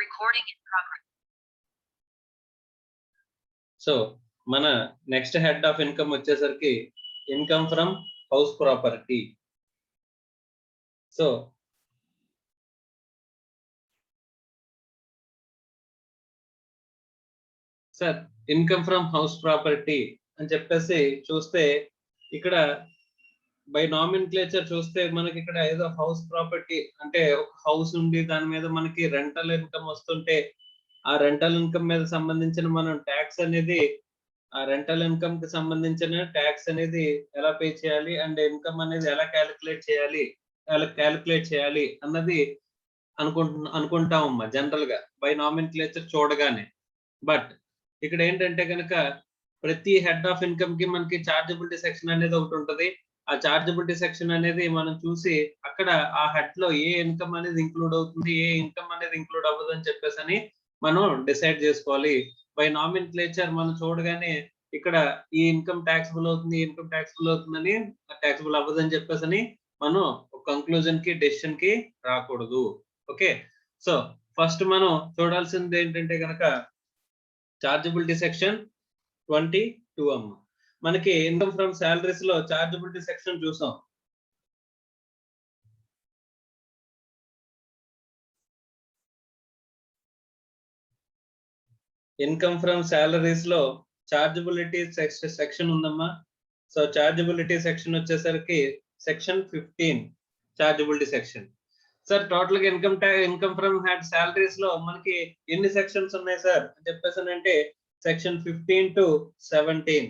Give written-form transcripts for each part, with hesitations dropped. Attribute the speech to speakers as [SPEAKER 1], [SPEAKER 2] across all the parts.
[SPEAKER 1] Recording in progress.
[SPEAKER 2] So, mana next head of income vachesariki income from house property. So, sir, income from house property అని చెప్పేసి చూస్తే ఇక్కడ by nomenclature చూస్తే మనకి ఇక్కడ ఏదో హౌస్ ప్రాపర్టీ అంటే ఒక హౌస్ ఉండి దాని మీద మనకి రెంటల్ ఇన్కమ్ వస్తుంటే ఆ రెంటల్ ఇన్కమ్ మీద సంబంధించిన మనం ట్యాక్స్ అనేది ఆ రెంటల్ ఇన్కమ్ కి సంబంధించిన ట్యాక్స్ అనేది ఎలా పే చేయాలి అండ్ ఇన్కమ్ అనేది ఎలా క్యాలిక్యులేట్ చేయాలి అన్నది అనుకుంటామమ్మా జనరల్ గా బై నామిన్క్లేచర్ చూడగానే. బట్ ఇక్కడ ఏంటంటే కనుక ప్రతి హెడ్ ఆఫ్ ఇన్కమ్ కి మనకి చార్జబిలిటీ సెక్షన్ అనేది ఒకటి ఉంటది. ఆ చార్జబిలిటీ సెక్షన్ అనేది మనం చూసి అక్కడ ఆ హెడ్ లో ఏ ఇన్కమ్ అనేది ఇంక్లూడ్ అవుతుంది, ఏ ఇన్కమ్ అనేది ఇంక్లూడ్ అవ్వదు అని చెప్పేసి అని మనం డిసైడ్ చేసుకోవాలి. బై నామిన్క్లేచర్ మనం చూడగానే ఇక్కడ ఈ ఇన్కమ్ ట్యాక్సిబుల్ అవుతుంది, ఇన్కమ్ ట్యాక్సిబుల్ అవుతుందని ట్యాక్సిబుల్ అవ్వదు అని చెప్పేసి అని మనం ఒక కంక్లూజన్ కి డెసిషన్ కి రాకూడదు. ఓకే, సో ఫస్ట్ మనం చూడాల్సింది ఏంటంటే కనుక చార్జబిలిటీ సెక్షన్ 22 అమ్మ. మనకి ఇన్కమ్ ఫ్రమ్ సాలరీస్ లో చార్జబిలిటీ సెక్షన్ చూసాం. ఇన్కమ్ ఫ్రమ్ సాలరీస్ లో చార్జబిలిటీ సెక్షన్ ఉందమ్మా. సో చార్జబిలిటీ సెక్షన్ వచ్చేసరికి సెక్షన్ 15 చార్జబిలిటీ సెక్షన్. సార్ టోటల్ గా ఇన్కమ్ ఫ్రమ్ సాలరీస్ లో మనకి ఎన్ని సెక్షన్స్ ఉన్నాయి సార్ అని చెప్పేసి అంటే సెక్షన్ 15 to 17.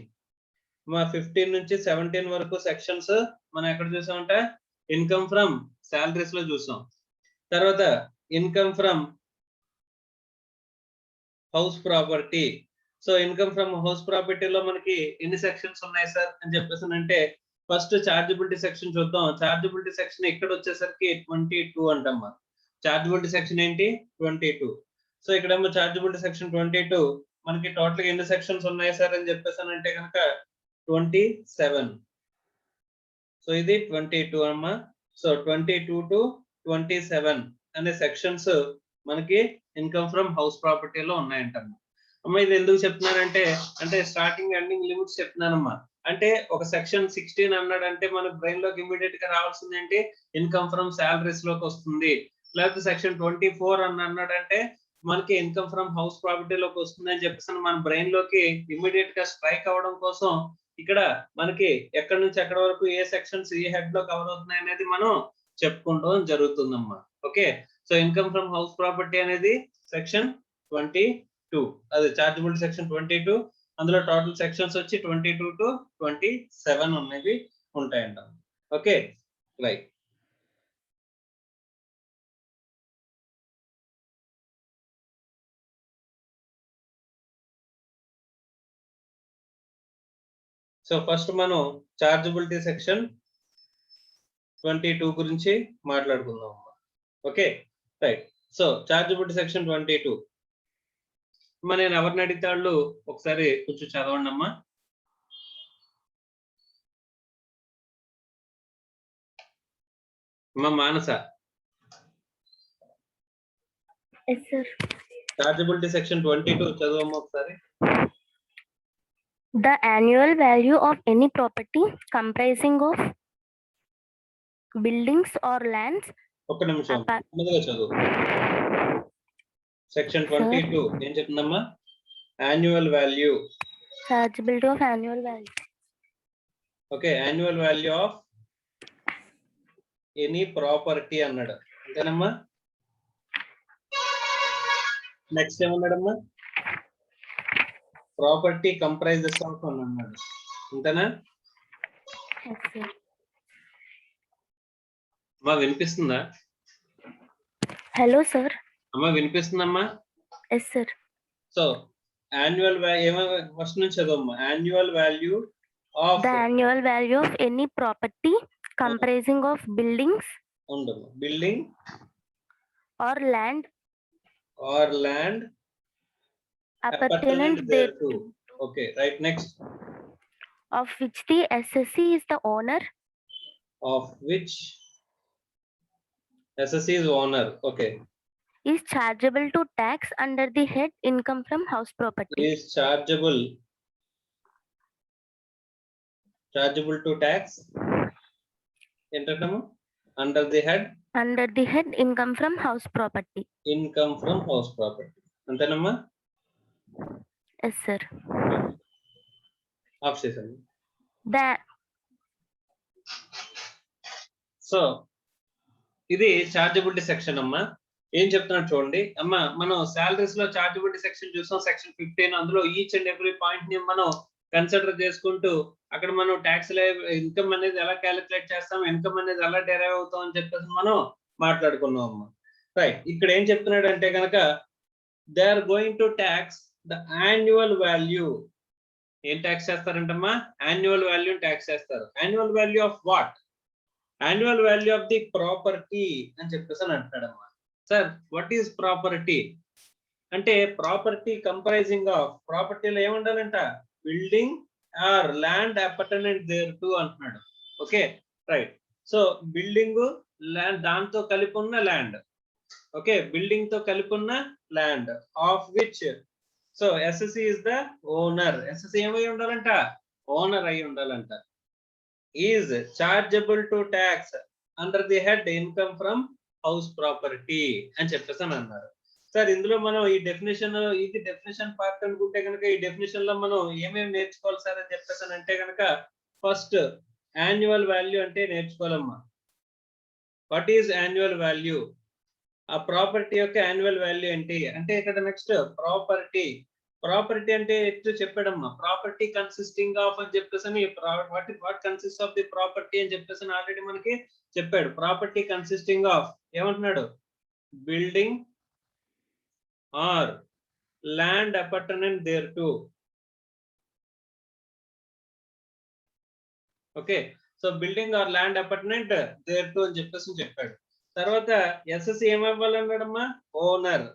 [SPEAKER 2] మా 15 నుంచి 17 వరకు సెక్షన్స్ మనం ఎక్కడ చూసామంటే ఇన్కమ్ ఫ్రమ్ సాలరీస్ లో చూసాం. తర్వాత income from house property. So income from house ప్రాపర్టీలో మనకి ఎన్ని సెక్షన్స్ ఉన్నాయి సార్ అని చెప్పేసి అంటే ఫస్ట్ చార్జబిలిటీ సెక్షన్ చూద్దాం. చార్జబిలిటీ సెక్షన్ ఇక్కడ వచ్చేసరికి 22 అంటమ్మా. చార్జబిలిటీ సెక్షన్ ఏంటి 22. సో ఇక్కడేమో చార్జబిలిటీ సెక్షన్ 22 మనకి టోటల్ గా ఎన్ని సెక్షన్స్ ఉన్నాయి సార్ అని చెప్పేసి అంటే కనుక 27. సో ఇది 22 అమ్మా. సో 22 to 27 అనే సెక్షన్స్ మనకి ఇన్కమ్ ఫ్రమ్ హౌస్ ప్రాపర్టీలో ఉన్నాయంటమ్మా. అమ్మ ఇది ఎందుకు చెప్తున్నానంటే అంటే స్టార్టింగ్ ఎండింగ్ లిమిట్స్ చెప్తున్నానమ్మా. అంటే ఒక సెక్షన్ 16 అన్నాడంటే మన బ్రెయిన్ లోకి ఇమీడియట్ గా రావాల్సింది ఏంటి ఇన్కమ్ ఫ్రమ్ సాలరీస్ లోకి వస్తుంది. లేకపోతే సెక్షన్ 24 అన్నాడంటే మనకి ఇన్కమ్ ఫ్రమ్ హౌస్ ప్రాపర్టీలోకి వస్తుంది అని చెప్పేసి మన బ్రెయిన్ లోకి ఇమీడియట్ గా స్ట్రైక్ అవ్వడం కోసం ఇక్కడ మనకి ఎక్కడి నుంచి ఎక్కడి వరకు ఏ సెక్షన్స్ ఏ హెడ్ లో కవర్ అవుతున్నాయి అనేది మనం చెప్పుకుంటాం జరుగుతుందమ్మా. Okay, so income from house property అనేది సెక్షన్ 22, అదే చార్జబిలిటీ సెక్షన్ 22. అందులో టోటల్ సెక్షన్స్ వచ్చి 22 to 27 అనేవి ఉంటాయంట. Okay right. సో ఫస్ట్ మనం చార్జబిలిటీ సెక్షన్ 22 గురించి మాట్లాడుకుందాం. Okay right. సో చార్జబిలిటీ సెక్షన్ 22 నేను ఎవరిని అడిగితే వాళ్ళు ఒకసారి కొంచెం చదవండి అమ్మా. అమ్మా మానస. చార్జబిలిటీ సెక్షన్ 22 చదవమ్మా ఒకసారి.
[SPEAKER 3] The annual value of any property comprising of buildings or lands.
[SPEAKER 2] ఒక్క నిమిషం ముందుగా చదువు. సెక్షన్ 22 ఏం చెప్తుందమ్మా? Annual value.
[SPEAKER 3] Chargeability of annual value.
[SPEAKER 2] Okay, annual value of any property అన్నాడు అంతేనమ్మా. నెక్స్ట్ ఏమన్నాడమ్మా? ప్రాపర్టీ కంప్రైజెస్ ఆఫ్ అని అన్నాడు అంతేనా? అమ్మా వినిపిస్తుందా?
[SPEAKER 3] Hello sir.
[SPEAKER 2] అమ్మా వినిపిస్తుందమ్మా?
[SPEAKER 3] Yes sir.
[SPEAKER 2] So annual first నుంచి చదవమ్మా. Annual value of
[SPEAKER 3] the annual value of any property comprising of buildings
[SPEAKER 2] ఉండమ్మా. Building
[SPEAKER 3] or land
[SPEAKER 2] appertinent thereto. Okay, right, next.
[SPEAKER 3] Of which the SSC is the owner.
[SPEAKER 2] Of which SSC is owner. Okay.
[SPEAKER 3] is chargeable to tax under the head income from house property.
[SPEAKER 2] Is chargeable to tax ఏంటంటాము under the head
[SPEAKER 3] income from house property.
[SPEAKER 2] అంతేనమ్మా?
[SPEAKER 3] Yes sir.
[SPEAKER 2] Of చేసాను.
[SPEAKER 3] That
[SPEAKER 2] so ఇది చార్జబిలిటీ section అమ్మా. ఏం చెప్తున్నాడు చూడండి అమ్మా. మనం salaries లో చార్జబిలిటీ సెక్షన్ చూసాం, సెక్షన్ 15. అందులో ఈచ్ అండ్ ఎవ్రీ పాయింట్ ని మనం కన్సిడర్ చేసుకుంటూ అక్కడ మనం ట్యాక్స్ ఇన్కమ్ అనేది ఎలా క్యాలిక్యులేట్ చేస్తాం, ఇన్కమ్ అనేది ఎలా డెరైవ్ అవుతాం అని చెప్పేసి మనం మాట్లాడుకున్నాం అమ్మా. రైట్. ఇక్కడ ఏం చెప్తున్నాడు అంటే కనుక they are going to tax the annual value. ఏం ట్యాక్స్ చేస్తారంటమ్మా? యాన్యువల్ వాల్యూ ట్యాక్స్ చేస్తారు. Annual value of what? Annual value of the property అని చెప్పేసి అని అంటాడమ్మా. సార్ వాట్ ఈస్ ప్రాపర్టీ అంటే ప్రాపర్టీ కంప్రైజింగ్ ఆఫ్, ప్రాపర్టీలో ఏముండాలంట? Building or land apartment thereto అంటున్నాడు. Okay right. So building, land, దాంతో కలిపి ఉన్న ల్యాండ్. ఓకే, బిల్డింగ్ తో కలిపి ఉన్న land of which, so assessee is the owner. SSC ఏమై ఉండాలంట? ఓనర్ అయి ఉండాలంట. Is chargeable to tax under the head income from house property అని చెప్పేసి అని అన్నారు. సార్ ఇందులో మనం ఈ డెఫినేషన్, ఇది డెఫినేషన్ పార్ట్ అనుకుంటే కనుక ఈ డెఫినేషన్ లో మనం ఏమేమి నేర్చుకోవాలి సార్ అని చెప్పేసి అంటే కనుక ఫస్ట్ యాన్యువల్ వాల్యూ అంటే నేర్చుకోవాలమ్మా. What is annual value? ఆ ప్రాపర్టీ యొక్క యాన్యువల్ వాల్యూ ఏంటి అంటే ఇక్కడ నెక్స్ట్ ప్రాపర్టీ అంటే ఎట్లా చెప్పాడమ్మా. ప్రాపర్టీ కన్సిస్టింగ్ ఆఫ్ అని చెప్పేసి what consist of the property అని చెప్పేసి ఆల్రెడీ మనకి చెప్పాడు. ప్రాపర్టీ కన్సిస్టింగ్ ఆఫ్ ఏమంటున్నాడు? Building or land apartment thereto. Okay, so building or land apartment thereto అని చెప్పేసి చెప్పాడు. తర్వాత ఎస్ఎస్సి ఏమవ్వాలన్నాడమ్మా? ఓనర్.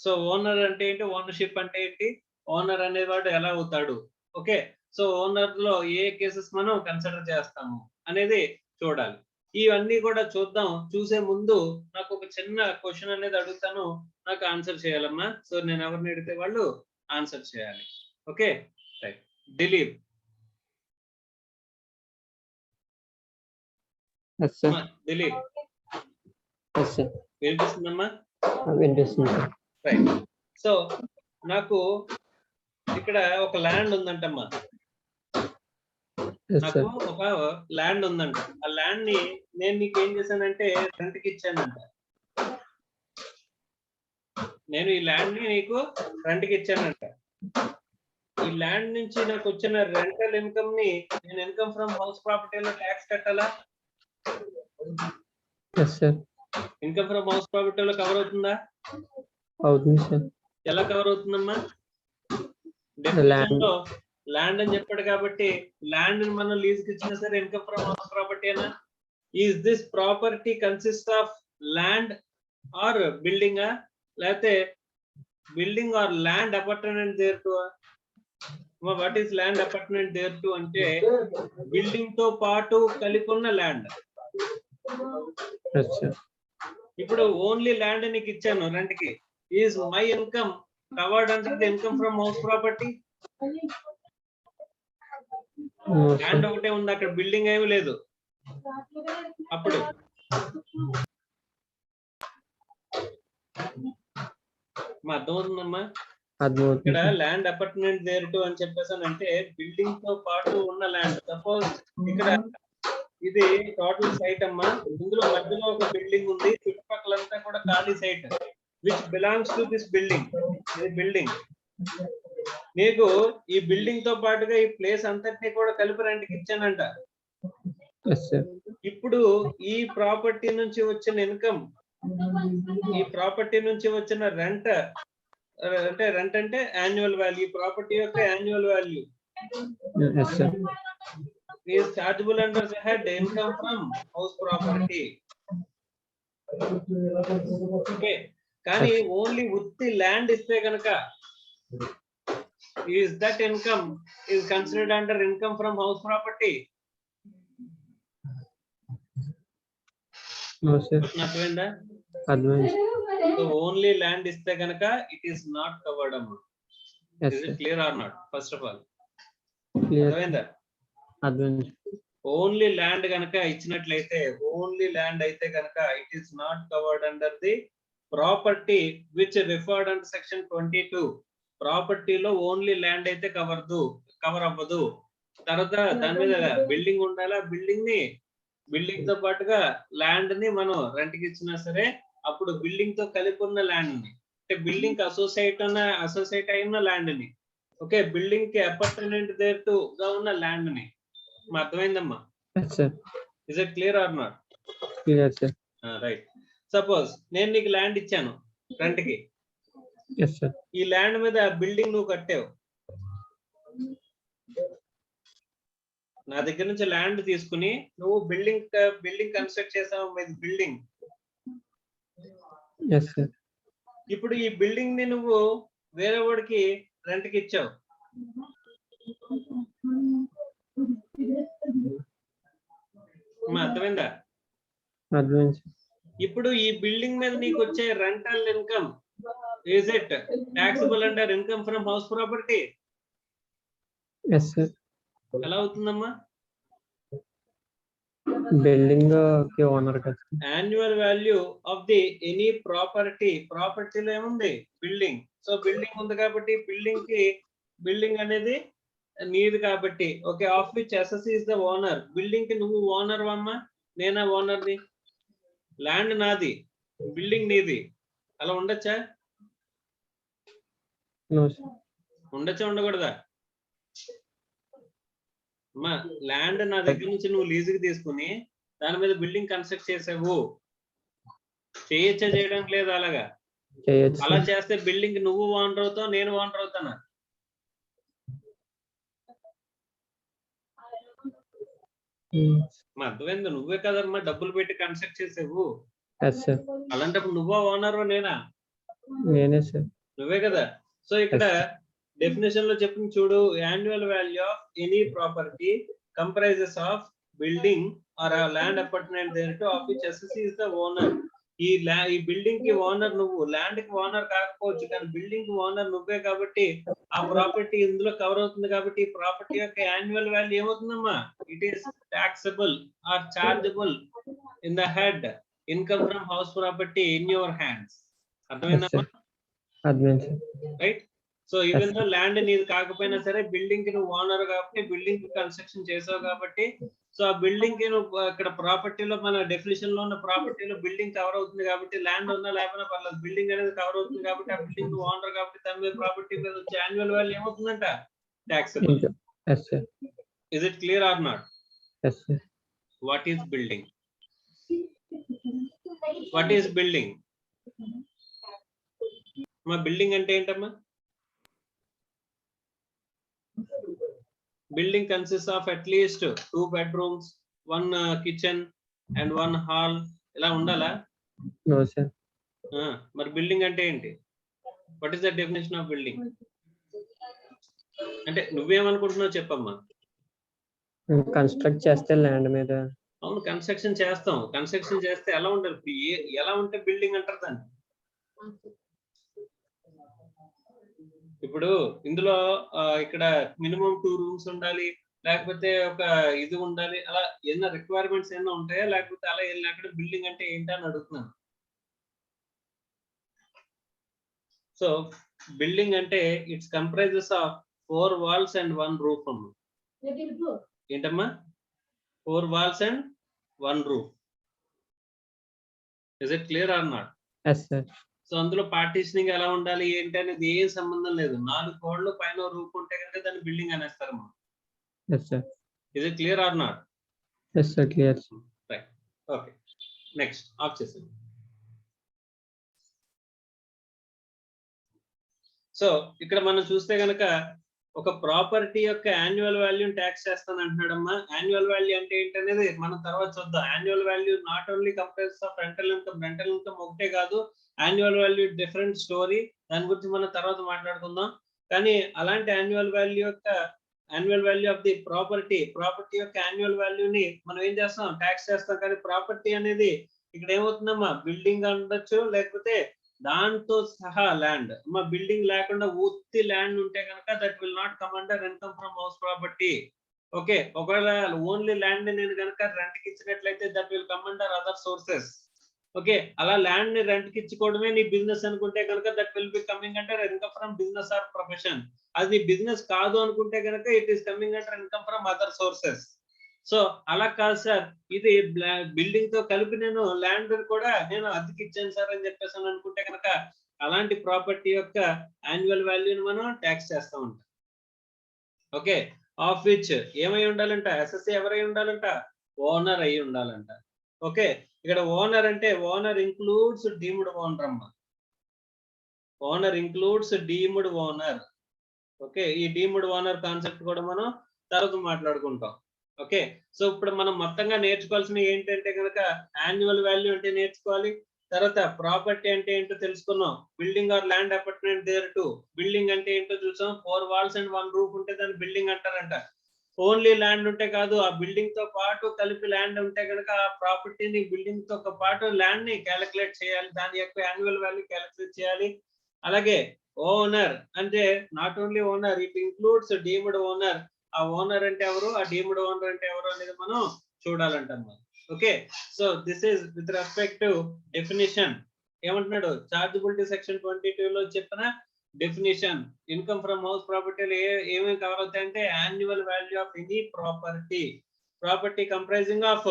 [SPEAKER 2] సో ఓనర్ అంటే ఏంటి? ఓనర్షిప్ అంటే ఏంటి? ఓనర్ అనేవాడు ఎలా అవుతాడు? ఓకే, సో ఓనర్ లో ఏ కేసెస్ మనం కన్సిడర్ చేస్తాము అనేది చూడాలి. ఇవన్నీ కూడా చూద్దాం. చూసే ముందు నాకు ఒక చిన్న క్వశ్చన్ అనేది అడుగుతాను, నాకు ఆన్సర్ చేయాలమ్మా. సో నేను ఎవరిని అడిగితే వాళ్ళు ఆన్సర్ చేయాలి. Okay right. దిలీప్. దిలీప్ వినిపిస్తుందమ్మా? రైట్. సో నాకు ఇక్కడ ఒక ల్యాండ్ ఉందంటమ్మా. నాకు ఒక ల్యాండ్ ఉందంట. ఆ ల్యాండ్ ని నేను నీకు ఏం చేశానంటే రెంట్కి ఇచ్చానంట. నేను ఈ ల్యాండ్ ని నీకు రెంట్కి ఇచ్చానంట. ఈ ల్యాండ్ నుంచి నాకు వచ్చిన రెంటల్ ఇన్కమ్ ని నేను ఇన్కమ్ ఫ్రమ్ హౌస్ ప్రాపర్టీలో ట్యాక్స్ కట్టాలా? ఇన్కమ్ ఫ్రమ్ హౌస్ ప్రాపర్టీలో కవర్ అవుతుందా?
[SPEAKER 1] అవుతుంది సార్.
[SPEAKER 2] ఎలా కవర్ అవుతుందమ్మా? ల్యాండ్ అని చెప్పాడు కాబట్టి ల్యాండ్ మనం లీజ్ కి ఇచ్చినా సరే ఇన్కమ్ ఫ్రమ్ హౌస్ ప్రాపర్టీ అనా? Is this property consist of land or building, లేకపోతే building or land apartment thereto? What is land apartment thereto అంటే బిల్డింగ్ తో పాటు కలిపి ఉన్న ల్యాండ్. ఇప్పుడు ఓన్లీ ల్యాండ్ నీకు ఇచ్చాను రెంట్ కి. Is my income covered under the income from house property? Land ఒకటే ఉంది, అక్కడ బిల్డింగ్ ఏమీ లేదు. అప్పుడు అర్థమవుతుందమ్మా? ఇక్కడ ల్యాండ్ అపార్ట్మెంట్ దేర్ టు అని చెప్పేసి అంటే బిల్డింగ్ తో పాటు ఉన్న ల్యాండ్. సపోజ్ ఇక్కడ ఇది టోటల్ సైట్ అమ్మా. ఇందులో మధ్యలో ఒక బిల్డింగ్ ఉంది, చుట్టుపక్కలంతా కూడా ఖాళీ site which belongs to this building. ఇది బిల్డింగ్. నీకు ఈ బిల్డింగ్ తో పాటుగా ఈ ప్లేస్ అంతటినీ కూడా కలిపి రెంట్కి ఇచ్చానంట. ఇప్పుడు ఈ ప్రాపర్టీ నుంచి వచ్చిన ఇన్కమ్, ఈ ప్రాపర్టీ నుంచి వచ్చిన రెంట్ అంటే యాన్యువల్ వాల్యూ, ప్రాపర్టీ యొక్క annual value is chargeable under the head income from house property. Okay, కానీ ఓన్లీ ఉత్తి ల్యాండ్ ఇస్తే గనక is that income is considered under income from house property?
[SPEAKER 1] No sir.
[SPEAKER 2] అర్థమైందా?
[SPEAKER 1] advance.
[SPEAKER 2] So only land ఇస్తే కనుక it is not covered అమ్మా.
[SPEAKER 1] Yes,
[SPEAKER 2] is
[SPEAKER 1] sir.
[SPEAKER 2] It clear or not? First of all
[SPEAKER 1] Clear.
[SPEAKER 2] అర్థమైందా?
[SPEAKER 1] Advance.
[SPEAKER 2] Only land కనుక ఇచ్చినట్లయితే, only land అయితే కనుక it is not covered under the property which referred under section 22. ప్రాపర్టీలో only land అయితే cover అవ్వదు. తర్వాత దాని మీద బిల్డింగ్ ఉండాలా, బిల్డింగ్ తో పాటుగా ల్యాండ్ ని మనం రెంట్ కి ఇచ్చినా సరే అప్పుడు బిల్డింగ్ తో కలిపి ఉన్న ల్యాండ్ ని, అంటే బిల్డింగ్ అసోసియేట్ అయిన ల్యాండ్ ని, ఓకే, బిల్డింగ్ కి అపార్ట్మెంట్ గా ఉన్న ల్యాండ్ ని. అర్థమైందమ్మా?
[SPEAKER 1] Yes, sir.
[SPEAKER 2] Is it clear or not?
[SPEAKER 1] Clear, sir.
[SPEAKER 2] Right. Suppose నేను నీకు ల్యాండ్ ఇచ్చాను రెంట్ కి.
[SPEAKER 1] Yes, sir.
[SPEAKER 2] ఈ ల్యాండ్ మీద బిల్డింగ్ నువ్వు కట్టావు. నా దగ్గర నుంచి ల్యాండ్ తీసుకుని నువ్వు బిల్డింగ్ కన్స్ట్రక్ట్ చేసావు మీద బిల్డింగ్.
[SPEAKER 1] Yes, sir.
[SPEAKER 2] ఇప్పుడు ఈ బిల్డింగ్ ని నువ్వు వేరే వాడికి రెంట్ కి ఇచ్చావు. అర్థమైందా?
[SPEAKER 1] Advance.
[SPEAKER 2] ఇప్పుడు ఈ బిల్డింగ్ మీద నీకు వచ్చే rental income is it taxable under income from house property?
[SPEAKER 1] Yes, sir.
[SPEAKER 2] ఎలా అవుతుందమ్మా?
[SPEAKER 1] Building के owner का.
[SPEAKER 2] Annual value of the any ప్రాపర్టీలో ఏముంది? బిల్డింగ్. సో బిల్డింగ్ ఉంది కాబట్టి బిల్డింగ్ అనేది నీది కాబట్టి, okay, of which assessee is the owner. Building కి నువ్వు ఓనర్ అమ్మా, నేనా ఓనర్ని? ల్యాండ్ నాది, బిల్డింగ్ నీది. అలా ఉండొచ్చా?
[SPEAKER 1] No, sir.
[SPEAKER 2] ఉండొచ్చా ఉండకూడదా? అమ్మా, ల్యాండ్ నా దగ్గర నుంచి నువ్వు లీజుకి తీసుకుని దాని మీద బిల్డింగ్ కన్స్ట్రక్ట్ చేసావు. చేయడానికి లేదు అలాగా.
[SPEAKER 1] చేయొచ్చు,
[SPEAKER 2] అలా
[SPEAKER 1] sir.
[SPEAKER 2] చేస్తే బిల్డింగ్ నువ్వు ఓనర్ అవుతావు, నేను ఓనర్ అవుతానా? అర్థమైంది? నువ్వే కదమ్మా డబ్బులు పెట్టి కన్స్ట్రక్ట్ చేసావు.
[SPEAKER 1] Yes, sir.
[SPEAKER 2] అలాంటప్పుడు నువ్వా ఓనర్ నేనా?
[SPEAKER 1] నేనే, sir.
[SPEAKER 2] నువ్వే కదా. సో ఇక్కడ డెఫినేషన్ లో చెప్పింది చూడు, annual value of any property comprises of building or land apartment thereto of which assessee is the owner. ఈ బిల్డింగ్ కి ఓనర్ నువ్వు, ల్యాండ్ కి ఓనర్ కాకపోవచ్చు కానీ బిల్డింగ్ కి ఓనర్ నువ్వే కాబట్టి ఆ ప్రాపర్టీ ఇందులో కవర్ అవుతుంది. కాబట్టి ఈ ప్రాపర్టీ యొక్క యాన్యువల్ వాల్యూ ఏమవుతుందమ్మా? It is taxable or chargeable in the head income from house property in your hands. అర్థమైందమ్మా?
[SPEAKER 1] Advance.
[SPEAKER 2] Right. So even though land నీది కాకపోయినా సరే బిల్డింగ్ కి నువ్వు ఓనర్ కాబట్టి బిల్డింగ్ కి కన్స్ట్రక్షన్ చేసావు కాబట్టి, సో ఆ బిల్డింగ్ కి నువ్వు ఇక్కడ ప్రాపర్టీలో మన డెఫినేషన్ లో ఉన్న ప్రాపర్టీలో బిల్డింగ్ కవర్ అవుతుంది కాబట్టి, ల్యాండ్ ఉన్నా లేకపోయినా పర్లేదు బిల్డింగ్ అనేది కవర్ అవుతుంది కాబట్టి ఆ బిల్డింగ్ నువ్వు ఓనర్ కాబట్టి దాని మీద ప్రాపర్టీ మీద వచ్చే యాన్యువల్ వాల్యూ ఏమవుతుందంట? Taxable.
[SPEAKER 1] Yes, sir.
[SPEAKER 2] Is it clear or not?
[SPEAKER 1] Yes, sir.
[SPEAKER 2] What is building? What is building? మా బిల్డింగ్ అంటే ఏంటమ్మా? Building consist of at least 2 bedrooms, 1 kitchen and 1 hall. ఇలా ఉండాలా?
[SPEAKER 1] No, sir.
[SPEAKER 2] మరి building అంటే ఏంటి? What is the definition of building? అంటే నువ్వేమనుకుంటున్నావు చెప్పమ్మా.
[SPEAKER 1] కన్స్ట్రక్ట్ చేస్తే ల్యాండ్ మీద.
[SPEAKER 2] అవును, కన్స్ట్రక్షన్ చేస్తాం. కన్స్ట్రక్షన్ చేస్తే ఎలా ఉండాలి? ఎలా ఉంటే బిల్డింగ్ అంటారు దాన్ని? ఇప్పుడు ఇందులో ఇక్కడ మినిమం 2 rooms ఉండాలి, లేకపోతే ఒక ఇది ఉండాలి, అలా ఏమైనా రిక్వైర్మెంట్స్ ఏమైనా ఉంటాయా? లేకపోతే అలా అక్కడ బిల్డింగ్ అంటే ఏంటి అని అడుగుతున్నాను. సో బిల్డింగ్ అంటే it's comprises of 4 walls and 1 roof అమ్మా. ఏంటమ్మా? 4 walls and 1 roof. Is it clear or not?
[SPEAKER 1] Yes, sir.
[SPEAKER 2] So అందులో పార్టీషనింగ్ ఎలా ఉండాలి ఏంటి అనేది ఏం సంబంధం లేదు. 4 గోడలు పైన రూఫ్ ఉంటే కనుక దాన్ని బిల్డింగ్ అనేస్తారు మనం.
[SPEAKER 1] Yes, sir.
[SPEAKER 2] Is it clear or not?
[SPEAKER 1] Yes, sir. Clear.
[SPEAKER 2] Right. Okay, next ఆఫ్ చేసేది. సో ఇక్కడ మనం చూస్తే గనక ఒక ప్రాపర్టీ యొక్క యాన్యువల్ వాల్యూ ట్యాక్స్ చేస్తాను అంటున్నాడమ్మా. యాన్యువల్ వాల్యూ అంటే ఏంటనేది మనం తర్వాత చూద్దాం. Annual value not only comprises of rental income ఒకటే కాదు, యాన్యువల్ వాల్యూ డిఫరెంట్ స్టోరీ. దాని గురించి మనం తర్వాత మాట్లాడుకుందాం. కానీ అలాంటి annual value of the property యొక్క యాన్యువల్ వాల్యూని మనం ఏం చేస్తాం? ట్యాక్స్ చేస్తాం. కానీ ప్రాపర్టీ అనేది ఇక్కడ ఏమవుతుందమ్మా బిల్డింగ్ ఉండొచ్చు, లేకపోతే దాంతో సహా ల్యాండ్. అమ్మా బిల్డింగ్ లేకుండా ఉత్తి ల్యాండ్ ఉంటే కనుక that will not come under income from house property. Okay, ఒకవేళ ఓన్లీ ల్యాండ్ నేను కనుక రెంట్ కి ఇచ్చినట్లయితే that will come under other sources. Okay, అలా ల్యాండ్ ని రెంట్ కి ఇచ్చుకోవడమే నీ బిజినెస్ అనుకుంటే కనుక that will be coming under income from business or profession. అది బిజినెస్ కాదు అనుకుంటే కనుక it is coming under income from other sources. So అలా కాదు సార్, ఇది బిల్డింగ్ తో కలిపి నేను ల్యాండ్ కూడా నేను అద్దెకి ఇచ్చాను సార్ అని చెప్పేసి అనుకుంటే కనుక అలాంటి ప్రాపర్టీ యొక్క యాన్యువల్ వాల్యూని మనం ట్యాక్స్ చేస్తూ ఉంటాం. ఓకే, ఆఫ్ విచ్ ఏమై ఉండాలంట, ఎస్ఎస్సి ఎవరై ఉండాలంట, ఓనర్ అయి ఉండాలంట. ఓకే, ఇక్కడ ఓనర్ అంటే ఓనర్ ఇంక్లూడ్స్ డీమ్డ్ ఓనర్ అమ్మ. Owner includes deemed owner. Okay, ఈ డీమ్డ్ ఓనర్ కాన్సెప్ట్ కూడా మనం తర్వాత మాట్లాడుకుంటాం. ఓకే, సో ఇప్పుడు మనం మొత్తంగా నేర్చుకోవాల్సినవి ఏంటంటే కనుక యాన్యువల్ వాల్యూ అంటే నేర్చుకోవాలి. తర్వాత ప్రాపర్టీ అంటే ఏంటో తెలుసుకున్నాం. Building or land apartment thereto. Building అంటే ఏంటో చూసాం. 4 వాల్స్ అండ్ 1 రూఫ్ ఉంటే దాన్ని బిల్డింగ్ అంటారంట. ఓన్లీ ల్యాండ్ ఉంటే కాదు, ఆ బిల్డింగ్ తో పాటు కలిపి ల్యాండ్ ఉంటే కనుక ఆ ప్రాపర్టీని బిల్డింగ్ తో పాటు ల్యాండ్ ని క్యాలిక్యులేట్ చేయాలి, దాని యొక్క యాన్యువల్ వాల్యూ క్యాలిక్యులేట్ చేయాలి. అలాగే ఓనర్ అంటే not only owner, it includes deemed owner. ఆ ఓనర్ అంటే ఎవరు, ఆ డీమ్డ్ ఓనర్ అంటే ఎవరు అనేది మనం చూడాలంటమ్మా. Okay, so this is with respect to definition. ఏమంటున్నాడు, చార్జబిలిటీ సెక్షన్ 22 లో చెప్పిన డెఫినిషన్. ఇన్కమ్ ఫ్రమ్ హౌస్ ప్రాపర్టీలో ఏమేమి కవర్ అవుతాయంటే annual value of any property, property comprising of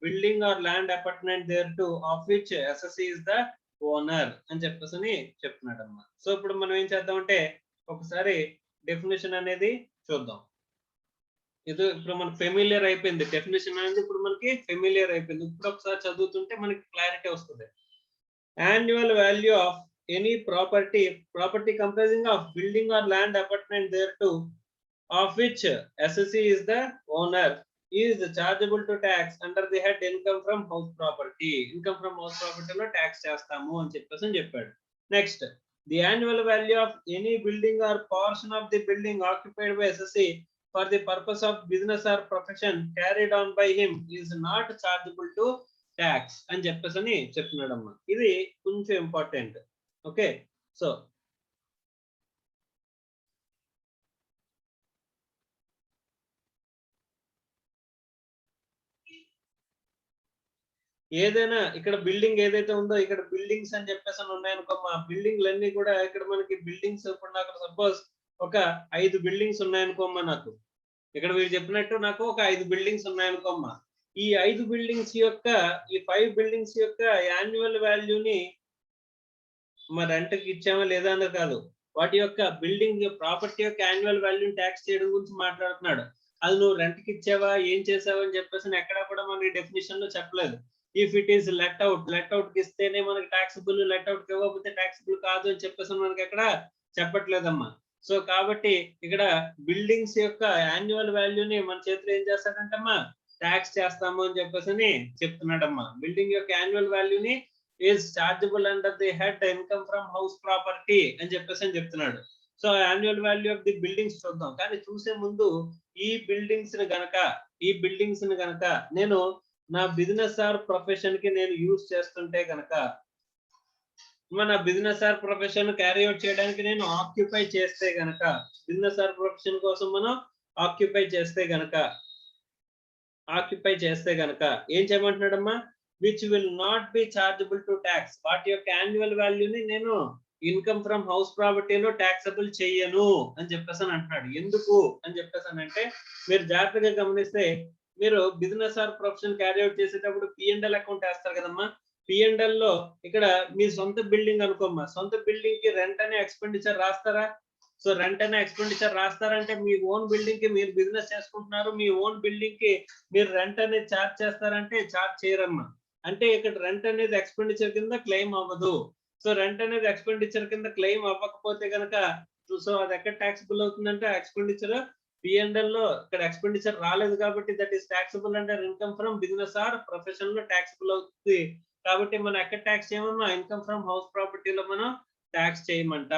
[SPEAKER 2] building or land apartment thereto of which assessee is the owner అని చెప్పేసి చెప్తున్నాడు అమ్మా. సో ఇప్పుడు మనం ఏం చేద్దామంటే ఒకసారి డెఫినేషన్ అనేది చూద్దాం. ఇది ఇప్పుడు మనకు ఫెమిలియర్ అయిపోయింది, డెఫినేషన్ అనేది ఇప్పుడు మనకి ఫెమిలియర్ అయిపోయింది. ఇప్పుడు ఒకసారి చదువుతుంటే మనకి క్లారిటీ వస్తుంది. Annual value of any property, property comprising of building or land apartment thereto of which assessee is the owner is chargeable to tax under the head income from house property. Income from house property లో tax చేస్తాము అని చెప్పాడు. Next, the annual value of any building or portion of the building occupied by SSC for the purpose of business or profession carried on by him is not chargeable to tax అని చెప్తున్నాడు అమ్మా. ఇది కొంచెం important. Okay, so ఏదైనా ఇక్కడ building ఏదైతే ఉందో, ఇక్కడ బిల్డింగ్స్ అని చెప్పేసి ఉన్నాయనుకో, మా బిల్డింగ్లన్నీ కూడా ఇక్కడ మనకి బిల్డింగ్స్ ఇప్పుడు నాకు సపోజ్ ఒక 5 బిల్డింగ్స్ ఉన్నాయనుకోమ్మా, నాకు ఇక్కడ వీళ్ళు చెప్పినట్టు నాకు ఒక 5 బిల్డింగ్స్ ఉన్నాయనుకోమ్మా. ఈ 5 బిల్డింగ్స్ యొక్క ఈ 5 బిల్డింగ్స్ యొక్క యాన్యువల్ వాల్యూని మా రెంట్కి ఇచ్చామా లేదా అన్నది కాదు, వాటి యొక్క బిల్డింగ్ ప్రాపర్టీ యొక్క యాన్యువల్ వాల్యూని ట్యాక్స్ చేయడం గురించి మాట్లాడుతున్నాడు. అది నువ్వు రెంట్కి ఇచ్చావా, ఏం చేసావా అని చెప్పేసి ఎక్కడా కూడా మనకి డెఫినేషన్ లో చెప్పలేదు. If it is let out కి ఇస్తేనే మనకి టాక్సిబుల్, లెట్ అవుట్ కి ఇవ్వకపోతే టాక్సిబుల్ కాదు అని చెప్పేసి మనకి ఎక్కడ చెప్పట్లేదమ్మా. సో కాబట్టి ఇక్కడ బిల్డింగ్స్ యొక్క యాన్యువల్ వాల్యూని మన చేతిలో ఏం చేస్తాడంటమ్మా, ట్యాక్స్ చేస్తాము అని చెప్పేసి చెప్తున్నాడమ్మా. బిల్డింగ్ యొక్క యాన్యువల్ వాల్యూని is chargeable under the head income from house property అని చెప్పేసి చెప్తున్నాడు. So annual value of the buildings చూద్దాం. కానీ చూసే ముందు ఈ బిల్డింగ్స్ ని గనక నేను నా బిజినెస్ ఆర్ ప్రొఫెషన్ కి నేను యూజ్ చేస్తుంటే గనక, మన business or profession carry out చేయడానికి నేను ఆక్యుపై చేస్తే గనక, బిజినెస్ ఆర్ ప్రొఫెషన్ కోసం మనం ఆక్యుపై చేస్తే గనక ఏం చేయమంటున్నాడమ్మా, which will not be chargeable to tax. వాటి యొక్క యాన్యువల్ వాల్యూని నేను ఇన్కమ్ ఫ్రమ్ హౌస్ ప్రాపర్టీలో ట్యాక్సబుల్ చెయ్యను అని చెప్పేసి అంటున్నాడు. ఎందుకు అని చెప్పేసి అంటే మీరు జాగ్రత్తగా గమనిస్తే, మీరు business or profession carry out చేసేటప్పుడు P&L అకౌంట్ వేస్తారు కదమ్మా. P&L లో ఇక్కడ మీ సొంత బిల్డింగ్ అనుకోమ్మా, సొంత బిల్డింగ్ కి రెంట్ అనే ఎక్స్పెండిచర్ రాస్తారా? సో రెంట్ అనే ఎక్స్పెండిచర్ రాస్తారంటే మీ ఓన్ బిల్డింగ్ కి మీరు బిజినెస్ చేసుకుంటున్నారు, మీ ఓన్ బిల్డింగ్ కి మీరు రెంట్ అనేది చార్జ్ చేస్తారంటే చార్జ్ చేయరమ్మా. అంటే ఇక్కడ రెంట్ అనేది ఎక్స్పెండిచర్ కింద క్లెయిమ్ అవ్వదు. సో రెంట్ అనేది ఎక్స్పెండిచర్ కింద క్లెయిమ్ అవ్వకపోతే కనుక సో అది ఎక్కడ ట్యాక్సిబుల్ అవుతుందంటే ఎక్స్పెండిచర్ P&L లో ఇక్కడ ఎక్స్పెండిచర్ రాలేదు కాబట్టి that is taxable under income from business or profession లో ట్యాక్సిబుల్ అవుతుంది. కాబట్టి మనం ఎక్కడ ట్యాక్స్ చేయమన్నా ఇన్కమ్ ఫ్రమ్ హౌస్ ప్రాపర్టీలో మనం ట్యాక్స్ చేయమంట.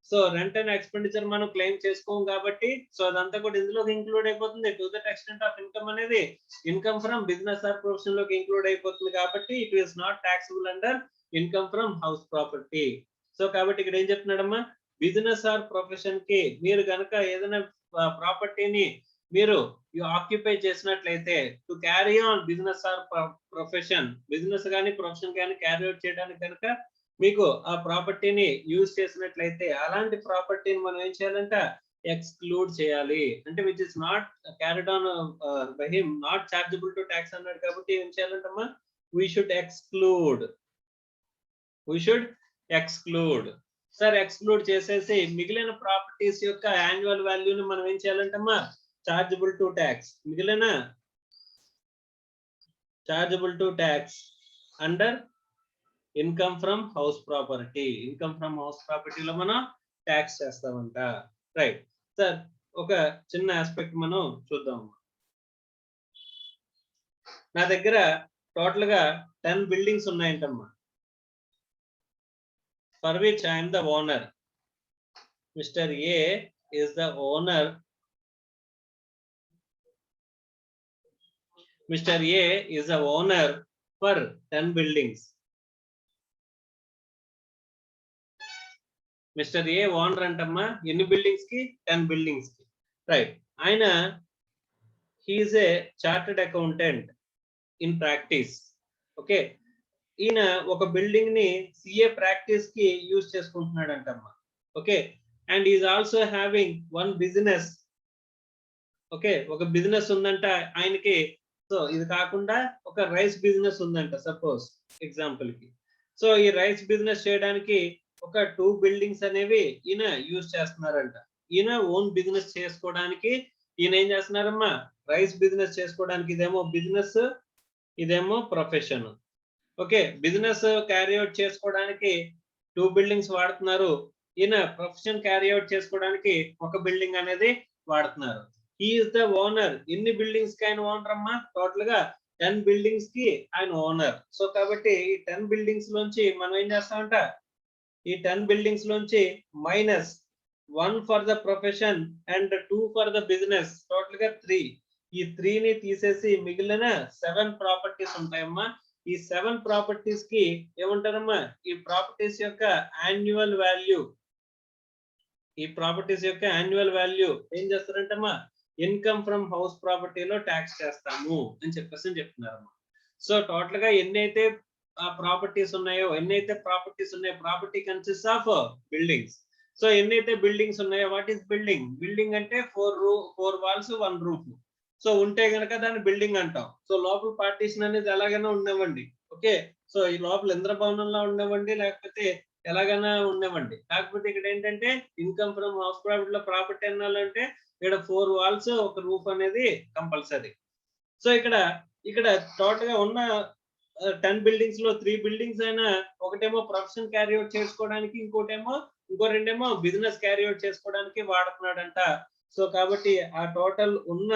[SPEAKER 2] సో రెంట్ అండ్ ఎక్స్పెండిచర్ మనం క్లెయిమ్ చేసుకోం కాబట్టి సో అదంతా కూడా ఇందులోకి ఇంక్లూడ్ అయిపోతుంది. To that extent of income అనేది income from business or profession లోకి ఇంక్లూడ్ అయిపోతుంది కాబట్టి it is not taxable under income from house property. So కాబట్టి ఇక్కడ ఏం చెప్తున్నాడమ్మా, బిజినెస్ ఆర్ ప్రొఫెషన్ కి మీరు కనుక ఏదైనా ప్రాపర్టీని మీరు ఆక్యుపై చేసినట్లయితే to carry on business or profession, business కానీ ప్రొఫెషన్ కానీ క్యారీ అవుట్ చేయడానికి కనుక మీకు ఆ ప్రాపర్టీని యూజ్ చేసినట్లయితే అలాంటి ప్రాపర్టీని మనం ఏం చేయాలంట, ఎక్స్క్లూడ్ చేయాలి. అంటే which is not carried on by him, not chargeable to tax అన్నాడు కాబట్టి ఏం చేయాలంటమ్మా, we should exclude, we should exclude. Sir exclude చేసేసి మిగిలిన ప్రాపర్టీస్ యొక్క యాన్యువల్ వాల్యూని మనం ఏం చేయాలంటమ్మా, చార్జబుల్ టు ట్యాక్స్, మిగిలిన chargeable to tax under income from house property. Income from house ప్రాపర్టీలో మనం ట్యాక్స్ చేస్తామంట. రైట్ సార్, ఒక చిన్న ఆస్పెక్ట్ మనం చూద్దాం. నా దగ్గర టోటల్ గా 10 buildings ఉన్నాయంటమ్మా, for which I am the owner. Mr. A is the owner. Mr. A is the owner for 10 buildings. Mr. A owner అంటమ్మా ఎన్ని బిల్డింగ్స్ కి, 10 బిల్డింగ్స్ కి. రైట్, ఆయన he is a chartered accountant in practice. Okay, ఈయన ఒక building ని CA practice కి use చేసుకుంటున్నాడు అంటమ్మా. Okay, and is also having one business. Okay, ఒక బిజినెస్ ఉందంట ఆయనకి. సో ఇది కాకుండా ఒక రైస్ బిజినెస్ ఉందంట సపోజ్ ఎగ్జాంపుల్ కి. సో ఈ రైస్ బిజినెస్ చేయడానికి ఒక 2 బిల్డింగ్స్ అనేవి ఈయన యూజ్ చేస్తున్నారంట. ఈయన ఓన్ బిజినెస్ చేసుకోవడానికి ఈయన ఏం చేస్తున్నారమ్మా, రైస్ బిజినెస్ చేసుకోవడానికి ఇదేమో బిజినెస్, ఇదేమో profession. Okay, business carry out చేసుకోవడానికి 2 బిల్డింగ్స్ వాడుతున్నారు, ఈయన ప్రొఫెషన్ క్యారీ అవుట్ చేసుకోవడానికి ఒక బిల్డింగ్ అనేది వాడుతున్నారు. He is the owner. ఎన్ని బిల్డింగ్స్ కి ఆయన ఓనర్ అమ్మా, టోటల్ గా 10 బిల్డింగ్స్ కి ఆయన ఓనర్. సో కాబట్టి ఈ 10 బిల్డింగ్స్ లోంచి మనం ఏం చేస్తామంట, ఈ 10 బిల్డింగ్స్ లోంచి -1 for the profession and 2 for the business, total గా 3. ఈ 3 ని తీసేసి మిగిలిన 7 ప్రాపర్టీస్ ఉంటాయమ్మా. ఈ 7 ప్రాపర్టీస్ కి ఏమంటారమ్మా, ఈ ప్రాపర్టీస్ యొక్క యాన్యువల్ వాల్యూ, ఈ ప్రాపర్టీస్ యొక్క యాన్యువల్ వాల్యూ ఏం చేస్తారంటమ్మా, ఇన్కమ్ ఫ్రమ్ హౌస్ ప్రాపర్టీలో ట్యాక్స్ చేస్తాము అని చెప్పేసి చెప్తున్నారమ్మా. సో టోటల్ గా ఎన్నైతే ప్రాపర్టీస్ ఉన్నాయో, property consist of buildings. So ఎన్నైతే బిల్డింగ్స్ ఉన్నాయో, వాట్ ఈస్ బిల్డింగ్? బిల్డింగ్ అంటే 4 వాల్స్ 1 రూఫ్. సో ఉంటే గనక దాన్ని బిల్డింగ్ అంటాం. సో లోపల పార్టీషన్ అనేది ఎలాగైనా ఉండేవండి. ఓకే, సో ఈ లోపల ఇంద్రభవనంలో ఉండేవండి, లేకపోతే ఎలాగైనా ఉండేవండి. కాకపోతే ఇక్కడ ఏంటంటే ఇన్కమ్ ఫ్రమ్ హౌస్ ప్రాపర్టీలో ప్రాపర్టీ అనాలంటే ఇక్కడ 4 వాల్స్ 1 రూఫ్ అనేది కంపల్సరీ. సో ఇక్కడ టోటల్ గా ఉన్న 10 బిల్డింగ్స్ లో 3 బిల్డింగ్స్ అయినా ఒకటేమో ప్రొఫెషన్ క్యారీ అవుట్ చేసుకోవడానికి, ఇంకో 2 బిజినెస్ క్యారీ అవుట్ చేసుకోవడానికి వాడుతున్నాడంట. సో కాబట్టి ఆ టోటల్ ఉన్న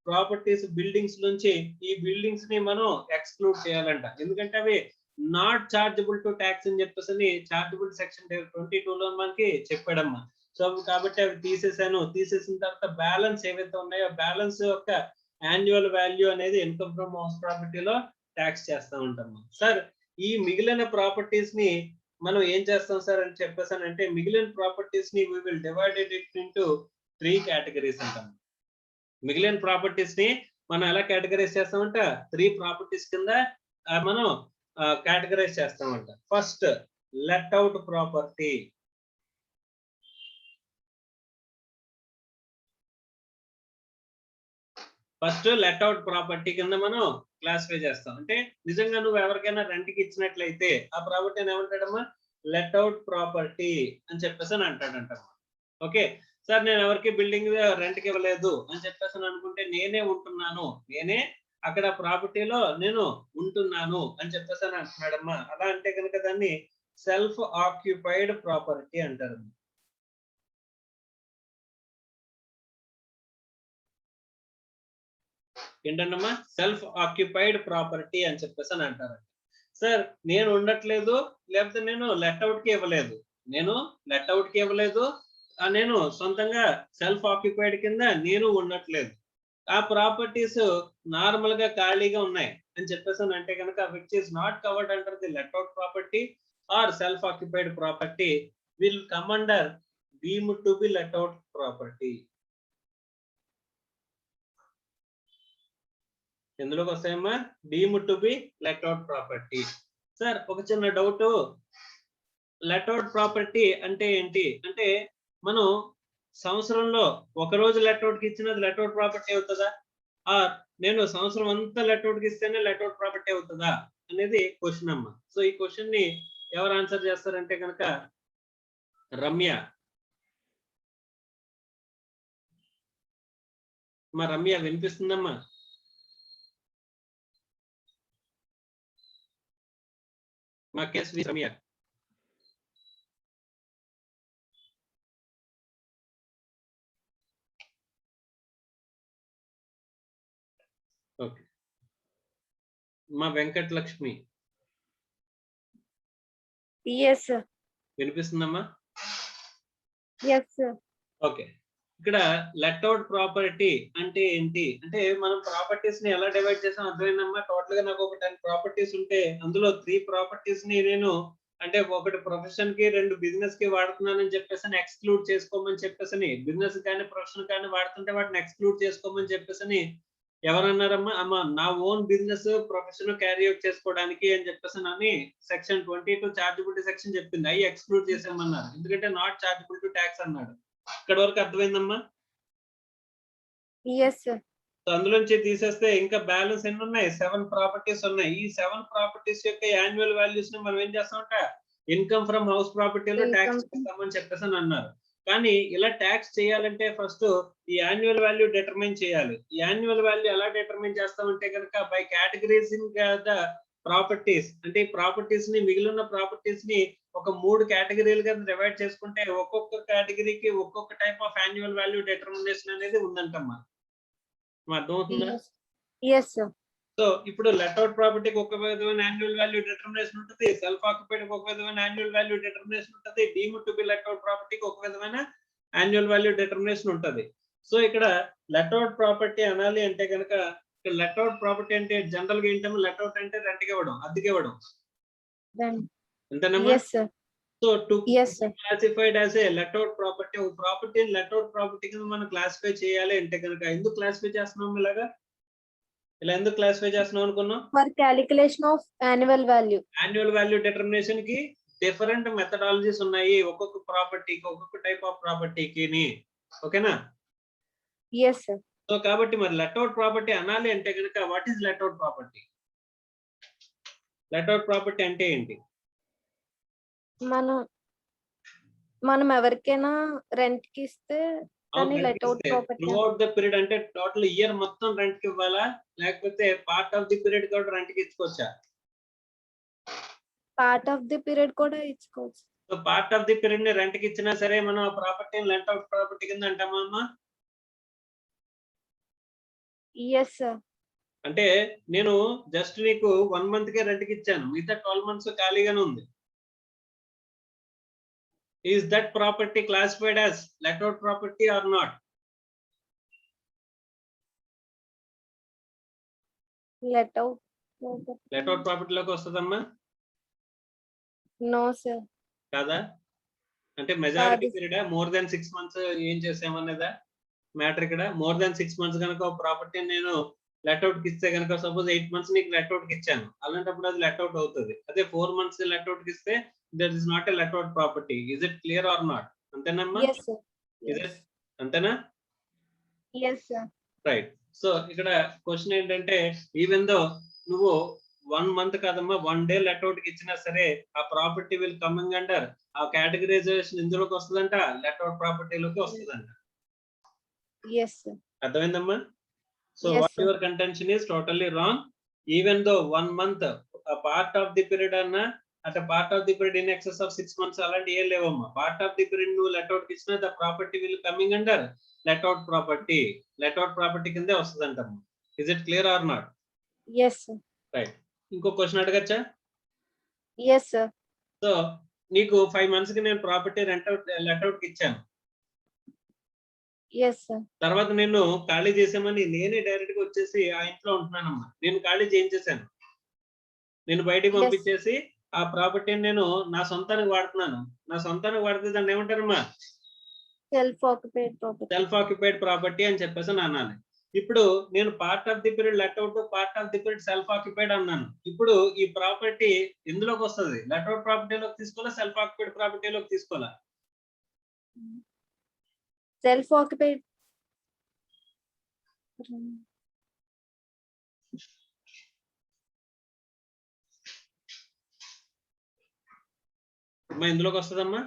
[SPEAKER 2] ప్రాపర్టీస్ బిల్డింగ్స్ నుంచి ఈ బిల్డింగ్స్ ని మనం ఎక్స్క్లూడ్ చేయాలంట. ఎందుకంటే అవి నాట్ చార్జబుల్ టు ట్యాక్స్ అని చెప్పేసి చార్జబుల్ సెక్షన్ 22 లో మనకి చెప్పాడమ్మా. సో కాబట్టి అవి తీసేసిన తర్వాత బ్యాలెన్స్ ఏవైతే ఉన్నాయో బ్యాలెన్స్ యొక్క యాన్యువల్ వాల్యూ అనేది ఇన్కమ్ ఫ్రమ్ హౌస్ ప్రాపర్టీలో ట్యాక్స్ చేస్తా ఉంటాము. సార్ ఈ మిగిలిన ప్రాపర్టీస్ ని మనం ఏం చేస్తాం సార్ అని చెప్పేసానంటే, మిగిలిన ప్రాపర్టీస్ ని we will divide it into 3 categories అంటాం. మిగిలిన ప్రాపర్టీస్ ని మనం ఎలా కేటగరైజ్ చేస్తామంట, 3 ప్రాపర్టీస్ కింద మనం కేటగరైజ్ చేస్తామంట. First let out property. First let out property కింద మనం క్లాసిఫై చేస్తాం. అంటే నిజంగా నువ్వు ఎవరికైనా రెంట్ కి ఇచ్చినట్లయితే ఆ ప్రాపర్టీని ఏమంటాడమ్మా, లెట్ అవుట్ ప్రాపర్టీ అని చెప్పేసి అని అంటాడంటమ్మా. ఓకే సార్, నేను ఎవరికి బిల్డింగ్ రెంట్ కి ఇవ్వలేదు అని చెప్పేసి అనుకుంటే, నేనే ఉంటున్నాను, నేనే అక్కడ ప్రాపర్టీలో నేను ఉంటున్నాను అని చెప్పేసి అని అంటున్నాడమ్మా. అలా అంటే కనుక దాన్ని సెల్ఫ్ ఆక్యుపైడ్ ప్రాపర్టీ అంటారు. ఏంటన్నమ్మా, సెల్ఫ్ ఆక్యుపైడ్ ప్రాపర్టీ అని చెప్పేసి అని అంటారు. సార్ నేను ఉండట్లేదు, లేకపోతే నేను లెట్ అవుట్ కి ఇవ్వలేదు, నేను లెట్ అవుట్ కి ఇవ్వలేదు, నేను సొంతంగా సెల్ఫ్ ఆక్యుపైడ్ కింద నేను ఉండట్లేదు. ఆ ప్రాపర్టీస్ నార్మల్ గా ఖాళీగా ఉన్నాయి అని చెప్పేసి అంటే కనుక which is not covered under the let out property or self occupied property will come under deemed to be let out property. ఎందులోకి వస్తాయమ్మా? Deemed to be let out property. Sir ఒక చిన్న డౌట్, లెట్ అవుట్ ప్రాపర్టీ అంటే ఏంటి అంటే మనం సంవత్సరంలో ఒక రోజు లెట్ అవుట్ కి ఇచ్చినది లెట్ అవుట్ ప్రాపర్టీ అవుతుందా, ఆర్ నేను సంవత్సరం అంతా లెట్ అవుట్ కి ఇస్తేనే లెట్ అవుట్ ప్రాపర్టీ అవుతుందా అనేది క్వశ్చన్ అమ్మా. సో ఈ క్వశ్చన్ ని ఎవరు ఆన్సర్ చేస్తారంటే కనుక రమ్య. మా రమ్య వినిపిస్తుందమ్మా? మా కేసు రమ్య. ఓకే. మా Venkata Lakshmi
[SPEAKER 4] Yes, sir.
[SPEAKER 2] వినిపిస్తుందమ్మా?
[SPEAKER 4] Yes, sir.
[SPEAKER 2] Okay. ఇక్కడ లెట్ అవుట్ ప్రాపర్టీ అంటే ఏంటి అంటే మనం ప్రాపర్టీస్ ని ఎలా డివైడ్ చేసాం అర్థమైందమ్మా? టోటల్ గా నాకు ఒక 10 ప్రాపర్టీస్ ఉంటే అందులో 3 ప్రాపర్టీస్ ని నేను అంటే ఒకటి ప్రొఫెషన్ కి 2 బిజినెస్ కి వాడుతున్నానని చెప్పేసి ఎక్స్క్లూడ్ చేసుకోమని చెప్పేసి, బిజినెస్ కానీ ప్రొఫెషన్ కానీ వాడుతుంటే వాటిని ఎక్స్క్లూడ్ చేసుకోమని చెప్పేసి ఎవరన్నారమ్మా? అమ్మ నా own business profession carry out చేసుకోవడానికి అని చెప్పేసి అని సెక్షన్ 22 చార్జబిలిటీ సెక్షన్ చెప్పింది. అవి ఎక్స్క్లూడ్ చేసామన్నారు ఎందుకంటే నాట్ చార్జబుల్ టు ట్యాక్స్ అన్నాడు. ఇక్కడ వరకు అర్థమైందమ్మా?
[SPEAKER 4] Yes, sir.
[SPEAKER 2] సో అందులోంచి తీసేస్తే ఇంకా బ్యాలెన్స్ ఎన్ని ఉన్నాయి? 7 ప్రాపర్టీస్ ఉన్నాయి. ఈ 7 ప్రాపర్టీస్ యొక్క యాన్యువల్ వాల్యూస్ ని మనం ఏం చేస్తామంట ఇన్కమ్ ఫ్రమ్ హౌస్ ప్రాపర్టీలో ట్యాక్స్ చేస్తామని చెప్పేసి అన్నారు. కానీ ఇలా ట్యాక్స్ చేయాలంటే ఫస్ట్ ఈ యాన్యువల్ వాల్యూ డిటర్మైన్ చేయాలి. ఈ యాన్యువల్ వాల్యూ ఎలా డిటర్మైన్ చేస్తామంటే కనుక బై కేటగిరీజింగ్ ద ప్రాపర్టీస్, అంటే ఈ ప్రాపర్టీస్ ని మిగిలిన ప్రాపర్టీస్ ని ఒక 3 కేటగిరీలుగా డివైడ్ చేసుకుంటే ఒక్కొక్క కేటగిరీకి ఒక్కొక్క type of annual value determination అనేది ఉందంటమ్మా. అర్థమవుతుందా?
[SPEAKER 4] Yes, sir.
[SPEAKER 2] సో ఇప్పుడు లెట్ అవుట్ ప్రాపర్టీకి ఒక విధమైన యాన్యువల్ వాల్యూ డిటర్మినేషన్ ఉంటుంది, సెల్ఫ్ ఆక్యుపైడ్ ఒక విధమైన యాన్యువల్ వాల్యూ డిటర్మినేషన్ ఉంటుంది, deemed to be let out ప్రాపర్టీకి ఒక విధమైన యాన్యువల్ వాల్యూ డిటర్మినేషన్ ఉంటుంది. సో ఇక్కడ లెట్ అవుట్ ప్రాపర్టీ అనాలి అంటే కనుక లెట్ అవుట్ ప్రాపర్టీ అంటే జనరల్ గా ఏంటంటే లెట్ అవుట్ అంటే రెంట్కి ఇవ్వడం, అద్దెకి ఇవ్వడం.
[SPEAKER 4] Then,
[SPEAKER 2] అంతేనమ్మా?
[SPEAKER 4] yes, sir.
[SPEAKER 2] So to
[SPEAKER 4] Yes, sir.
[SPEAKER 2] Classified as a let out property, ఒక ప్రాపర్టీని లెట్ అవుట్ ప్రాపర్టీ కింద మనం క్లాసిఫై చేయాలి అంటే కనుక ఎందుకు క్లాసిఫై చేస్తున్నాం ఇలాగా? ఇలా ఎందుకు క్లాసిఫై చేస్తున్నాం అనుకున్నాం?
[SPEAKER 4] For calculation of annual value.
[SPEAKER 2] Annual value determination కి డిఫరెంట్ మెథడాలజీస్ ఉన్నాయి ఒక్కొక్క ప్రాపర్టీకి, ఒక్కొక్క టైప్ ఆఫ్ ప్రాపర్టీకి. ఓకేనా?
[SPEAKER 4] Yes, sir.
[SPEAKER 2] సో కాబట్టి మరి లెట్ అవుట్ ప్రాపర్టీ అనాలి అంటే కనుక what is let out property? Let out property అంటే ఏంటి?
[SPEAKER 4] మనం ఎవరికైనా రెంట్ కి ఇస్తే దాన్ని let out property.
[SPEAKER 2] Through out the period అంటే టోటల్ ఇయర్ మొత్తం రెంట్ కి ఇవ్వాలా లేకపోతే పార్ట్ ఆఫ్ ది పీరియడ్ కూడా రెంట్ కి ఇచ్చుకోవచ్చా?
[SPEAKER 4] Part of the period కూడా ఇచ్చుకోవచ్చు.
[SPEAKER 2] So part of the period ని రెంట్ కి ఇచ్చినా సరే మనం ఆ ప్రాపర్టీని లెట్ అవుట్ ప్రాపర్టీ కింద అంటామా అమ్మా?
[SPEAKER 4] Yes, sir.
[SPEAKER 2] అంటే నేను జస్ట్ నీకు 1 మంత్ కే రెంట్ కి ఇచ్చాను, మిగతా 12 మంత్స్ ఖాళీగానే ఉంది. Is that property classified as let out property or not?
[SPEAKER 4] Let out property.
[SPEAKER 2] Let out property లోకి వస్తుందమ్మా?
[SPEAKER 4] No, sir.
[SPEAKER 2] కాదా? అంటే majority period more than 6 months ఏం చేసామనేదా మ్యాటర్ ఇక్కడ? మోర్ దాన్ 6 మంత్స్ కనుక ఒక ప్రాపర్టీ నేను లెట్ అవుట్ కి ఇస్తే కనుక సపోజ్ 8 మంత్స్ నీకు లెట్ అవుట్ కి ఇచ్చాను, అలాంటప్పుడు అది లెట్ అవుట్ అవుతుంది. అదే 4 మంత్స్ లెట్ అవుట్ కి ఇస్తే that is not a let out property. Is it clear or not? అంతేనమ్మా?
[SPEAKER 4] Yes, sir.
[SPEAKER 2] Is it? అంతేనా?
[SPEAKER 4] Yes, sir.
[SPEAKER 2] రైట్. సో ఇక్కడ క్వశ్చన్ ఏంటంటే ఈవెన్ దో నువ్వు 1 మంత్ కాదమ్మా 1 డే లెట్ అవుట్ కి ఇచ్చినా సరే ఆ ప్రాపర్టీ విల్ కమింగ్ అండర్ ఆ కేటగరైజేషన్ ఇందులోకి వస్తుందంట, లెట్ అవుట్ ప్రాపర్టీలోకి వస్తుందంట.
[SPEAKER 4] Yes, sir.
[SPEAKER 2] అర్థమైందమ్మా? So
[SPEAKER 4] Yes,
[SPEAKER 2] what
[SPEAKER 4] sir.
[SPEAKER 2] Your contention is totally wrong. Even though 1 month part of the period అన్నా అంటే part of the period in excess of 6 months అలాంటి ఏం లేవమ్మా. పార్ట్ ఆఫ్ ది పీరియడ్ నువ్వు let out కి ఇచ్చినా the property will coming under let out property. Let out property కిందే వస్తుందంటమ్మా. Is it clear or not?
[SPEAKER 4] Yes, sir.
[SPEAKER 2] Right. ఇంకో question అడగచ్చా?
[SPEAKER 4] Yes, sir.
[SPEAKER 2] సో నీకు 5 months కి నేను ప్రాపర్టీ లెట్అవుట్ కి ఇచ్చాను.
[SPEAKER 4] yes sir,
[SPEAKER 2] తర్వాత నేను ఖాళీ చేసామని నేనే డైరెక్ట్ గా వచ్చేసి ఆ ఇంట్లో ఉంటున్నానమ్మా. నేను ఖాళీ చేయించేసాను. నేను బయటికి
[SPEAKER 4] Yes.
[SPEAKER 2] పంపించేసి ఆ ప్రాపర్టీని నేను నా సొంతానికి వాడుతున్నాను. నా సొంతానికి వాడితే దాన్ని ఏమంటారమ్మా?
[SPEAKER 4] self occupied property,
[SPEAKER 2] self occupied property అని చెప్పేసి అన్నాను. ఇప్పుడు నేను part of the period let out, part of the period self occupied అన్నాను. ఇప్పుడు ఈ ప్రాపర్టీ ఎందులోకి వస్తుంది? లెట్అవుట్ ప్రాపర్టీలోకి తీసుకోవాలా, సెల్ఫ్ ఆక్యుపైడ్ ప్రాపర్టీలోకి తీసుకోవాలా?
[SPEAKER 4] self occupied,
[SPEAKER 2] అమ్మా ఎందులోకి వస్తుందమ్మా?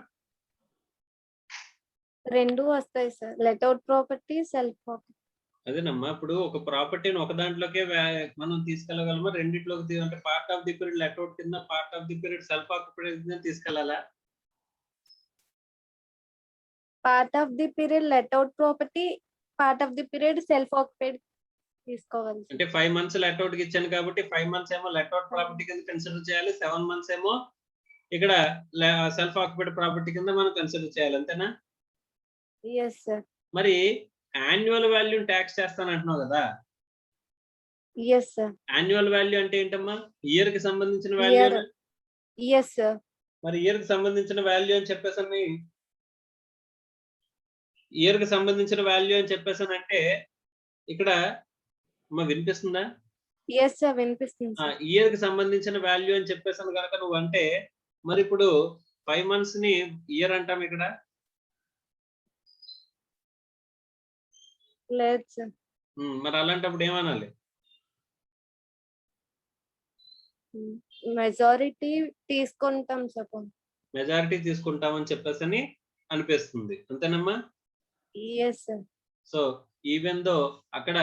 [SPEAKER 4] రెండు వస్తాయి sir, let out property, self occupied.
[SPEAKER 2] అదేనమ్మా, ఇప్పుడు ఒక ప్రాపర్టీని ఒక దాంట్లోకే మనం తీసుకెళ్ళగలమా? రెండిట్లోకి అంటే part of the period let out కింద, part of the period self occupied కింద తీసుకెళ్ళాలా?
[SPEAKER 4] part of the period let out property, part of the period self occupied తీసుకోవాలి.
[SPEAKER 2] అంటే 5 months లెట్అవుట్ కి ఇచ్చాను కాబట్టి 5 months ఏమో లెట్అవుట్ ప్రాపర్టీ కింద కన్సిడర్ చేయాలి, 7 months ఏమో ఇక్కడ సెల్ఫ్ ఆక్యుపైడ్ ప్రాపర్టీ కింద మనం కన్సిడర్ చేయాలి, అంతేనా?
[SPEAKER 4] yes sir,
[SPEAKER 2] మరి యాన్యువల్ వాల్యూ ట్యాక్స్ చేస్తాను అంటున్నావు కదా?
[SPEAKER 4] yes sir,
[SPEAKER 2] యాన్యువల్ వాల్యూ అంటే ఏంటమ్మా? ఇయర్ కి సంబంధించిన వాల్యూ.
[SPEAKER 4] Year. yes sir,
[SPEAKER 2] మరి ఇయర్ కి సంబంధించిన వాల్యూ అని చెప్పేసి ఇయర్ కి సంబంధించిన వాల్యూ అని చెప్పేసానంటే ఇక్కడ వినిపిస్తుందా?
[SPEAKER 4] yes sir, వినిపిస్తుంది sir.
[SPEAKER 2] ఇయర్ కి సంబంధించిన వాల్యూ అని చెప్పేసాను కనుక నువ్వు అంటే మరి ఇప్పుడు 5 months ని ఇయర్ అంటాం ఇక్కడ.
[SPEAKER 4] లేదు సార్,
[SPEAKER 2] మరి అలాంటప్పుడు ఏమనాలి?
[SPEAKER 4] మెజారిటీ తీసుకుంటాం సార్.
[SPEAKER 2] మెజారిటీ తీసుకుంటామని చెప్పేసి అనిపిస్తుంది, అంతేనమ్మా?
[SPEAKER 4] yes sir,
[SPEAKER 2] సో ఈవెన్ దో అక్కడ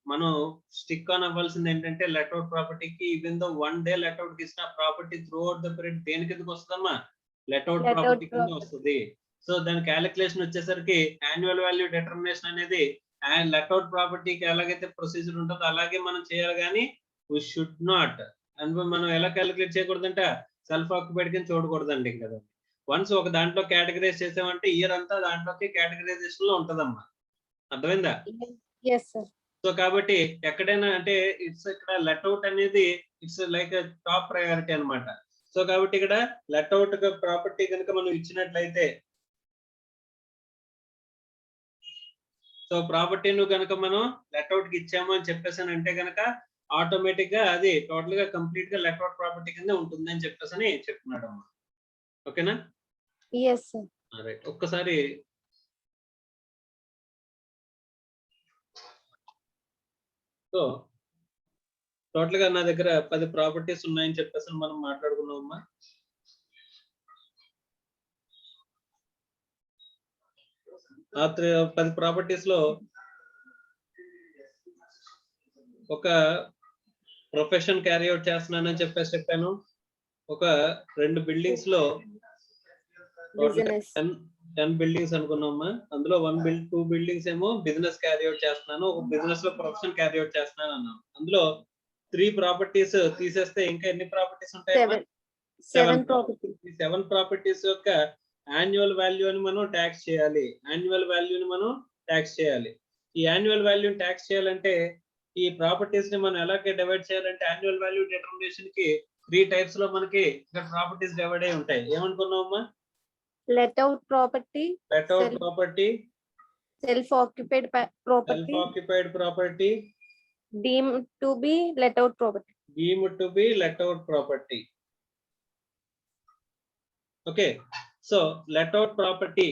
[SPEAKER 2] మనం స్టిక్ ఆన్ అవ్వాల్సింది ఏంటంటే లెట్అవుట్ ప్రాపర్టీకి ఈవెన్ దో 1 day లెట్అవుట్ కి ఇచ్చిన property through out the period దేని కిందకి వస్తుందమ్మా? లెట్అవుట్
[SPEAKER 4] Let out
[SPEAKER 2] ప్రాపర్టీ కింద
[SPEAKER 4] property.
[SPEAKER 2] వస్తుంది. సో దాని క్యాలిక్యులేషన్ వచ్చేసరికి యాన్యువల్ వాల్యూ డిటర్మినేషన్ అనేది లెట్అవుట్ ప్రాపర్టీకి ఎలాగైతే ప్రొసీజర్ ఉంటుందో అలాగే మనం చేయాలి, కానీ వి షుడ్ నాట్ మనం ఎలా క్యాలిక్యులేట్ చేయకూడదంట? సెల్ఫ్ ఆక్యుపైడ్ కింద చూడకూడదండి కదా. వన్స్ ఒక దాంట్లో కేటగరైజ్ చేసామంటే ఇయర్ అంతా దాంట్లోకి కేటగరైజేషన్ లో ఉంటదమ్మా, అర్థమైందా?
[SPEAKER 4] yes sir,
[SPEAKER 2] సో కాబట్టి ఎక్కడైనా అంటే ఇట్స్ ఇక్కడ లెట్అవుట్ అనేది ఇట్స్ లైక్ టాప్ ప్రయారిటీ అన్నమాట. సో కాబట్టి ఇక్కడ లెట్అవుట్ ప్రాపర్టీ కనుక మనం ఇచ్చినట్లయితే, సో ప్రాపర్టీను కనుక మనం లెట్అవుట్ కి ఇచ్చాము అని చెప్పేసి అంటే కనుక ఆటోమేటిక్ గా అది టోటల్ గా కంప్లీట్ గా లెట్అవుట్ ప్రాపర్టీ కింద ఉంటుంది అని చెప్పేసి చెప్తున్నాడు అమ్మా. ఓకేనా?
[SPEAKER 4] yes sir,
[SPEAKER 2] right. ఒక్కసారి సో టోటల్ గా నా దగ్గర 10 ప్రాపర్టీస్ ఉన్నాయని చెప్పేసి మనం మాట్లాడుకున్నామమ్మా. ఆ 10 ప్రాపర్టీస్ లో ఒక ప్రొఫెషన్ క్యారీ అవుట్ చేస్తున్నానని చెప్పాను. ఒక 2 బిల్డింగ్స్ లో
[SPEAKER 4] business,
[SPEAKER 2] 10 బిల్డింగ్స్ అనుకున్నామా. అందులో 2 బిల్డింగ్స్ ఏమో బిజినెస్ క్యారీ అవుట్ చేస్తున్నాను, ఒక బిజినెస్ లో ప్రొఫెషన్ క్యారీ అవుట్ చేస్తున్నాను అన్నాను. అందులో 3 ప్రాపర్టీస్ తీసేస్తే ఇంకా ఎన్ని ప్రాపర్టీస్ ఉంటాయమ్మా?
[SPEAKER 4] 7 property,
[SPEAKER 2] ఈ 7 ప్రాపర్టీస్ యొక్క యాన్యువల్ వాల్యూ అని మనం ట్యాక్స్ చేయాలి. యాన్యువల్ వాల్యూని మనం ట్యాక్స్ చేయాలి. ఈ యాన్యువల్ వాల్యూని ట్యాక్స్ చేయాలంటే ఈ ప్రాపర్టీస్ ని మనం ఎలా డివైడ్ చేయాలంటే యాన్యువల్ వాల్యూ డిటర్మినేషన్ కి 3 టైప్స్ లో మనకి ఇక్కడ ప్రాపర్టీస్ డివైడ్ అయి ఉంటాయి. ఏమనుకున్నామమ్మా?
[SPEAKER 4] let out property,
[SPEAKER 2] let out
[SPEAKER 4] Self-
[SPEAKER 2] property,
[SPEAKER 4] self occupied
[SPEAKER 2] self
[SPEAKER 4] property,
[SPEAKER 2] occupied property,
[SPEAKER 4] deemed to be let out property.
[SPEAKER 2] Deemed to be let out property. Okay, so let out property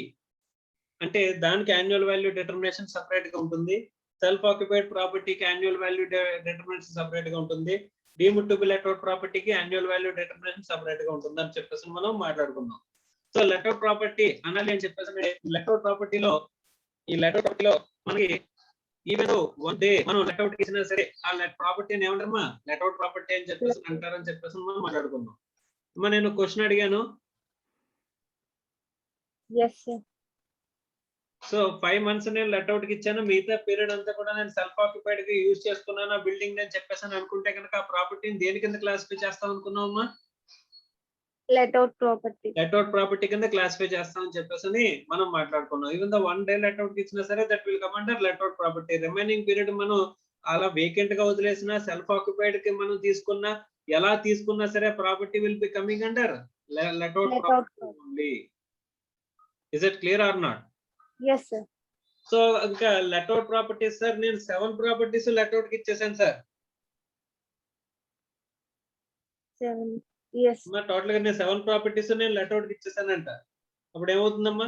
[SPEAKER 2] అంటే దానికి annual value determination separate గా ఉంటుంది. Self occupied ప్రాపర్టీకి annual value determination separate గా ఉంటుంది. Deemed to be let out ప్రాపర్టీకి annual value determination separate గా ఉంటుంది అని చెప్పేసి మనం మాట్లాడుకున్నాం. సో లెట్అవుట్ ప్రాపర్టీ అనాలి అని చెప్పేసి లెట్అవుట్ ప్రాపర్టీలో మనకి ఈవెన్ 1 day మనం లెట్అవుట్ ఇచ్చినా సరే ఆ ప్రాపర్టీని ఏమంటారమ్మా? లెట్అవుట్ ప్రాపర్టీ అని చెప్పేసి అంటారని చెప్పేసి మనం మాట్లాడుకున్నాం. అమ్మా నేను క్వశ్చన్ అడిగాను.
[SPEAKER 4] yes sir,
[SPEAKER 2] సో 5 months నేను లెట్అవుట్ కి ఇచ్చాను, మిగతా పీరియడ్ అంతా కూడా నేను సెల్ఫ్ ఆక్యుపైడ్ గా యూజ్ చేసుకున్నాను ఆ బిల్డింగ్ అని చెప్పేసి అనుకుంటే కనుక ఆ ప్రాపర్టీని దేని కింద క్లాసిఫై చేస్తాం అనుకున్నావమ్మా?
[SPEAKER 4] let out property.
[SPEAKER 2] Let out property కింద క్లాసిఫై చేస్తామని చెప్పేసి మనం మాట్లాడుకున్నాం. ఈవెన్ ద 1 day లెట్అవుట్ ఇచ్చినా సరే that will come under let out property. Remaining period మనం అలా వేకెంట్ గా వదిలేసినా సెల్ఫ్ ఆక్యుపైడ్ కి మనం తీసుకున్నా ఎలా తీసుకున్నా సరే property will be coming under let out
[SPEAKER 4] Let out
[SPEAKER 2] property only. Is it clear or not?
[SPEAKER 4] Yes, sir.
[SPEAKER 2] So ఇంకా లెట్అవుట్ ప్రాపర్టీస్ సార్ నేను 7 ప్రాపర్టీస్ లెట్అవుట్ కి ఇచ్చేసాను సార్.
[SPEAKER 4] 7. Yes.
[SPEAKER 2] టోటల్ గా నేను 7 ప్రాపర్టీస్ నేను లెట్అవుట్ కి ఇచ్చేసానంట. అప్పుడు ఏమవుతుందమ్మా?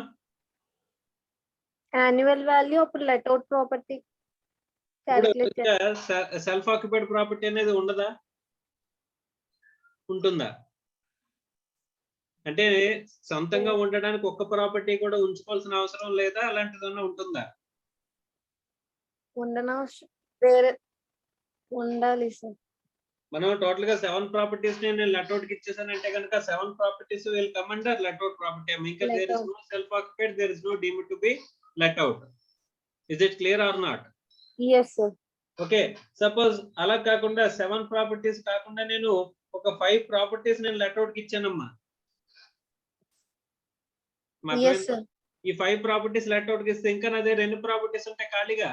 [SPEAKER 4] Annual value అప్పుడు let out property calculate చేస్తాం.
[SPEAKER 2] సెల్ఫ్ ఆక్యుపైడ్ ప్రాపర్టీ అనేది ఉండదా? ఉంటుందా? అంటే సొంతంగా ఉండడానికి ఒక్క ప్రాపర్టీ కూడా ఉంచుకోవాల్సిన అవసరం లేదా? అలాంటిదన్నా ఉంటుందా?
[SPEAKER 4] ఉండనవసరం వేరే ఉండాలి సార్.
[SPEAKER 2] మనం టోటల్ గా 7 ప్రాపర్టీస్ నేను లెట్అవుట్ కి ఇచ్చేసానంటే కనుక 7 properties will come under let out property. ఇంకా
[SPEAKER 4] Let
[SPEAKER 2] there is
[SPEAKER 4] out.
[SPEAKER 2] No self occupied, there is no deemed to be let out. Is it clear or not?
[SPEAKER 4] Yes, sir.
[SPEAKER 2] Okay. Suppose అలా కాకుండా 7 properties కాకుండా నేను ఒక 5 properties నేను let out కి ఇచ్చానమ్మా.
[SPEAKER 4] Yes, sir.
[SPEAKER 2] ఈ 5 properties let out కి ఇస్తే ఇంకా నా దగ్గర 2 ప్రాపర్టీస్ ఉంటాయి ఖాళీగా.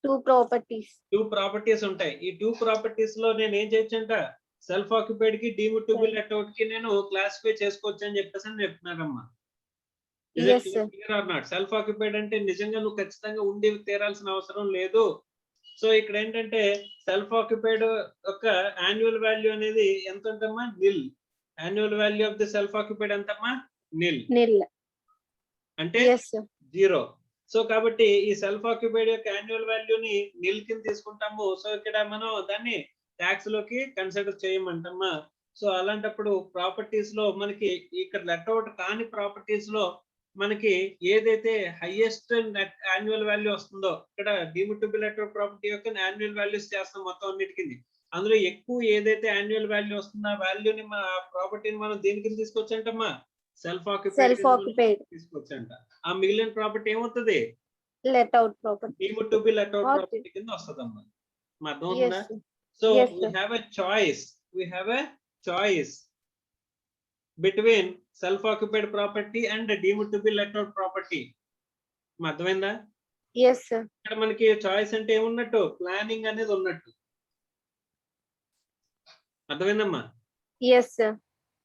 [SPEAKER 4] 2 properties.
[SPEAKER 2] 2 ప్రాపర్టీస్ ఉంటాయి. ఈ 2 ప్రాపర్టీస్ లో నేను ఏం చేయొచ్చంట సెల్ఫ్ ఆక్యుపైడ్ కి డీమ్డ్ టు బి లెట్అవుట్ కి నేను క్లాసిఫై చేసుకోవచ్చు అని చెప్పేసి అని చెప్తున్నారమ్మా.
[SPEAKER 4] Yes, sir.
[SPEAKER 2] Clear or not? Self occupied అంటే నిజంగా నువ్వు ఖచ్చితంగా ఉండి తీరాల్సిన అవసరం లేదు. సో ఇక్కడ ఏంటంటే సెల్ఫ్ ఆక్యుపైడ్ యొక్క యాన్యువల్ వాల్యూ అనేది ఎంత ఉంటమ్మా? Nil. Annual value of the self occupied ఎంతమ్మా? నిల్.
[SPEAKER 4] Nil.
[SPEAKER 2] అంటే
[SPEAKER 4] Yes, sir.
[SPEAKER 2] 0. సో కాబట్టి ఈ సెల్ఫ్ ఆక్యుపైడ్ యొక్క యాన్యువల్ వాల్యూని నిల్ కింద తీసుకుంటాము. సో ఇక్కడ మనం దాన్ని ట్యాక్స్ లోకి కన్సిడర్ చేయమంటమ్మా. సో అలాంటప్పుడు ప్రాపర్టీస్ లో మనకి ఇక్కడ లెట్అవుట్ కాని ప్రాపర్టీస్ లో మనకి ఏదైతే హైయెస్ట్ నెట్ యాన్యువల్ వాల్యూ వస్తుందో ఇక్కడ deemed to be let out property యొక్క యాన్యువల్ వాల్యూస్ చేస్తాం మొత్తం అన్నిటికి. అందులో ఎక్కువ ఏదైతే యాన్యువల్ వాల్యూ వస్తుందో ఆ వాల్యూని మన ప్రాపర్టీని మనం దేని కింద తీసుకొచ్చంటమ్మా? Self
[SPEAKER 4] Self
[SPEAKER 2] occupied
[SPEAKER 4] occupied.
[SPEAKER 2] తీసుకొచ్చంట. ఆ మిగిలిన ప్రాపర్టీ ఏమవుతుంది?
[SPEAKER 4] Let out property.
[SPEAKER 2] Deemed to be let out
[SPEAKER 4] Okay.
[SPEAKER 2] Property కింద వస్తుందమ్మా. మా
[SPEAKER 4] Yes,
[SPEAKER 2] అర్థమవుతుందా?
[SPEAKER 4] sir.
[SPEAKER 2] సో
[SPEAKER 4] Yes,
[SPEAKER 2] we
[SPEAKER 4] sir.
[SPEAKER 2] have a choice between self occupied property and deemed to be let out property. మా అర్థమైందా?
[SPEAKER 4] Yes, sir.
[SPEAKER 2] ఇక్కడ మనకి చాయిస్ అంటే ఏమున్నట్టు? ప్లానింగ్ అనేది ఉన్నట్టు. అర్థమైందమ్మా?
[SPEAKER 4] Yes, sir.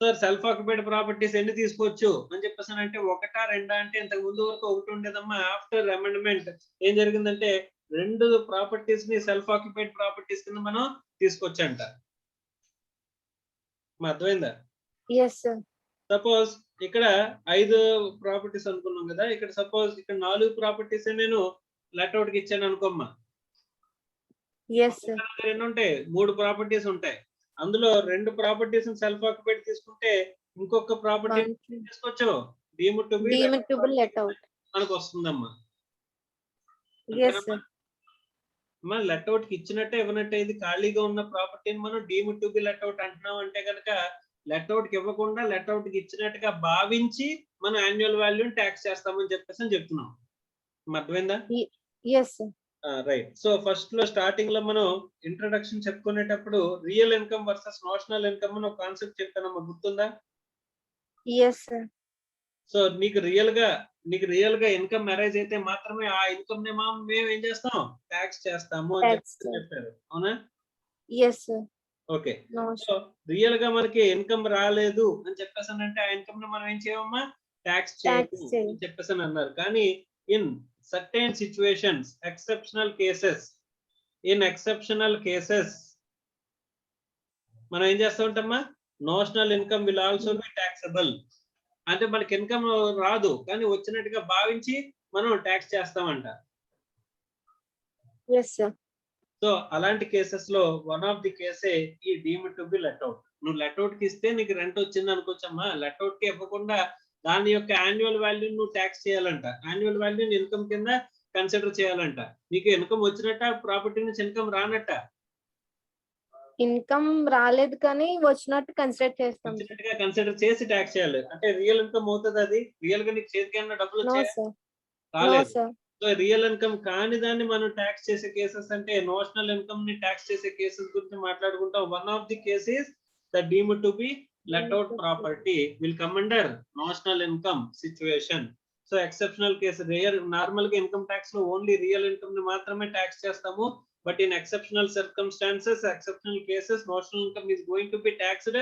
[SPEAKER 2] Sir self occupied properties ఎన్ని తీసుకోవచ్చు అని చెప్పేసి అంటే 1 2 అంటే ఇంతకు ముందు వరకు 1 ఉండేదమ్మా. ఆఫ్టర్ అమెండ్మెంట్ ఏం జరిగిందంటే 2 ప్రాపర్టీస్ ని సెల్ఫ్ ఆక్యుపైడ్ ప్రాపర్టీస్ కింద మనం తీసుకొచ్చంట. మా అర్థమైందా?
[SPEAKER 4] Yes, sir.
[SPEAKER 2] సపోజ్ ఇక్కడ 5 ప్రాపర్టీస్ అనుకున్నాం కదా. ఇక్కడ సపోజ్ ఇక్కడ 4 ప్రాపర్టీస్ నేను లెట్అవుట్ కి ఇచ్చాను అనుకోమ్మా.
[SPEAKER 4] Yes, sir.
[SPEAKER 2] ఎన్ని ఉంటాయి? 3 ప్రాపర్టీస్ ఉంటాయి. అందులో 2 ప్రాపర్టీస్ సెల్ఫ్ ఆక్యుపైడ్ తీసుకుంటే ఇంకొక ప్రాపర్టీ
[SPEAKER 4] One.
[SPEAKER 2] తీసుకోవచ్చు deemed to B
[SPEAKER 4] Deemed to be let out.
[SPEAKER 2] మనకు వస్తుందమ్మా.
[SPEAKER 4] Yes, sir.
[SPEAKER 2] మన లెట్అవుట్ కి ఇచ్చినట్టే ఇవ్వనట్టే ఇది ఖాళీగా ఉన్న ప్రాపర్టీని మనం డీమ్డ్ టు బి లెట్అవుట్ అంటున్నాం అంటే కనుక లెట్అవుట్ కి ఇవ్వకుండా లెట్అవుట్ కి ఇచ్చినట్టుగా భావించి మనం యాన్యువల్ వాల్యూని ట్యాక్స్ చేస్తామని చెప్పేసి అని చెప్తున్నాం. అర్థమైందా?
[SPEAKER 4] Yes, sir.
[SPEAKER 2] Right. So first లో స్టార్టింగ్ లో మనం ఇంట్రడక్షన్ చెప్పుకునేటప్పుడు real income versus notional income అని ఒక కాన్సెప్ట్ చెప్పానమ్మా, గుర్తుందా?
[SPEAKER 4] Yes, sir.
[SPEAKER 2] సో నీకు రియల్ గా ఇన్కమ్ అరైజ్ అయితే మాత్రమే ఆ ఇన్కమ్ ని మేము ఏం చేస్తాం? ట్యాక్స్ చేస్తాము అని
[SPEAKER 4] Tax,
[SPEAKER 2] చెప్పి
[SPEAKER 4] sir.
[SPEAKER 2] చెప్పారు. అవునా?
[SPEAKER 4] Yes, sir.
[SPEAKER 2] Okay.
[SPEAKER 4] No,
[SPEAKER 2] so
[SPEAKER 4] sir.
[SPEAKER 2] Real గా మనకి ఇన్కమ్ రాలేదు అని చెప్పేసి అంటే ఆ ఇన్కమ్ ని మనం ఏం చేయమమ్మా? ట్యాక్స్ చేయము
[SPEAKER 4] చేయం.
[SPEAKER 2] అని చెప్పేసి అన్నారు. కానీ in certain situations exceptional cases మనం ఏం చేస్తూ ఉంటామా? Notional income will also be taxable. అంటే మనకి ఇన్కమ్ రాదు కానీ వచ్చినట్టుగా భావించి మనం ట్యాక్స్ చేస్తామంట.
[SPEAKER 4] Yes, sir.
[SPEAKER 2] సో అలాంటి కేసెస్ లో వన్ ఆఫ్ ది కేసే ఈ డీమ్డ్ టు బి లెట్అవుట్. నువ్వు లెట్అవుట్ కి ఇస్తే నీకు రెంట్ వచ్చింది అనుకోవచ్చమ్మా. లెట్అవుట్ కి ఇవ్వకుండా దాని యొక్క యాన్యువల్ వాల్యూ నువ్వు ట్యాక్స్ చేయాలంట. యాన్యువల్ వాల్యూ ఇన్కమ్ కింద కన్సిడర్ చేయాలంట. నీకు ఇన్కమ్ వచ్చినట్ట, ప్రాపర్టీ నుంచి ఇన్కమ్ రానట్ట?
[SPEAKER 4] ఇన్కమ్ రాలేదు కానీ వచ్చినట్టు కన్సిడర్ చేస్తాం.
[SPEAKER 2] వచ్చినట్టుగా కన్సిడర్ చేసి ట్యాక్స్ చేయాలి. అంటే రియల్ ఇన్కమ్ అవుతుంది. అది రియల్ గా నీకు చేతికి ఏమన్నా డబ్బులు
[SPEAKER 4] No,
[SPEAKER 2] వచ్చాయా?
[SPEAKER 4] sir. No,
[SPEAKER 2] రాలేదు.
[SPEAKER 4] sir.
[SPEAKER 2] సో రియల్ ఇన్కమ్ కాని దాన్ని మనం ట్యాక్స్ చేసే కేసెస్ అంటే నోషనల్ ఇన్కమ్ ని ట్యాక్స్ చేసే కేసెస్ గురించి మాట్లాడుకుంటాం. One of the cases the deemed to B let out property will come under national income situation. So exceptional case, rare normal గా income tax లో only real income ని మాత్రమే tax చేస్తాము. But in exceptional circumstances, exceptional cases, national income is going to be taxed.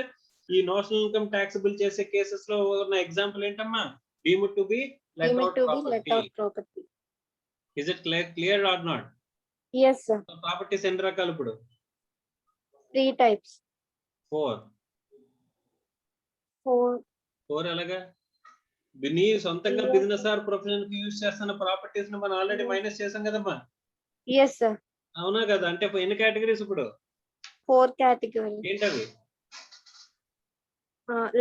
[SPEAKER 2] ఈ national income taxable చేసే cases లో ఉన్న example ఏంటమ్మా? Deemed to be let
[SPEAKER 4] Deemed
[SPEAKER 2] out
[SPEAKER 4] to be let
[SPEAKER 2] property.
[SPEAKER 4] out property.
[SPEAKER 2] Is it clear or not?
[SPEAKER 4] Yes, sir.
[SPEAKER 2] So properties ఎన్ని రకాలు ఇప్పుడు?
[SPEAKER 4] 3 types.
[SPEAKER 2] 4 ఎలాగా? నీ సొంతంగా
[SPEAKER 4] Yes,
[SPEAKER 2] బిజినెస్ ఆర్ ప్రొఫెషన్ కి యూజ్ చేస్తున్న ప్రాపర్టీస్ ని మనం ఆల్రెడీ
[SPEAKER 4] Yes.
[SPEAKER 2] మైనస్ చేసాం కదమ్మా.
[SPEAKER 4] Yes, sir.
[SPEAKER 2] అవునా కదా? అంటే ఎన్ని కేటగిరీస్ ఇప్పుడు
[SPEAKER 4] 4 categories.
[SPEAKER 2] ఏంటవి?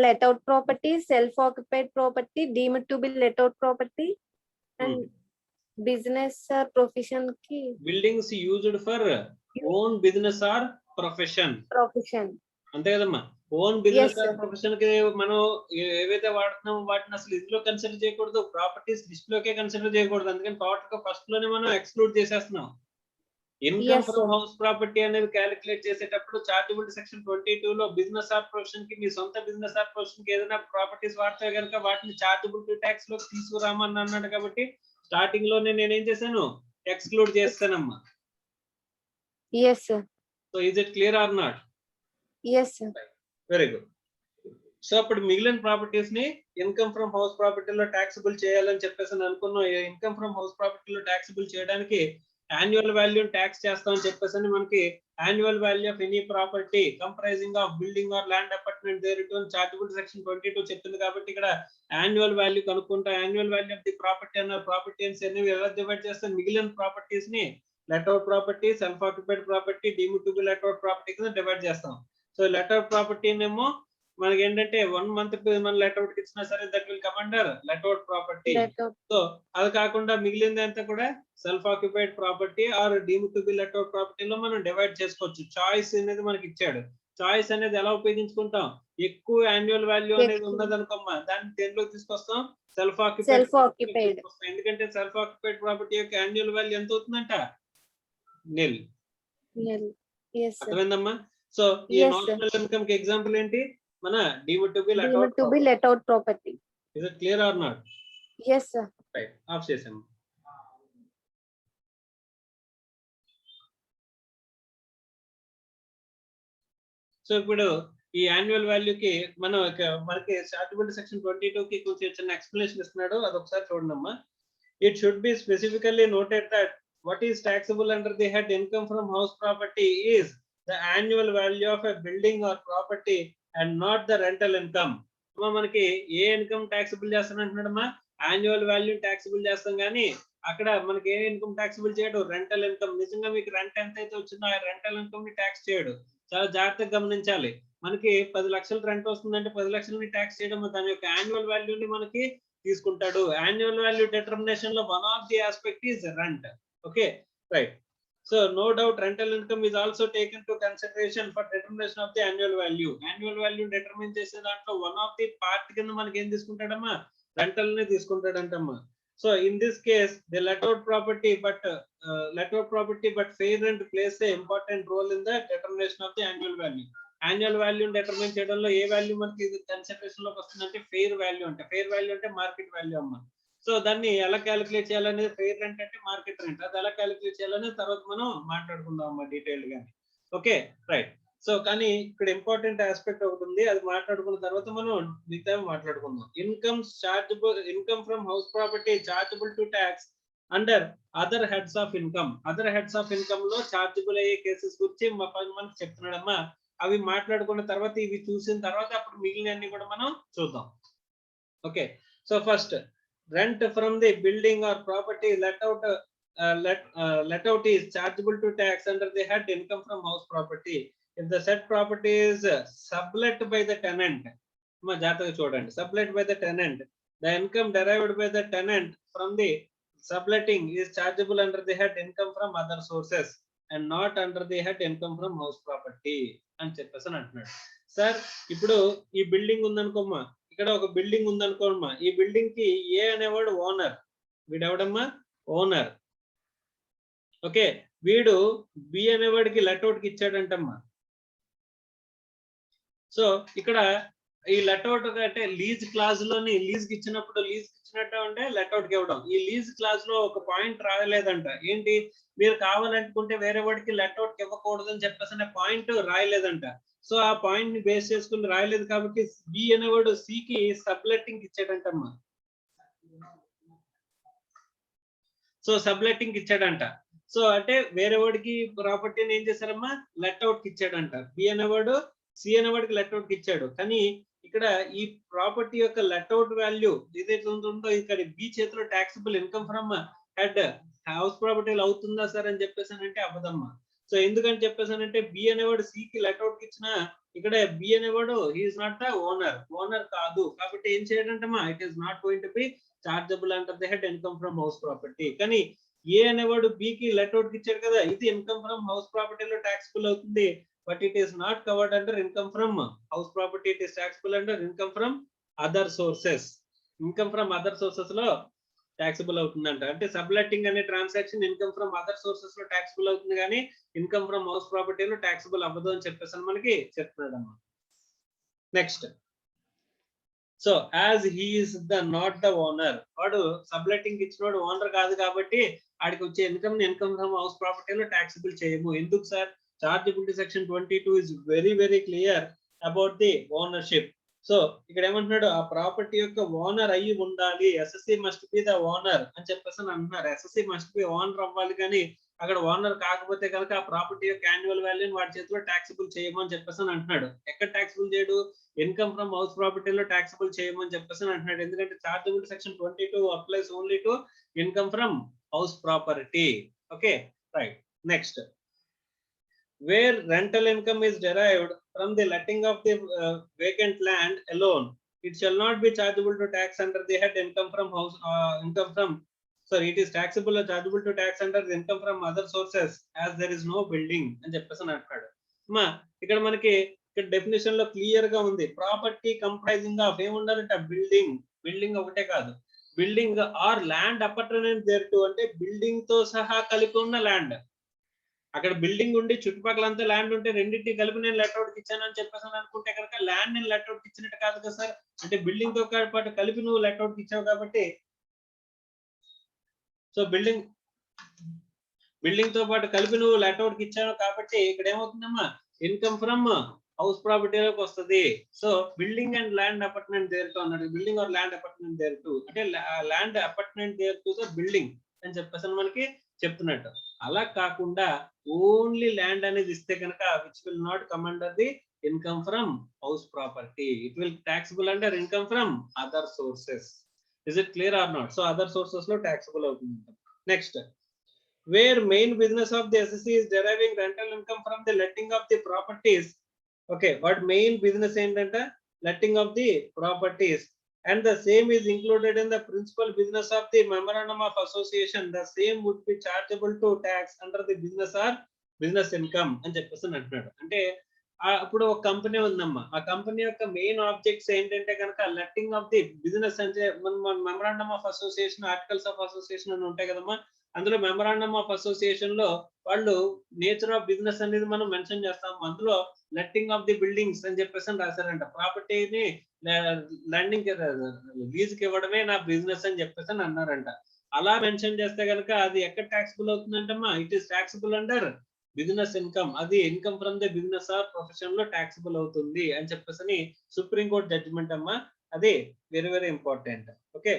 [SPEAKER 4] Let out property, self-occupied property, deemed to be let out property, and business or profession ki
[SPEAKER 2] buildings used for own business or profession.
[SPEAKER 4] profession.
[SPEAKER 2] అంతే కదమ్మా? Own business
[SPEAKER 4] Yes,
[SPEAKER 2] or
[SPEAKER 4] sir.
[SPEAKER 2] Profession కి మనం ఏవైతే వాడుతున్నామో వాటిని అసలు ఇందులో consider చేయకూడదు, properties list లోకే కన్సిడర్ చేయకూడదు. అందుకని టోటల్ గా ఫస్ట్ లోనే మనం ఎక్స్క్లూడ్ చేసేస్తున్నాం. Income
[SPEAKER 4] Yes,
[SPEAKER 2] from
[SPEAKER 4] sir.
[SPEAKER 2] House property అనేది క్యాలిక్యులేట్ చేసేటప్పుడు చార్జబిలిటీ సెక్షన్ 22 లో బిజినెస్ ఆర్ ప్రొఫెషన్ కి మీ సొంత బిజినెస్ ఆర్ ప్రొఫెషన్ కి ఏదైనా ప్రాపర్టీస్ వాడితే కనుక వాటిని చార్జబిలిటీ ట్యాక్స్ లోకి తీసుకురామని అన్నాడు. కాబట్టి స్టార్టింగ్ లోనే నేనేం చేశాను? ఎక్స్క్లూడ్ చేస్తానమ్మా.
[SPEAKER 4] Yes, sir.
[SPEAKER 2] So is it clear or not?
[SPEAKER 4] Yes, sir.
[SPEAKER 2] Very good. So అప్పుడు మిగిలిన ప్రాపర్టీస్ ని ఇన్కమ్ ఫ్రమ్ హౌస్ ప్రాపర్టీలో ట్యాక్సిబుల్ చేయాలని చెప్పేసి అనుకున్నాం. ఇన్కమ్ ఫ్రమ్ హౌస్ ప్రాపర్టీలో ట్యాక్సిబుల్ చేయడానికి యాన్యువల్ వాల్యూ ట్యాక్స్ చేస్తామని చెప్పేసి మనకి annual value of any property comprising of building or land apartment thereto chargeable section 22 చెప్తుంది. కాబట్టి ఇక్కడ యాన్యువల్ వాల్యూ కనుక్కుంటా. Annual value of the property అన్న ప్రాపర్టీస్ అనేవి ఎలా డివైడ్ చేస్తే మిగిలిన ప్రాపర్టీస్ ని let out property, self occupied property, deemed to be let out property కింద డివైడ్ చేస్తాం. సో లెట్ అవుట్ ప్రాపర్టీ ఏమో మనకి ఏంటంటే 1 month మనం లెట్ అవుట్ ఇచ్చినా సరే that will come under let out property.
[SPEAKER 4] Let out.
[SPEAKER 2] So అది కాకుండా మిగిలింది అంతా కూడా self occupied property or deemed to be let out ప్రాపర్టీలో మనం డివైడ్ చేసుకోవచ్చు. చాయిస్ అనేది మనకి ఇచ్చాడు. చాయిస్ అనేది ఎలా ఉపయోగించుకుంటాం? ఎక్కువ యాన్యువల్ వాల్యూ అనేది ఉన్నది అనుకోమ్మా, దాన్ని దేనిలోకి తీసుకొస్తాం? Self occupied.
[SPEAKER 4] Self-occupied.
[SPEAKER 2] ఎందుకంటే సెల్ఫ్ ఆక్యుపైడ్ ప్రాపర్టీ యొక్క యాన్యువల్ వాల్యూ ఎంత అవుతుందంట? నిల్.
[SPEAKER 4] Yes, sir.
[SPEAKER 2] అర్థమైందమ్మా? సో ఈ
[SPEAKER 4] Yes, sir.
[SPEAKER 2] నాషనల్ ఇన్కమ్ కి ఎగ్జాంపుల్ ఏంటి? మన deemed to be let
[SPEAKER 4] Deemed
[SPEAKER 2] out.
[SPEAKER 4] to be let out property.
[SPEAKER 2] Is it clear or not?
[SPEAKER 4] Yes, sir.
[SPEAKER 2] Right. ఆఫ్ చేసాము. సో ఇప్పుడు ఈ యాన్యువల్ వాల్యూకి మనం మనకి చార్జబిలిటీ సెక్షన్ 22 కి కొంచెం చిన్న ఎక్స్ప్లెనేషన్ ఇస్తున్నాడు. అది ఒకసారి చూడండి అమ్మా. It should be specifically noted that what is taxable under the head income from house property is the annual value of a building or property and not the rental income. మనకి ఏ income taxable చేస్తాను అంటున్నాడమ్మా? Annual value taxable చేస్తాం, కానీ అక్కడ మనకి ఏ income taxable చేయడు? Rental income. నిజంగా మీకు rent ఎంత అయితే వచ్చిందో ఆ రెంటల్ ఇన్కమ్ ని ట్యాక్స్ చేయడు. చాలా జాగ్రత్తగా గమనించాలి. మనకి 10 లక్షల రెంట్ వస్తుందంటే 10 లక్షలని ట్యాక్స్ చేయడం, దాని యొక్క యాన్యువల్ వాల్యూని మనకి తీసుకుంటాడు. యాన్యువల్ వాల్యూ డిటర్మినేషన్ లో one of the aspect is rent. Okay, right. So no doubt rental income is also taken to consideration for determination of the annual value. Annual value determine చేసే దాంట్లో one of the part కింద మనకి ఏం తీసుకుంటాడమ్మా? Rental ని తీసుకుంటాడంటమ్మా. So in this case the let out property but fair rent plays a important role in the determination of the annual value. Annual value determine చేయడంలో ఏ value మనకి consideration లోకి వస్తుందంటే fair value అంటే. Fair value అంటే market value అమ్మా. So దాన్ని ఎలా calculate చేయాలనేది, ఫెయిర్ రెంట్ అంటే మార్కెట్ రెంట్, అది ఎలా క్యాలిక్యులేట్ చేయాలనేది తర్వాత మనం మాట్లాడుకుందాం అమ్మా డీటెయిల్ గా. Okay, right. సో కానీ ఇక్కడ ఇంపార్టెంట్ ఆస్పెక్ట్ ఒకటి ఉంది, అది మాట్లాడుకున్న తర్వాత మనం మిగతా మాట్లాడుకుందాం. Income from house property chargeable to tax under other heads of income. Other heads of income లో చార్జబుల్ అయ్యే కేసెస్ గురించి మనకి చెప్తున్నాడమ్మా. అవి మాట్లాడుకున్న తర్వాత, ఇవి చూసిన తర్వాత అప్పుడు మిగిలిన కూడా మనం చూద్దాం. Okay, so first rent from the building or property let out is chargeable to tax under the head income from house property if the said property is sublet by the tenant. మా జాతక చూడండి. sublet by the tenant, the income derived by the tenant from the subletting is chargeable under the head income from other sources and not under the head income from house property అని చెప్పేసి అంటున్నాడు. Sir ఇప్పుడు ఈ building ఉందనుకోమ్మా, ఇక్కడ ఒక building ఉందనుకోమ్మా, ఈ building కి ఏ అనేవాడు ఓనర్. వీడు ఎవడమ్మా? ఓనర్. ఓకే, వీడు బి అనేవాడికి లెట్అవుట్ కి ఇచ్చాడంటమ్మా. సో ఇక్కడ ఈ లెట్అవుట్ అంటే లీజ్ క్లాజ్ లోని లీజ్ కి ఇచ్చినప్పుడు లీజ్ కి ఇచ్చినట్టు ఉంటే లెట్అవుట్ కి ఇవ్వడం. ఈ లీజ్ క్లాజ్ లో ఒక పాయింట్ రాయలేదంట. ఏంటి, మీరు కావాలనుకుంటే వేరే వాడికి లెట్అవుట్ కి ఇవ్వకూడదు అని చెప్పేసి అనే పాయింట్ రాయలేదంట. సో ఆ పాయింట్ ని బేస్ చేసుకుని రాయలేదు కాబట్టి బి అనేవాడు సి కి సబ్లెట్టింగ్ ఇచ్చాడంటమ్మా. సో సబ్లెట్టింగ్ ఇచ్చాడంట. సో అంటే వేరే వాడికి ప్రాపర్టీని ఏం చేశారమ్మా, లెట్అవుట్ కి ఇచ్చాడంట. బి అనేవాడు సి అనేవాడికి లెట్అవుట్ కి ఇచ్చాడు. కానీ ఇక్కడ ఈ ప్రాపర్టీ యొక్క లెట్అవుట్ వాల్యూ ఏదైతే ఉంటుందో ఇక్కడ బి చేతిలో taxable income from head house ప్రాపర్టీలు అవుతుందా సార్ అని చెప్పేసానంటే అవ్వదమ్మా. సో ఎందుకని చెప్పేసానంటే బి అనేవాడు సి కి లెట్అవుట్ కి ఇచ్చిన ఇక్కడ బి అనేవాడు హీఈస్ నాట్ ద ఓనర్ కాదు. కాబట్టి ఏం చేయడంటమ్మా, it is not going to be chargeable under the head income from house property. కానీ ఏ అనేవాడు బి కి లెట్అవుట్ కి ఇచ్చాడు కదా, ఇది ఇన్కమ్ ఫ్రమ్ హౌస్ ప్రాపర్టీలో టాక్సిబుల్ అవుతుంది. But it is not covered under income from house property. It is taxable under income from other sources. Income from other sources lo taxable అవుతుందంట. అంటే సబ్లెట్టింగ్ అనే transaction income from other sources లో taxable అవుతుంది కానీ income from house property లో taxable అవ్వదు అని చెప్పేసి మనకి చెప్తున్నాడు అమ్మా. Next, so as he is not the owner, వాడు సబ్లెట్టింగ్ ఇచ్చినోడు ఓనర్ కాదు కాబట్టి ఆడికి వచ్చే ఇన్కమ్ ఫ్రమ్ హౌస్ ప్రాపర్టీలో taxable చేయము. ఎందుకు sir, chargeability section 22 is very clear about the ownership. So ఇక్కడ ఏమంటున్నాడు, ఆ ప్రాపర్టీ యొక్క ఓనర్ అయ్యి ఉండాలి, SSC must be the owner అని చెప్పేసి అంటున్నారు. ఎస్ఎస్సి మస్ట్ బి ఓనర్ అవ్వాలి, కానీ అక్కడ ఓనర్ కాకపోతే కనుక ఆ ప్రాపర్టీ యొక్క యాన్యువల్ వాల్యూని వాడి చేతిలో టాక్సిబుల్ చేయమని చెప్పేసి అంటున్నాడు. ఎక్కడ టాక్సిబుల్ చేయడు, ఇన్కమ్ ఫ్రమ్ హౌస్ ప్రాపర్టీలో టాక్సిబుల్ చేయమని చెప్పేసి అంటున్నాడు. ఎందుకంటే chargeability section 22 applies only to income from house property. Okay, right. Next, where rental income is derived from the letting of the vacant land alone, it shall not be chargeable to tax under the head income from house it is taxable or chargeable to tax under the income from other sources as there is no building అని చెప్పేసి అంటాడు. మా ఇక్కడ మనకి ఇక్కడ definition లో clear గా ఉంది, ప్రాపర్టీ కంప్రైజింగ్ ఆఫ్ ఏముండాలంటే బిల్డింగ్ ఒకటే కాదు, building or land apartment thereto, అంటే బిల్డింగ్ తో సహా కలిపి ఉన్న ల్యాండ్. అక్కడ బిల్డింగ్ ఉండి చుట్టుపక్కలంతా ల్యాండ్ ఉంటే రెండింటిని కలిపి నేను లెట్అవుట్ ఇచ్చాను అని చెప్పేసి అనుకుంటే కనుక ల్యాండ్ నేను లెట్అవుట్ ఇచ్చినట్టు కాదు కదా సార్. అంటే బిల్డింగ్ తో పాటు కలిపి నువ్వు లెట్అవుట్ ఇచ్చావు కాబట్టి, సో బిల్డింగ్ తో పాటు కలిపి నువ్వు లెట్అవుట్ ఇచ్చావు కాబట్టి ఇక్కడ ఏమవుతుందమ్మా, ఇన్కమ్ ఫ్రమ్ హౌస్ ప్రాపర్టీలోకి వస్తుంది. So building and land apartment thereto అన్నాడు, building or land apartment thereto అంటే land apartment thereto the building అని చెప్పేసి మనకి చెప్తున్నట్టు. అలా కాకుండా ఓన్లీ ల్యాండ్ అనేది ఇస్తే కనుక which will not come under the income from house property, it will taxable under income from other sources. Is it clear or not? So other sources లో taxable అవుతుంది. Next, where main business of the assessee is deriving rental income from the letting of the properties. Okay, what main business ఏంటంటే letting of the properties, and the same is included in the principal business of the memorandum of association, the same would be chargeable to tax under the business or business income అని చెప్పేసి అంటున్నాడు. అంటే అప్పుడు ఒక company ఉందమ్మా, ఆ company యొక్క main objects ఏంటంటే కనుక లెట్టింగ్ ఆఫ్ ది బిజినెస్ అంటే మన memorandum of association, articles of association అని ఉంటాయి కదమ్మా. అందులో మెమరాండమ్ ఆఫ్ అసోసియేషన్ లో వాళ్ళు నేచర్ ఆఫ్ బిజినెస్ అనేది మనం మెన్షన్ చేస్తాం. అందులో లెట్టింగ్ ఆఫ్ ది బిల్డింగ్స్ అని చెప్పేసి రాశారంట. ప్రాపర్టీని ల్యాండింగ్ లీజ్ కి ఇవ్వడమే నా బిజినెస్ అని చెప్పేసి అన్నారంట. అలా మెన్షన్ చేస్తే కనుక అది ఎక్కడ టాక్సిబుల్ అవుతుందంటమ్మా, it is taxable under business income. అది income from the business or profession లో టాక్సిబుల్ అవుతుంది అని చెప్పేసి సుప్రీం కోర్ట్ జడ్జిమెంట్ అమ్మా. అది very important. Okay,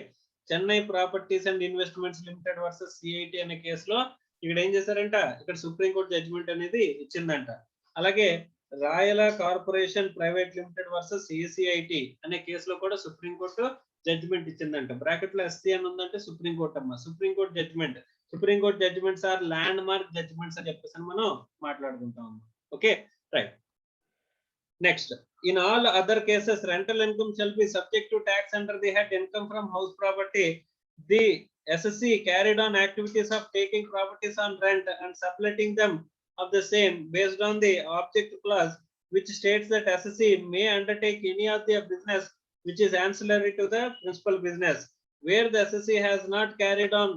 [SPEAKER 2] Chennai properties and investments limited versus CIT అనే కేసులో ఇక్కడ ఏం చేశారంట, ఇక్కడ సుప్రీం కోర్ట్ జడ్జిమెంట్ అనేది ఇచ్చిందంట. అలాగే Rayala corporation private limited versus ACIT అనే కేసులో కూడా సుప్రీం కోర్టు జడ్జిమెంట్ ఇచ్చిందంట. బ్రాకెట్ లో ఎస్సీ అని ఉందంటే సుప్రీం కోర్ట్ అమ్మా. Supreme court judgment, supreme court judgments are landmark judgments అని చెప్పేసి మనం మాట్లాడుకుంటాం అమ్మా. Okay, right. Next, in all other cases rental income shall be subject to tax under the head income from house property. The SSC carried on activities of taking properties on rent and subletting them of the same based on the object clause, which states that SSC may undertake any of the business which is ancillary to the principal business. Where the SSC has not carried on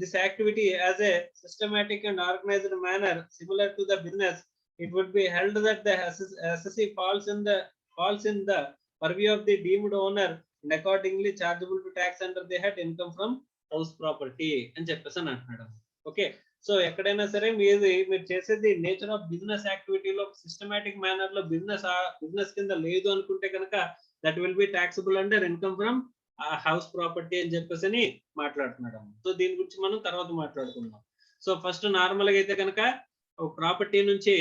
[SPEAKER 2] this activity as a systematic and organized manner similar to the business, it would be held that the SSC falls in the falls in the purview of the deemed owner and accordingly chargeable to tax under the head income from house property అని చెప్పేసి అని అంటున్నాడు. Okay, so ఎక్కడైనా సరే మీరు చేసేది nature of business యాక్టివిటీలో systematic manner లో బిజినెస్ కింద లేదు అనుకుంటే కనుక that will be taxable under income from house property అని చెప్పేసి మాట్లాడుతున్నాడు. సో దీని గురించి మనం తర్వాత మాట్లాడుకుందాం. సో ఫస్ట్ నార్మల్ గా అయితే కనుక ప్రాపర్టీ నుంచి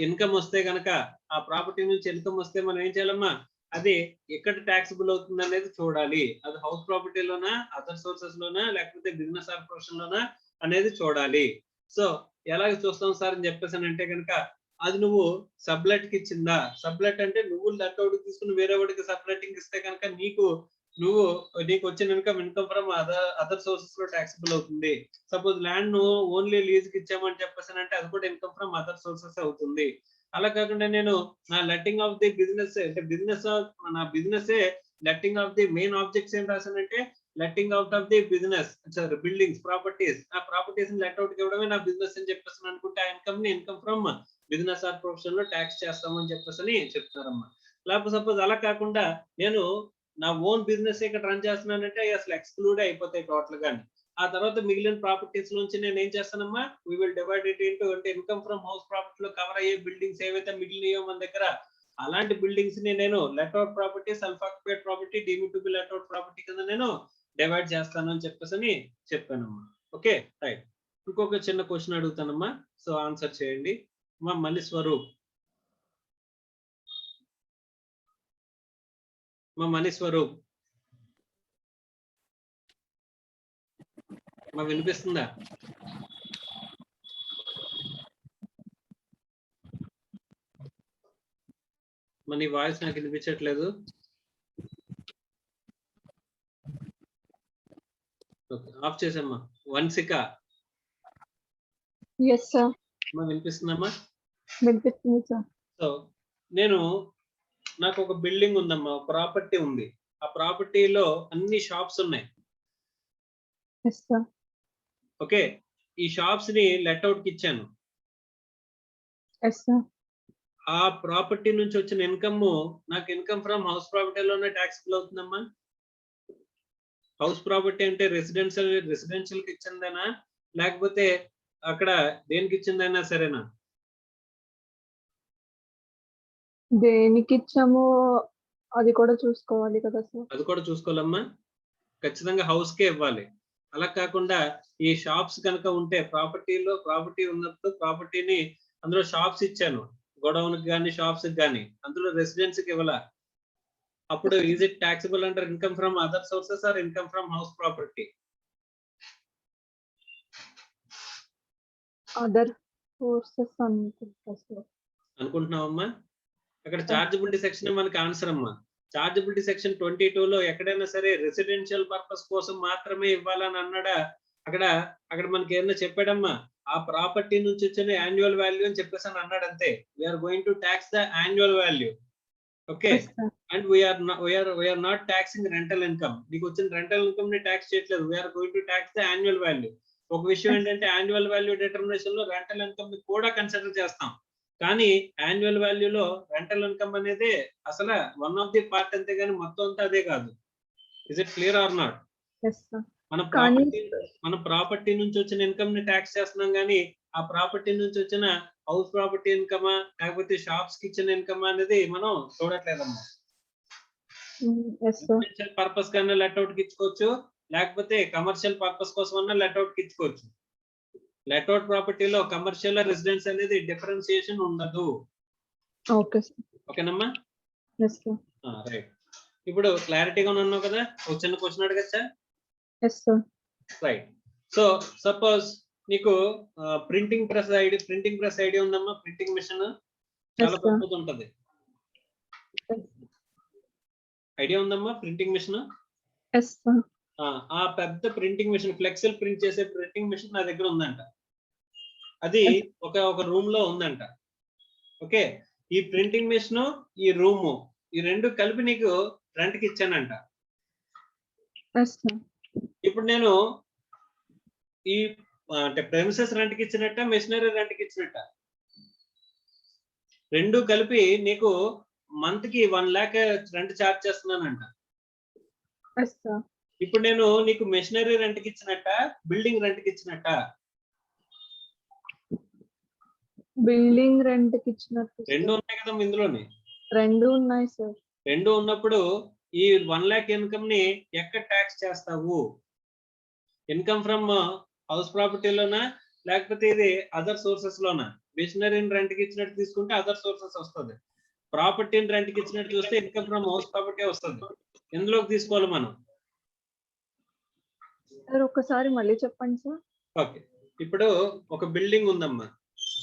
[SPEAKER 2] ఇన్కమ్ వస్తే కనుక ఆ ప్రాపర్టీ నుంచి ఇన్కమ్ వస్తే మనం ఏం చేయాలమ్మా, అది ఎక్కడ ట్యాక్సిబుల్ అవుతుంది అనేది చూడాలి. అది హౌస్ ప్రాపర్టీలోనా, అదర్ సోర్సెస్ లోనా, లేకపోతే బిజినెస్ కార్పొరేషన్ లోనా అనేది చూడాలి. సో ఎలాగ చూస్తాం సార్ అని చెప్పేసి అంటే కనుక అది నువ్వు సబ్లెట్ కి ఇచ్చిందా, సబ్లెట్ అంటే నువ్వు లెట్ తీసుకుని వేరే వాడికి సబ్లెటింగ్ ఇస్తే కనుక నీకు వచ్చిన ఇన్కమ్ ఫ్రమ్ అదర్ సోర్సెస్ లో ట్యాక్సిబుల్ అవుతుంది. సపోజ్ ల్యాండ్ నువ్వు ఓన్లీ లీజ్ కి ఇచ్చామని చెప్పేసి అంటే అది కూడా ఇన్కమ్ ఫ్రమ్ అదర్ సోర్సెస్ అవుతుంది. అలా కాకుండా నేను నా లెట్టింగ్ ఆఫ్ ది బిజినెస్ అంటే నా business letting of the main objects ఏం రాశానంటే letting out of the business buildings properties, ఆ ప్రాపర్టీస్ లెట్ అవుట్ ఇవ్వడమే నా బిజినెస్ అని చెప్పేసి అనుకుంటే ఆ income from business or profession లో ట్యాక్స్ చేస్తామని చెప్పేసి చెప్తున్నారమ్మా. లేకపోతే సపోజ్ అలా కాకుండా నేను నా ఓన్ బిజినెస్ ఇక్కడ రన్ చేస్తున్నానంటే అసలు ఎక్స్క్లూడ్ అయిపోతాయి టోటల్ గా. ఆ తర్వాత మిగిలిన ప్రాపర్టీస్ నుంచి నేను ఏం చేస్తానమ్మా, we will divide it into అంటే ఇన్కమ్ ఫ్రమ్ హౌస్ ప్రాపర్టీ లో కవర్ అయ్యే బిల్డింగ్స్ ఏవైతే మిగిలినాయో మన దగ్గర అలాంటి బిల్డింగ్స్ ని నేను let out property, self occupied property, deemed to be let out property కింద నేను డివైడ్ చేస్తాను అని చెప్పేసి చెప్పానమ్మా. Okay right. ఇంకొక చిన్న క్వశ్చన్ అడుగుతానమ్మా, సో ఆన్సర్ చేయండి. మళ్ళీ స్వరూప్, వినిపిస్తుందా? నీ వాయిస్ నాకు వినిపించట్లేదు. ఆఫ్ చేసమ్మా. వంశిక వినిపిస్తుందమ్మా?
[SPEAKER 5] వినిపిస్తుంది సార్.
[SPEAKER 2] సో నాకు ఒక బిల్డింగ్ ఉందమ్మా, ప్రాపర్టీ ఉంది. ఆ ప్రాపర్టీలో అన్ని షాప్స్ ఉన్నాయి. ఓకే, ఈ షాప్స్ ని లెట్అవుట్ కి ఇచ్చాను. ఆ ప్రాపర్టీ నుంచి వచ్చిన ఇన్కమ్ నాకు ఇన్కమ్ ఫ్రమ్ హౌస్ ప్రాపర్టీలోనే ట్యాక్సిబుల్ అవుతుందమ్మా. హౌస్ ప్రాపర్టీ అంటే రెసిడెన్షియల్ కి ఇచ్చిందేనా లేకపోతే అక్కడ దేనికి ఇచ్చిందైనా సరేనా?
[SPEAKER 5] దేనికి ఇచ్చామో అది కూడా చూసుకోవాలి కదా సార్.
[SPEAKER 2] అది కూడా చూసుకోవాలమ్మా, ఖచ్చితంగా హౌస్ కే ఇవ్వాలి. అలా కాకుండా ఈ షాప్స్ కనుక ఉంటే ప్రాపర్టీ ఉన్నప్పుడు ప్రాపర్టీని అందులో షాప్స్ ఇచ్చాను, గోడౌన్ కి కానీ షాప్స్ కి కానీ, అందులో రెసిడెన్స్ కి ఇవ్వాల. అప్పుడు is it taxable under income from other sources or income from house property?
[SPEAKER 5] Other sources
[SPEAKER 2] అనుకుంటున్నావమ్మా? అక్కడ చార్జబిలిటీ సెక్షన్ మనకి ఆన్సర్ అమ్మా. చార్జబిలిటీ సెక్షన్ 22 లో ఎక్కడైనా సరే రెసిడెన్షియల్ పర్పస్ కోసం మాత్రమే ఇవ్వాలని అన్నాడా? అక్కడ మనకి ఏదైనా చెప్పాడమ్మా, ఆ ప్రాపర్టీ నుంచి వచ్చిన యాన్యువల్ వాల్యూ అని చెప్పేసి అని అన్నాడు అంతే. We're going to tax the annual value. Okay, and we're not taxing rental income. నీకు వచ్చిన రెంటల్ ఇన్కమ్ ని ట్యాక్స్ చేయట్లేదు. We're going to tax the annual value. ఒక విషయం ఏంటంటే యాన్యువల్ వాల్యూ డిటర్మినేషన్ లో రెంటల్ ఇన్కమ్ ని కూడా కన్సిడర్ చేస్తాం, కానీ యాన్యువల్ వాల్యూలో రెంటల్ ఇన్కమ్ అనేది అసలు వన్ ఆఫ్ ది పార్ట్ అంతే కానీ మొత్తం అంతా అదే కాదు. Is it clear or not? మన ప్రాపర్టీ నుంచి వచ్చిన ఇన్కమ్ ని ట్యాక్స్ చేస్తున్నాం, కానీ ఆ ప్రాపర్టీ నుంచి వచ్చిన హౌస్ ప్రాపర్టీ ఇన్కమా లేకపోతే షాప్స్ కి ఇచ్చిన ఇన్కమ్ అనేది మనం చూడట్లేదమ్మా. పర్పస్ కన్నా లెట్అవుట్ కి ఇచ్చుకోవచ్చు, లేకపోతే కమర్షియల్ పర్పస్ కోసం అన్నా లెట్అవుట్ కి ఇచ్చుకోవచ్చు. లెట్అవుట్ ప్రాపర్టీలో కమర్షియల్ రెసిడెన్స్ అనేది డిఫరెన్షియేషన్ ఉండదు. ఓకేనమ్మా? రైట్. ఇప్పుడు క్లారిటీగా ఉన్నావు కదా? ఒక చిన్న క్వశ్చన్ అడగచ్చా? రైట్. సో సపోజ్ నీకు ప్రింటింగ్ ప్రెస్ ఐడియా ఉందమ్మా. ప్రింటింగ్ మిషన్ చాలా పెద్దది ఉంటది, ఐడియా ఉందమ్మా? ప్రింటింగ్ మిషన్, ఆ పెద్ద ప్రింటింగ్ మిషన్, ఫ్లెక్సీలు ప్రింట్ చేసే ప్రింటింగ్ మిషన్ నా దగ్గర ఉందంట. అది ఒక రూమ్ లో ఉందంట. ఓకే, ఈ ప్రింటింగ్ మిషన్ ఈ రూము ఈ రెండు కలిపి నీకు రెంట్ కి ఇచ్చానంట. ఇప్పుడు నేను ఈ అంటే ప్రెమిసెస్ రెంట్ కి ఇచ్చినట్ట, మెషినరీ రెంట్ కి ఇచ్చినట్ట? రెండు కలిపి నీకు మంత్ కి 1 lakh రెంట్ చార్జ్ చేస్తున్నానంట.
[SPEAKER 5] Yes sir.
[SPEAKER 2] ఇప్పుడు నేను నీకు మెషినరీ రెంట్ కి ఇచ్చినట్ట, బిల్డింగ్ రెంట్ కి ఇచ్చినట్ట?
[SPEAKER 5] బిల్డింగ్ రెంట్ కి ఇచ్చినట్టు
[SPEAKER 2] రెండు
[SPEAKER 5] సార్.
[SPEAKER 2] ఉన్నాయి కదా ఇందులోని.
[SPEAKER 5] రెండు ఉన్నాయి సార్.
[SPEAKER 2] రెండు ఉన్నప్పుడు ఈ 1 lakh ఇన్కమ్ ని ఎక్కడ ట్యాక్స్ చేస్తావు? ఇన్కమ్ ఫ్రమ్ హౌస్ ప్రాపర్టీలోనా లేకపోతే ఇది అదర్ సోర్సెస్ లోనా? మెషినరీని రెంట్ కి ఇచ్చినట్టు తీసుకుంటే అదర్ సోర్సెస్ వస్తుంది. ప్రాపర్టీని రెంట్ కి ఇచ్చినట్టు చూస్తే ఇన్కమ్ ఫ్రమ్ హౌస్ ప్రాపర్టీ వస్తుంది. ఎందులోకి తీసుకోవాలి మనం?
[SPEAKER 5] సార్ ఒకసారి మళ్ళీ చెప్పండి సార్.
[SPEAKER 2] ఓకే, ఇప్పుడు ఒక బిల్డింగ్ ఉందమ్మా.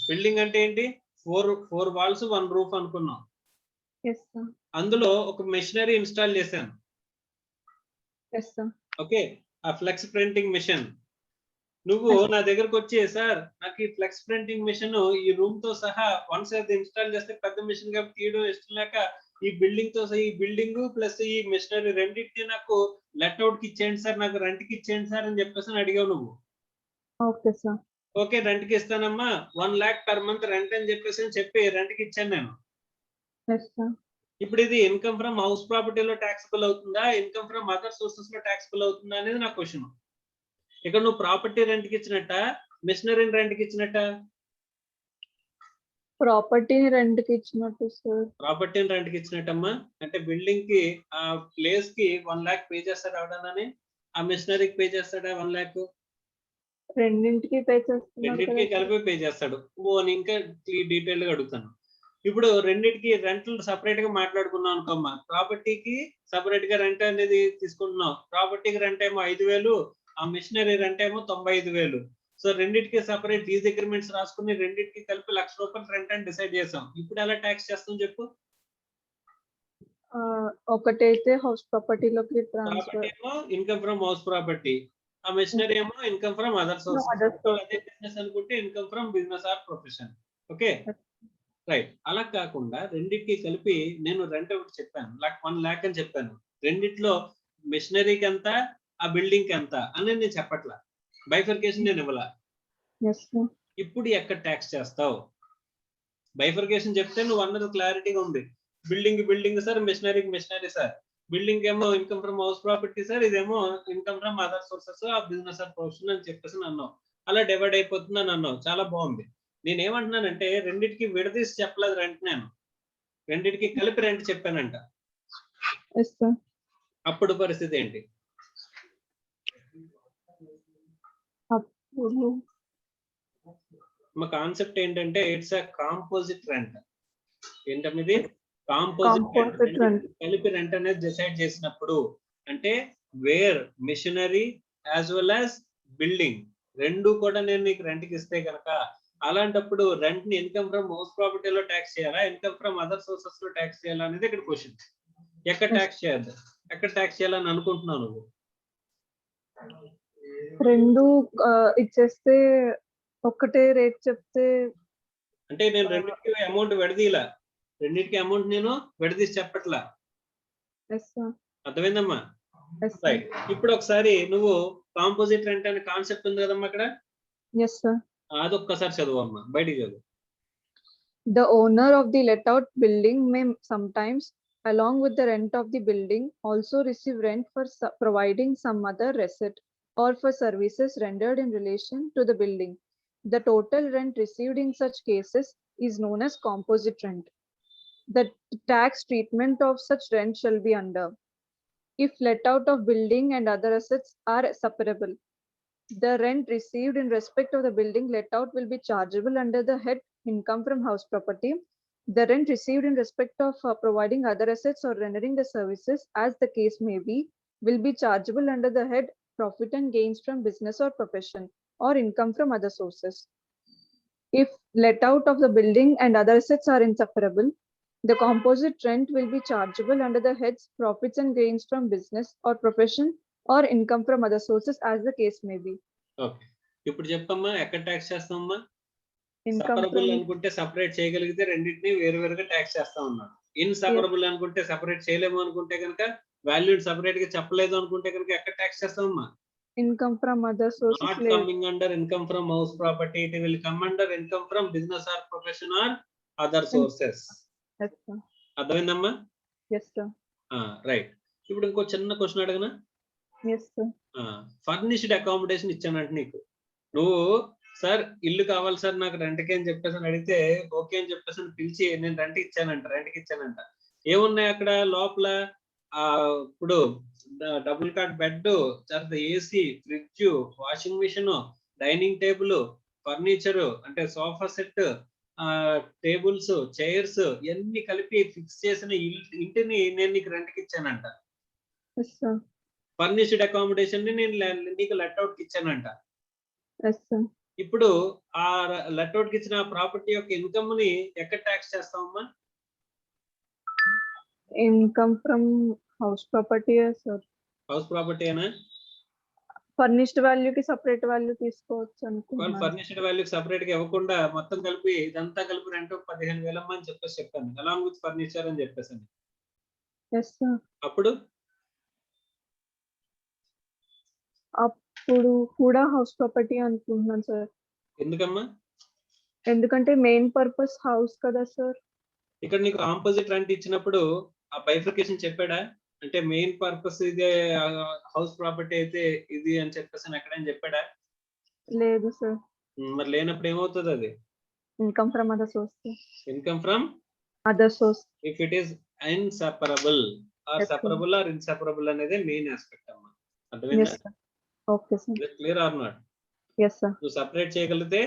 [SPEAKER 2] బిల్డింగ్ అంటే ఏంటి? ఫోర్ వాల్స్ 1 రూఫ్ అనుకున్నాం.
[SPEAKER 5] Yes sir.
[SPEAKER 2] అందులో ఒక మెషినరీ ఇన్స్టాల్ చేశాను.
[SPEAKER 5] Yes sir.
[SPEAKER 2] ఓకే, ఆ ఫ్లెక్స్ ప్రింటింగ్ మిషన్. నువ్వు నా దగ్గరకు వచ్చి సార్ నాకు ఈ ఫ్లెక్స్ ప్రింటింగ్ మిషన్ ఈ రూమ్ తో సహా వన్స్ అది ఇన్స్టాల్ చేస్తే పెద్ద మిషన్ కాబట్టి తీయడం ఇష్టం లేక ఈ బిల్డింగ్ తో సహా ఈ బిల్డింగ్ ప్లస్ ఈ మిషనరీ రెండింటిని నాకు లెట్అవుట్ కి ఇచ్చేయండి సార్, నాకు రెంట్ కి ఇచ్చేయండి సార్ అని చెప్పేసి అడిగావు నువ్వు.
[SPEAKER 5] Okay sir.
[SPEAKER 2] ఓకే, రెంట్ కి ఇస్తానమ్మా, 1 lakh పర్ మంత్ రెంట్ అని చెప్పి రెంట్ కి ఇచ్చాను నేను.
[SPEAKER 5] Yes sir.
[SPEAKER 2] ఇప్పుడు ఇది ఇన్కమ్ ఫ్రమ్ హౌస్ ప్రాపర్టీలో ట్యాక్సిబుల్ అవుతుందా, ఇన్కమ్ ఫ్రమ్ అదర్ సోర్సెస్ లో ట్యాక్సిబుల్ అవుతుందా అనేది నా క్వశ్చన్. ఇక్కడ నువ్వు ప్రాపర్టీ రెంట్ కి ఇచ్చినట్ట, మిషనరీ రెంట్ కి ఇచ్చినట్ట?
[SPEAKER 5] ప్రాపర్టీని రెంట్ కి ఇచ్చినట్టు సార్.
[SPEAKER 2] ప్రాపర్టీని రెంట్ కి ఇచ్చినట్టమ్మా. అంటే బిల్డింగ్ కి ఆ ప్లేస్ కి 1 lakh పే చేస్తాడు అవడానని, ఆ మిషనరీకి పే చేస్తాడా 1 lakh?
[SPEAKER 5] రెండింటికి పే చేస్తున్నారు
[SPEAKER 2] రెండింటికి
[SPEAKER 5] కదా
[SPEAKER 2] కలిపి పే చేస్తాడు. ఇంకా డీటెయిల్ గా అడుగుతాను. ఇప్పుడు రెండింటికి రెంట్లు సపరేట్ గా మాట్లాడుకున్నాం అనుకోమ్మా. ప్రాపర్టీకి సపరేట్ గా రెంట్ అనేది తీసుకుంటున్నాం. ప్రాపర్టీకి రెంట్ ఏమో 5,000, ఆ మిషనరీ రెంట్ ఏమో 95,000. సో రెండింటికి సపరేట్ లీజ్ అగ్రిమెంట్స్ రాసుకుని రెండింటికి కలిపి 1,00,000 రూపాయలు రెంట్ అని డిసైడ్ చేసాం. ఇప్పుడు ఎలా ట్యాక్స్ చేస్తాం చెప్పు?
[SPEAKER 5] ఒకటైతే హౌస్ ప్రాపర్టీలోకి
[SPEAKER 2] ప్రాపర్టీ
[SPEAKER 5] ట్రాన్స్ఫర్.
[SPEAKER 2] ఏమో ఇన్కమ్ ఫ్రమ్ హౌస్ ప్రాపర్టీ, ఆ మిషనరీ ఏమో income from other sources.
[SPEAKER 5] Other sources.
[SPEAKER 2] అదే బిజినెస్ అనుకుంటే income from business or profession. Okay right. అలా కాకుండా రెండింటికి కలిపి నేను రెంట్ ఒకటి చెప్పాను, 1 lakh అని చెప్పాను. రెండిట్లో మిషనరీకి ఎంత, ఆ బిల్డింగ్ కి ఎంత అని నేను చెప్పట్లా. బైఫర్కేషన్ నేను ఇవ్వాల.
[SPEAKER 5] Yes sir.
[SPEAKER 2] ఇప్పుడు ఎక్కడ ట్యాక్స్ చేస్తావు? బైఫర్కేషన్ చెప్తే నువ్వు అన్నది క్లారిటీగా ఉంది. Building sir, machinery sir. Building ఏమో income from house property sir, ఇదేమో ఇన్కమ్ ఫ్రమ్ అదర్ సోర్సెస్ ఆ బిజినెస్ ఆర్ ప్రొఫెషన్ అని చెప్పేసి అన్నావు. అలా డివైడ్ అయిపోతుంది అని అన్నావు. చాలా బాగుంది. నేనేమంటున్నానంటే రెండింటికి విడదీసి చెప్పలేదు రెంట్, నేను రెండింటికి కలిపి రెంట్ చెప్పానంట.
[SPEAKER 5] Yes sir.
[SPEAKER 2] అప్పుడు పరిస్థితి ఏంటి?
[SPEAKER 5] అప్పుడు
[SPEAKER 2] మా కాన్సెప్ట్ ఏంటంటే ఇట్స్ అ కాంపోజిట్ రెంట్. ఏంటనేది? Composite
[SPEAKER 5] Composite rent.
[SPEAKER 2] కలిపి రెంట్ అనేది డిసైడ్ చేసినప్పుడు అంటే where machinery as well as building రెండు కూడా నేను నీకు రెంట్ కి ఇస్తే కనుక అలాంటప్పుడు రెంట్ ని ఇన్కమ్ ఫ్రమ్ హౌస్ ప్రాపర్టీలో ట్యాక్స్ చేయాలా, ఇన్కమ్ ఫ్రమ్ అదర్ సోర్సెస్ లో ట్యాక్స్ చేయాలా అనేది ఇక్కడ క్వశ్చన్. ఎక్కడ ట్యాక్స్ చేయద్దు, ఎక్కడ ట్యాక్స్ చేయాలని అనుకుంటున్నావు నువ్వు?
[SPEAKER 5] రెండు ఇచ్చేస్తే ఒకటే రేట్ చెప్తే
[SPEAKER 2] అంటే నేను రెండింటికి అమౌంట్ విడదీలా, రెండింటికి అమౌంట్ నేను విడదీసి చెప్పట్లా.
[SPEAKER 5] Yes sir.
[SPEAKER 2] అర్థమైందమ్మా?
[SPEAKER 5] Yes sir.
[SPEAKER 2] రైట్. ఇప్పుడు ఒకసారి నువ్వు కాంపోజిట్ రెంట్ అనే కాన్సెప్ట్ ఉంది కదమ్మా అక్కడ,
[SPEAKER 5] ఎస్ సార్.
[SPEAKER 2] అదొక్కసారి చదువమ్మా, బయటికి చదువు.
[SPEAKER 5] The owner of the let out building may sometimes, along with the rent of the building, also receive rent for providing some other receipt or for services rendered in relation to the building. The total rent received in such cases is known as composite rent. The tax treatment of such rent shall be under. If let out of building and other assets are separable, the rent received in respect of the building let out will be chargeable under the head income from house property. The rent received in respect of providing other assets or rendering the services, as the case may be, will be chargeable under the head profit and gains from business or profession or income from other sources. If let out of the building and other assets are inseparable, the composite rent will be chargeable under the heads profits and gains from business or profession or income from other sources, as the case may be.
[SPEAKER 2] Okay, ఇప్పుడు చెప్పమ్మా ఎక్కడ tax చేస్తామమ్మా?
[SPEAKER 5] Income
[SPEAKER 2] separable
[SPEAKER 5] from
[SPEAKER 2] అనుకుంటే separate చేయగలిగితే రెండింటిని వేరువేరుగా tax చేస్తా ఉన్నాడు. ఇన్సపరబుల్ అనుకుంటే సపరేట్ చేయలేము అనుకుంటే కనుక, వాల్యూ సపరేట్ గా చెప్పలేదు అనుకుంటే కనుక ఎక్కడ ట్యాక్స్ చేస్తామమ్మా?
[SPEAKER 5] income from other sources.
[SPEAKER 2] Not coming under income from house property, it will come under income from business or profession or other sources.
[SPEAKER 5] Yes, sir.
[SPEAKER 2] అర్థమైందమ్మా?
[SPEAKER 5] Yes, sir.
[SPEAKER 2] రైట్. ఇప్పుడు ఇంకో చిన్న క్వశ్చన్ అడగనా?
[SPEAKER 5] Yes, sir.
[SPEAKER 2] ఫర్నిష్డ్ అకామిడేషన్ ఇచ్చానంటే నీకు, నువ్వు sir ఇల్లు కావాలి సార్ నాకు రెంట్కి అని చెప్పేసి అడిగితే ఓకే అని చెప్పేసి పిలిచి నేను రెంట్కి ఇచ్చానంట. ఏమున్నాయి అక్కడ లోపల? ఇప్పుడు డబుల్ కాట్ బెడ్, తర్వాత AC, fridge, washing machine, dining table, furniture అంటే సోఫా సెట్, టేబుల్స్, చైర్స్ ఇవన్నీ కలిపి ఫిక్స్ చేసిన ఇంటిని నేను నీకు రెంట్కి ఇచ్చానంట.
[SPEAKER 5] Yes, sir.
[SPEAKER 2] ఫర్నిష్డ్ అకామిడేషన్ ని నేను నీకు లెట్అవుట్ కి ఇచ్చానంట.
[SPEAKER 5] Yes, sir.
[SPEAKER 2] ఇప్పుడు ఆ లెట్అవుట్ కి ఇచ్చిన ప్రాపర్టీ యొక్క ఇన్కమ్ ని ఎక్కడ ట్యాక్స్ చేస్తామమ్మా?
[SPEAKER 5] Income from house property, yes, sir.
[SPEAKER 2] House property అయినా
[SPEAKER 5] Furnished value కి separate value తీసుకోవచ్చు
[SPEAKER 2] వాళ్ళు
[SPEAKER 5] అనుకుంటున్నాను.
[SPEAKER 2] ఫర్నిష్డ్ వాల్యూ సెపరేట్ గా ఇవ్వకుండా మొత్తం కలిపి ఇదంతా కలిపి రెంట్ 15,000 అని చెప్పేసి చెప్పాను, అలాంగ్ విత్ ఫర్నిచర్ అని చెప్పేసాను.
[SPEAKER 5] Yes, sir.
[SPEAKER 2] అప్పుడు
[SPEAKER 5] అప్పుడు కూడా హౌస్ ప్రాపర్టీ అనుకుంటున్నాను సార్,
[SPEAKER 2] ఎందుకమ్మా?
[SPEAKER 5] ఎందుకంటే మెయిన్ పర్పస్ హౌస్ కదా సార్.
[SPEAKER 2] ఇక్కడ నీకు ఆపోజిట్ రెంట్ ఇచ్చినప్పుడు ఆ బైఫర్కేషన్ చెప్పాడా? అంటే మెయిన్ పర్పస్ ఇదే హౌస్ ప్రాపర్టీ అయితే ఇది అని చెప్పేసి ఎక్కడైనా చెప్పాడా?
[SPEAKER 5] లేదు సార్.
[SPEAKER 2] మరి లేనప్పుడు ఏమవుతుంది అది?
[SPEAKER 5] Income from other source.
[SPEAKER 2] Income from
[SPEAKER 5] other source.
[SPEAKER 2] If it is inseparable or
[SPEAKER 5] Yes, sir.
[SPEAKER 2] Separable or inseparable అనేది మెయిన్ ఆస్పెక్ట్ అమ్మా.
[SPEAKER 5] ఎస్
[SPEAKER 2] అర్థమైందా?
[SPEAKER 5] Sir. Okay sir.
[SPEAKER 2] Clear or not?
[SPEAKER 5] Yes sir.
[SPEAKER 2] నువ్వు సపరేట్ చేయగలిగితే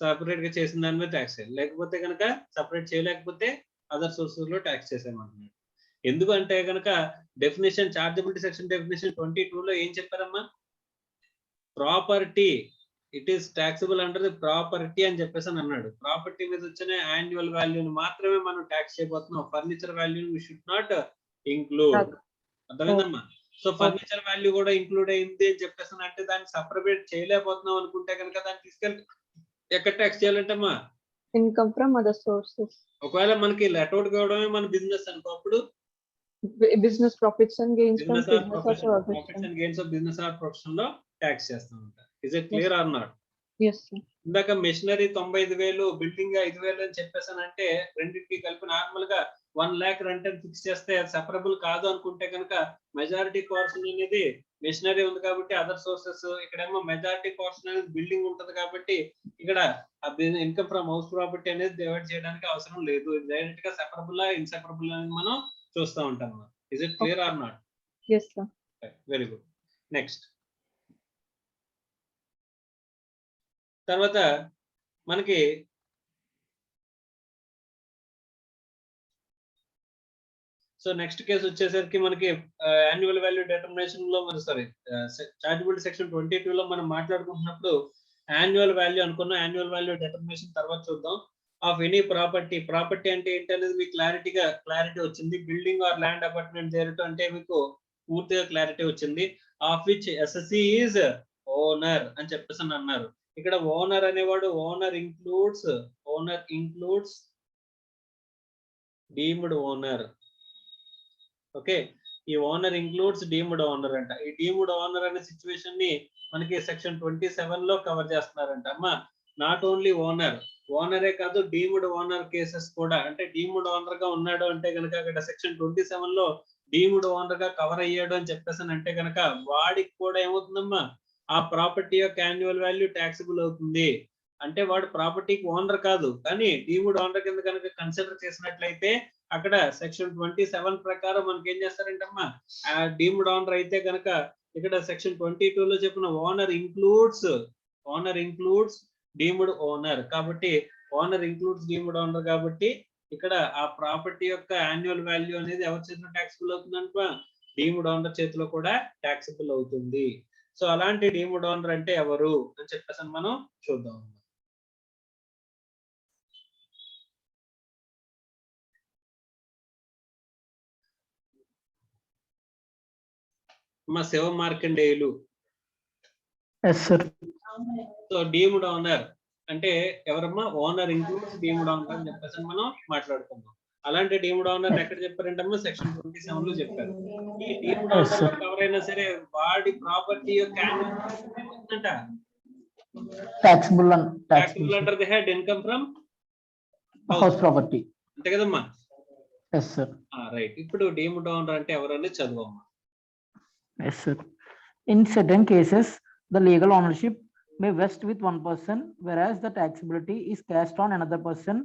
[SPEAKER 2] separate గా చేసిన దాని మీద tax చేయాలి, లేకపోతే కనుక సపరేట్ చేయలేకపోతే అదర్ సోర్సెస్ లో ట్యాక్స్ చేసేయమంటున్నాడు. ఎందుకంటే కనుక డెఫినేషన్, చార్జబిలిటీ సెక్షన్ డెఫినేషన్ 22 లో ఏం చెప్పారమ్మా? Property it is taxable under the property అని చెప్పేసి అని అన్నాడు. ప్రాపర్టీ మీద వచ్చిన యాన్యువల్ వాల్యూని మాత్రమే మనం ట్యాక్స్ చేయబోతున్నాం. ఫర్నిచర్ వాల్యూని వి షుడ్ నాట్ ఇంక్లూడ్. అర్థమైందమ్మా? సో ఫర్నిచర్ వాల్యూ కూడా ఇంక్లూడ్ అయింది అని చెప్పేసి అంటే దాన్ని సపరేట్ చేయలేకపోతున్నాం అనుకుంటే కనుక దాన్ని తీసుకెళ్ళి ఎక్కడ ట్యాక్స్ చేయాలంటమ్మా?
[SPEAKER 5] Income from other sources.
[SPEAKER 2] ఒకవేళ మనకి లెట్అవుట్ కావడమే మన బిజినెస్ అనుకో, అప్పుడు
[SPEAKER 5] business profits and gains from
[SPEAKER 2] business or
[SPEAKER 5] business or
[SPEAKER 2] profits and gains of business or profession లో ట్యాక్స్ చేస్తాం ఉంటారు. Is it clear or not?
[SPEAKER 5] yes sir.
[SPEAKER 2] ఇందాక మెషినరీ 95,000, బిల్డింగ్ 5,000 అని చెప్పేసానంటే రెండింటికి కలిపి నార్మల్ గా 1 lakh రెంట్ అని ఫిక్స్ చేస్తే అది సెపరబుల్ కాదు అనుకుంటే కనుక మెజారిటీ పోర్షన్ అనేది మెషినరీ ఉంది కాబట్టి అదర్ సోర్సెస్, ఇక్కడేమో మెజారిటీ పోర్షన్ అనేది బిల్డింగ్ ఉంటది కాబట్టి ఇక్కడ ఇన్కమ్ ఫ్రమ్ హౌస్ ప్రాపర్టీ అనేది డివైడ్ చేయడానికి అవసరం లేదు. డైరెక్ట్ గా సెపరబుల్ ఇన్సెపరబుల్ అనేది మనం చూస్తూ ఉంటాం. Is it clear or not?
[SPEAKER 5] yes sir.
[SPEAKER 2] Very good. Next తర్వాత మనకి సో నెక్స్ట్ కేసు వచ్చేసరికి మనకి యాన్యువల్ వాల్యూ డిటర్మినేషన్ లో మన చార్జబిలిటీ సెక్షన్ 22 లో మనం మాట్లాడుకుంటున్నప్పుడు యాన్యువల్ వాల్యూ అనుకున్నాం. యాన్యువల్ వాల్యూ డిటర్మినేషన్ తర్వాత చూద్దాం. ఆఫ్ ఎనీ ప్రాపర్టీ, ప్రాపర్టీ అంటే ఏంటి అనేది మీకు క్లారిటీ వచ్చింది. బిల్డింగ్ ఆర్ ల్యాండ్ అపార్ట్మెంట్ చేరటం అంటే మీకు పూర్తిగా క్లారిటీ వచ్చింది. Of which SSC is owner అని చెప్పేసి అన్నారు. ఇక్కడ ఓనర్ అనేవాడు owner includes deemed owner. Okay, ఈ ఓనర్ ఇంక్లూడ్స్ డీమ్డ్ ఓనర్ అంట. ఈ డీమ్డ్ ఓనర్ అనే సిచ్యువేషన్ ని మనకి సెక్షన్ 27 లో కవర్ చేస్తున్నారంట. అమ్మా నాట్ ఓన్లీ ఓనరే కాదు, డీమ్డ్ ఓనర్ కేసెస్ కూడా. అంటే డీమ్డ్ ఓనర్ గా ఉన్నాడు అంటే కనుక అక్కడ సెక్షన్ 27 లో డీమ్డ్ ఓనర్ గా కవర్ అయ్యాడు అని చెప్పేసి అంటే కనుక వాడికి కూడా ఏమవుతుందమ్మా? ఆ ప్రాపర్టీ యొక్క యాన్యువల్ వాల్యూ ట్యాక్సిబుల్ అవుతుంది. అంటే వాడు ప్రాపర్టీకి ఓనర్ కాదు, కానీ డీమ్డ్ ఓనర్ కింద కనుక కన్సిడర్ చేసినట్లయితే అక్కడ సెక్షన్ 27 ప్రకారం మనకి ఏం చేస్తారంటమ్మా? ఆ డీమ్డ్ ఓనర్ అయితే కనుక ఇక్కడ సెక్షన్ 22 లో చెప్పిన ఓనర్ ఇంక్లూడ్స్ డీమ్డ్ ఓనర్ కాబట్టి ఓనర్ ఇంక్లూడ్స్ డీమ్డ్ ఓనర్ కాబట్టి ఇక్కడ ఆ ప్రాపర్టీ యొక్క యాన్యువల్ వాల్యూ అనేది ఎవరి చేతిలో ట్యాక్సిబుల్ అవుతుందంట? డీమ్డ్ ఓనర్ చేతిలో కూడా ట్యాక్సిబుల్ అవుతుంది. సో అలాంటి డీమ్డ్ ఓనర్ అంటే ఎవరు అని చెప్పేసి మనం చూద్దాం. మా Shiva Markandeyulu.
[SPEAKER 1] yes sir.
[SPEAKER 2] So deemed owner అంటే ఎవరమ్మా? ఓనర్ ఇంక్లూడ్స్ డీమ్డ్ ఓనర్ అని చెప్పేసి మనం మాట్లాడుకుందాం. అలాంటి డీమ్డ్ ఓనర్ ఎక్కడ చెప్పారంటమ్మా? సెక్షన్ 27 లో చెప్పారు. ఈ డీమ్డ్ ఓనర్ ఎవరైనా సరే వాడి ప్రాపర్టీ యొక్క
[SPEAKER 1] taxable
[SPEAKER 2] under the head income from
[SPEAKER 1] house property.
[SPEAKER 2] అంతే కదమ్మా?
[SPEAKER 1] Yes, sir.
[SPEAKER 2] రైట్. ఇప్పుడు డీమ్డ్ ఓనర్ అంటే ఎవరని చదువమ్మా.
[SPEAKER 1] Yes, sir. In certain cases, the legal ownership may vest with one person, whereas the taxability is cast on another person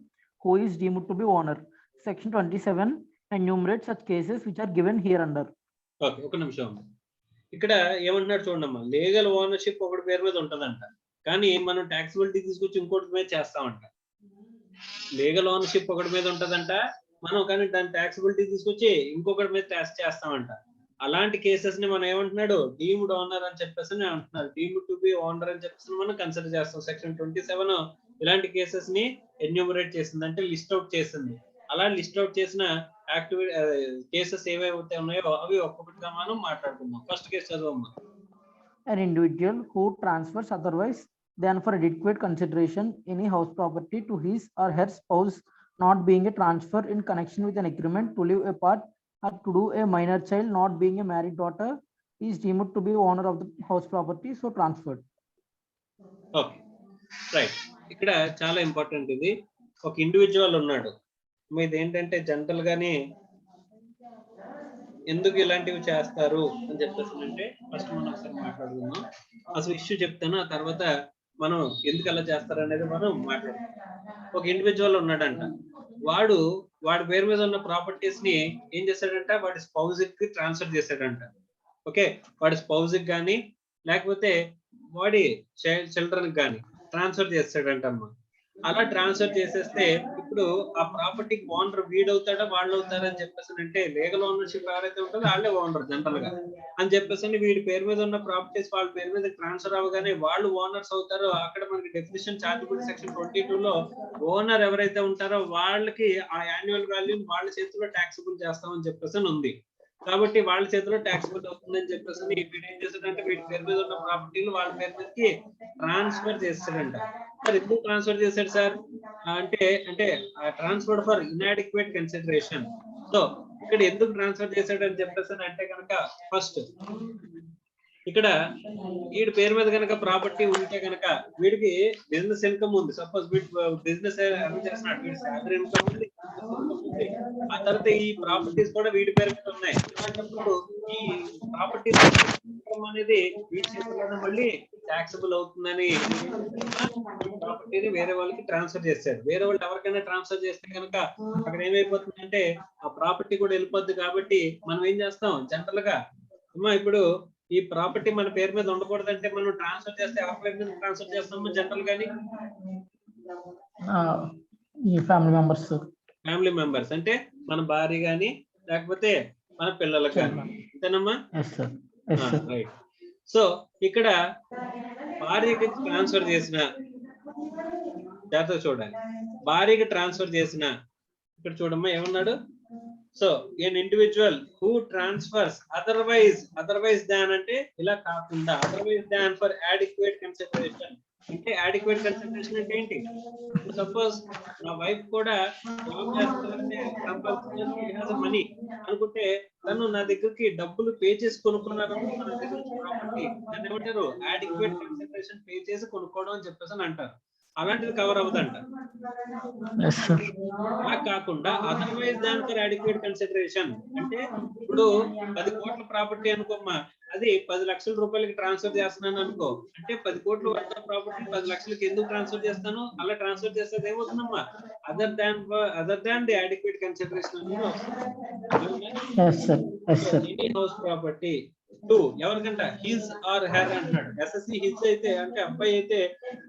[SPEAKER 1] who is deemed to be owner. Section 27 enumerates such cases which are given hereunder.
[SPEAKER 2] Okay, ఒక నిమిషం. ఇక్కడ ఏమంటున్నాడు చూడమ్మా, legal ownership ఒకటి పేరు మీద ఉంటదంట, కానీ మనం ట్యాక్సిబిలిటీ తీసుకొచ్చి ఇంకోటి మీద చేస్తామంట. లీగల్ ఓనర్షిప్ ఒకటి మీద ఉంటదంట, మనం కానీ దాని ట్యాక్సిబిలిటీ తీసుకొచ్చి ఇంకొకటి మీద చేస్తామంట. అలాంటి కేసెస్ ని మనం ఏమంటున్నాడు, డీమ్డ్ ఓనర్ అని చెప్పేసి అంటున్నారు. డీమ్డ్ టు బి ఓనర్ అని చెప్పేసి మనం కన్సిడర్ చేస్తాం. సెక్షన్ 27 ఇలాంటి కేసెస్ ని ఎన్యూమరేట్ చేసింది, అంటే లిస్ట్ అవుట్ చేసింది. అలా లిస్ట్ అవుట్ చేసిన కేసెస్ ఏవైతే ఉన్నాయో అవి ఒక్కొక్కటిగా మనం మాట్లాడుకుందాం. ఫస్ట్ కేసు చదవమ్మా.
[SPEAKER 1] An individual who transfers otherwise than for adequate consideration any house property to his or her spouse, not being a transfer in connection with an agreement to live apart or to do a minor child, not being a married daughter, is deemed to be owner of the house property, so transferred.
[SPEAKER 2] Okay, right. ఇక్కడ చాలా important ఇది. ఒక individual ఉన్నాడు, మీది ఏంటంటే general గానే ఎందుకు ఇలాంటివి చేస్తారు అని చెప్పేసి అంటే ఫస్ట్ మనం ఒకసారి మాట్లాడుకుందాం. అసలు ఇష్యూ చెప్తాను, ఆ తర్వాత మనం ఎందుకు అలా చేస్తారు అనేది మనం మాట్లాడుకుందాం. ఒక ఇండివిజువల్ ఉన్నాడంట, వాడి పేరు మీద ఉన్న ప్రాపర్టీస్ ని ఏం చేశాడంట, వాడి స్పౌజ్ కి ట్రాన్స్ఫర్ చేశాడంట. ఓకే, వాడి స్పౌజ్ కి కానీ లేకపోతే వాడి చిల్డ్రన్ కి కానీ ట్రాన్స్ఫర్ చేస్తాడంట అమ్మ. అలా ట్రాన్స్ఫర్ చేసేస్తే ఇప్పుడు ఆ ప్రాపర్టీకి ఓనర్ వీడవుతాడా వాళ్ళు అవుతారని చెప్పేసి అంటే లీగల్ ఓనర్షిప్ ఎవరైతే ఉంటుందో వాళ్ళే ఓనర్ జనరల్ గా అని చెప్పేసి వీడి పేరు మీద ఉన్న ప్రాపర్టీస్ వాళ్ళ పేరు మీద ట్రాన్స్ఫర్ అవగానే వాళ్ళు ఓనర్స్ అవుతారు. అక్కడ మనకి డెఫినిషన్ చార్జబుల్ సెక్షన్ 22 లో ఓనర్ ఎవరైతే ఉంటారో వాళ్ళకి ఆ యాన్యువల్ వాల్యూ వాళ్ళ చేతిలో ట్యాక్సిబుల్ చేస్తామని చెప్పేసి ఉంది. కాబట్టి వాళ్ళ చేతిలో ట్యాక్సిబుల్ అవుతుందని చెప్పేసి వీడు ఏం చేస్తాడంటే వీడి పేరు మీద ఉన్న ప్రాపర్టీలు వాళ్ళ పేరు మీదకి ట్రాన్స్ఫర్ చేస్తాడంట. సార్ ఎందుకు ట్రాన్స్ఫర్ చేశాడు సార్ అంటే transfer for inadequate consideration. So ఇక్కడ ఎందుకు ట్రాన్స్ఫర్ చేశాడు అని చెప్పేసి అంటే కనుక ఫస్ట్ ఇక్కడ వీడి పేరు మీద కనుక ప్రాపర్టీ ఉంటే కనుక వీడికి బిజినెస్ ఇన్కమ్ ఉంది. సపోజ్ వీడి బిజినెస్ రన్ చేస్తున్నాడు, వీడి శాలరీ ఇన్కమ్ ఉంది, ఆ తర్వాత ఈ ప్రాపర్టీస్ కూడా వీడి పేరు మీద ఉన్నాయి. అలాంటప్పుడు ఈ ప్రాపర్టీస్ ఇన్కమ్ అనేది వీడి చేతిలోనే మళ్ళీ ట్యాక్సిబుల్ అవుతుందని ప్రాపర్టీని వేరే వాళ్ళకి ట్రాన్స్ఫర్ చేశారు. వేరే వాళ్ళు ఎవరికైనా ట్రాన్స్ఫర్ చేస్తే కనుక అక్కడ ఏమైపోతుందంటే ఆ ప్రాపర్టీ కూడా వెళ్ళిపోద్ది. కాబట్టి మనం ఏం చేస్తాం జనరల్ గా అమ్మా, ఇప్పుడు ఈ ప్రాపర్టీ మన పేరు మీద ఉండకూడదంటే మనం ట్రాన్స్ఫర్ చేస్తే ఎవరి పేరు మీద ట్రాన్స్ఫర్ చేస్తాము జనరల్ గాని
[SPEAKER 1] ఈ ఫ్యామిలీ మెంబర్స్
[SPEAKER 2] అంటే మన భార్య గాని లేకపోతే మన పిల్లలకు కానీ, అంతేనమ్మా? రైట్. సో ఇక్కడ భార్యకి ట్రాన్స్ఫర్ చేసిన జాగ్రత్త చూడాలి. భార్యకి ట్రాన్స్ఫర్ చేసిన ఇక్కడ చూడమ్మా ఏమన్నాడు, so an individual who transfers otherwise than అంటే ఇలా కాకుండా otherwise than for adequate consideration అంటే adequate consideration అంటే ఏంటి? సపోజ్ నా వైఫ్ కూడా జాబ్ చేస్తానంటే మనీ అనుకుంటే తను నా దగ్గరికి డబ్బులు పే చేసి కొనుక్కున్నారు ప్రాపర్టీ, దాన్ని ఏమంటారు adequate consideration పే చేసి కొనుక్కోవడం అని చెప్పేసి అంటారు. అలాంటిది కవర్ అవ్వదంట. అలా కాకుండా otherwise than for adequate consideration అంటే ఇప్పుడు 10 కోట్ల ప్రాపర్టీ అనుకోమ్మా, అది 10 లక్షల రూపాయలకి ట్రాన్స్ఫర్ చేస్తున్నాను అనుకో, అంటే 10 కోట్ల వర్త్ ప్రాపర్టీ 10 లక్షలకి ఎందుకు ట్రాన్స్ఫర్ చేస్తాను? అలా ట్రాన్స్ఫర్ చేస్తే ఏమవుతుందమ్మా, other than the adequate consideration house property to ఎవరికంట హిజ్ ఆర్ హెర్ అంటున్నాడు. ఎస్ఎస్సి హిజ్ అయితే అంటే అబ్బాయి అయితే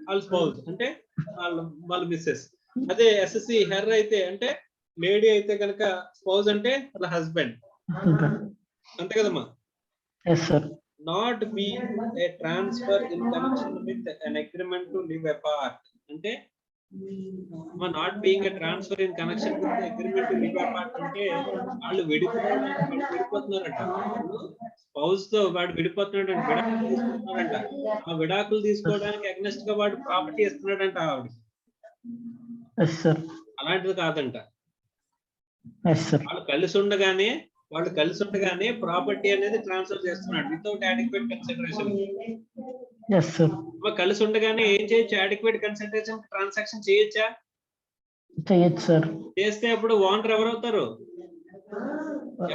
[SPEAKER 2] వాళ్ళ స్పౌజ్ అంటే వాళ్ళ మిస్సెస్, అదే ఎస్ఎస్సి హెర్ అయితే అంటే లేడీ అయితే కనుక స్పౌజ్ అంటే వాళ్ళ హస్బెండ్, అంతే కదమ్మా? Not being a transfer in connection with an agreement to live apart అంటే not being a transfer in connection with agreement to live apart అంటే వాళ్ళు విడిపోతున్నారంట. స్పౌజ్ తో వాడు విడిపోతున్నాడంట, విడాకులు తీసుకుంటున్నాడంట. ఆ విడాకులు తీసుకోవడానికి అగ్నెస్ట్ గా వాడు ప్రాపర్టీ ఇస్తున్నాడంట ఆవిడ. అలాంటిది కాదంట. వాళ్ళు కలిసి ఉండగానే ప్రాపర్టీ అనేది ట్రాన్స్ఫర్ చేస్తున్నాడు వితౌట్ అడిక్వేట్ కన్సిడరేషన్. కలిసి ఉండగానే ఏం చేయొచ్చు? అడిక్వేట్ కన్సిడరేషన్ ట్రాన్సాక్షన్ చేయొచ్చా?
[SPEAKER 1] చేయొచ్చు సార్.
[SPEAKER 2] చేస్తే అప్పుడు ఓనర్ ఎవరు అవుతారు?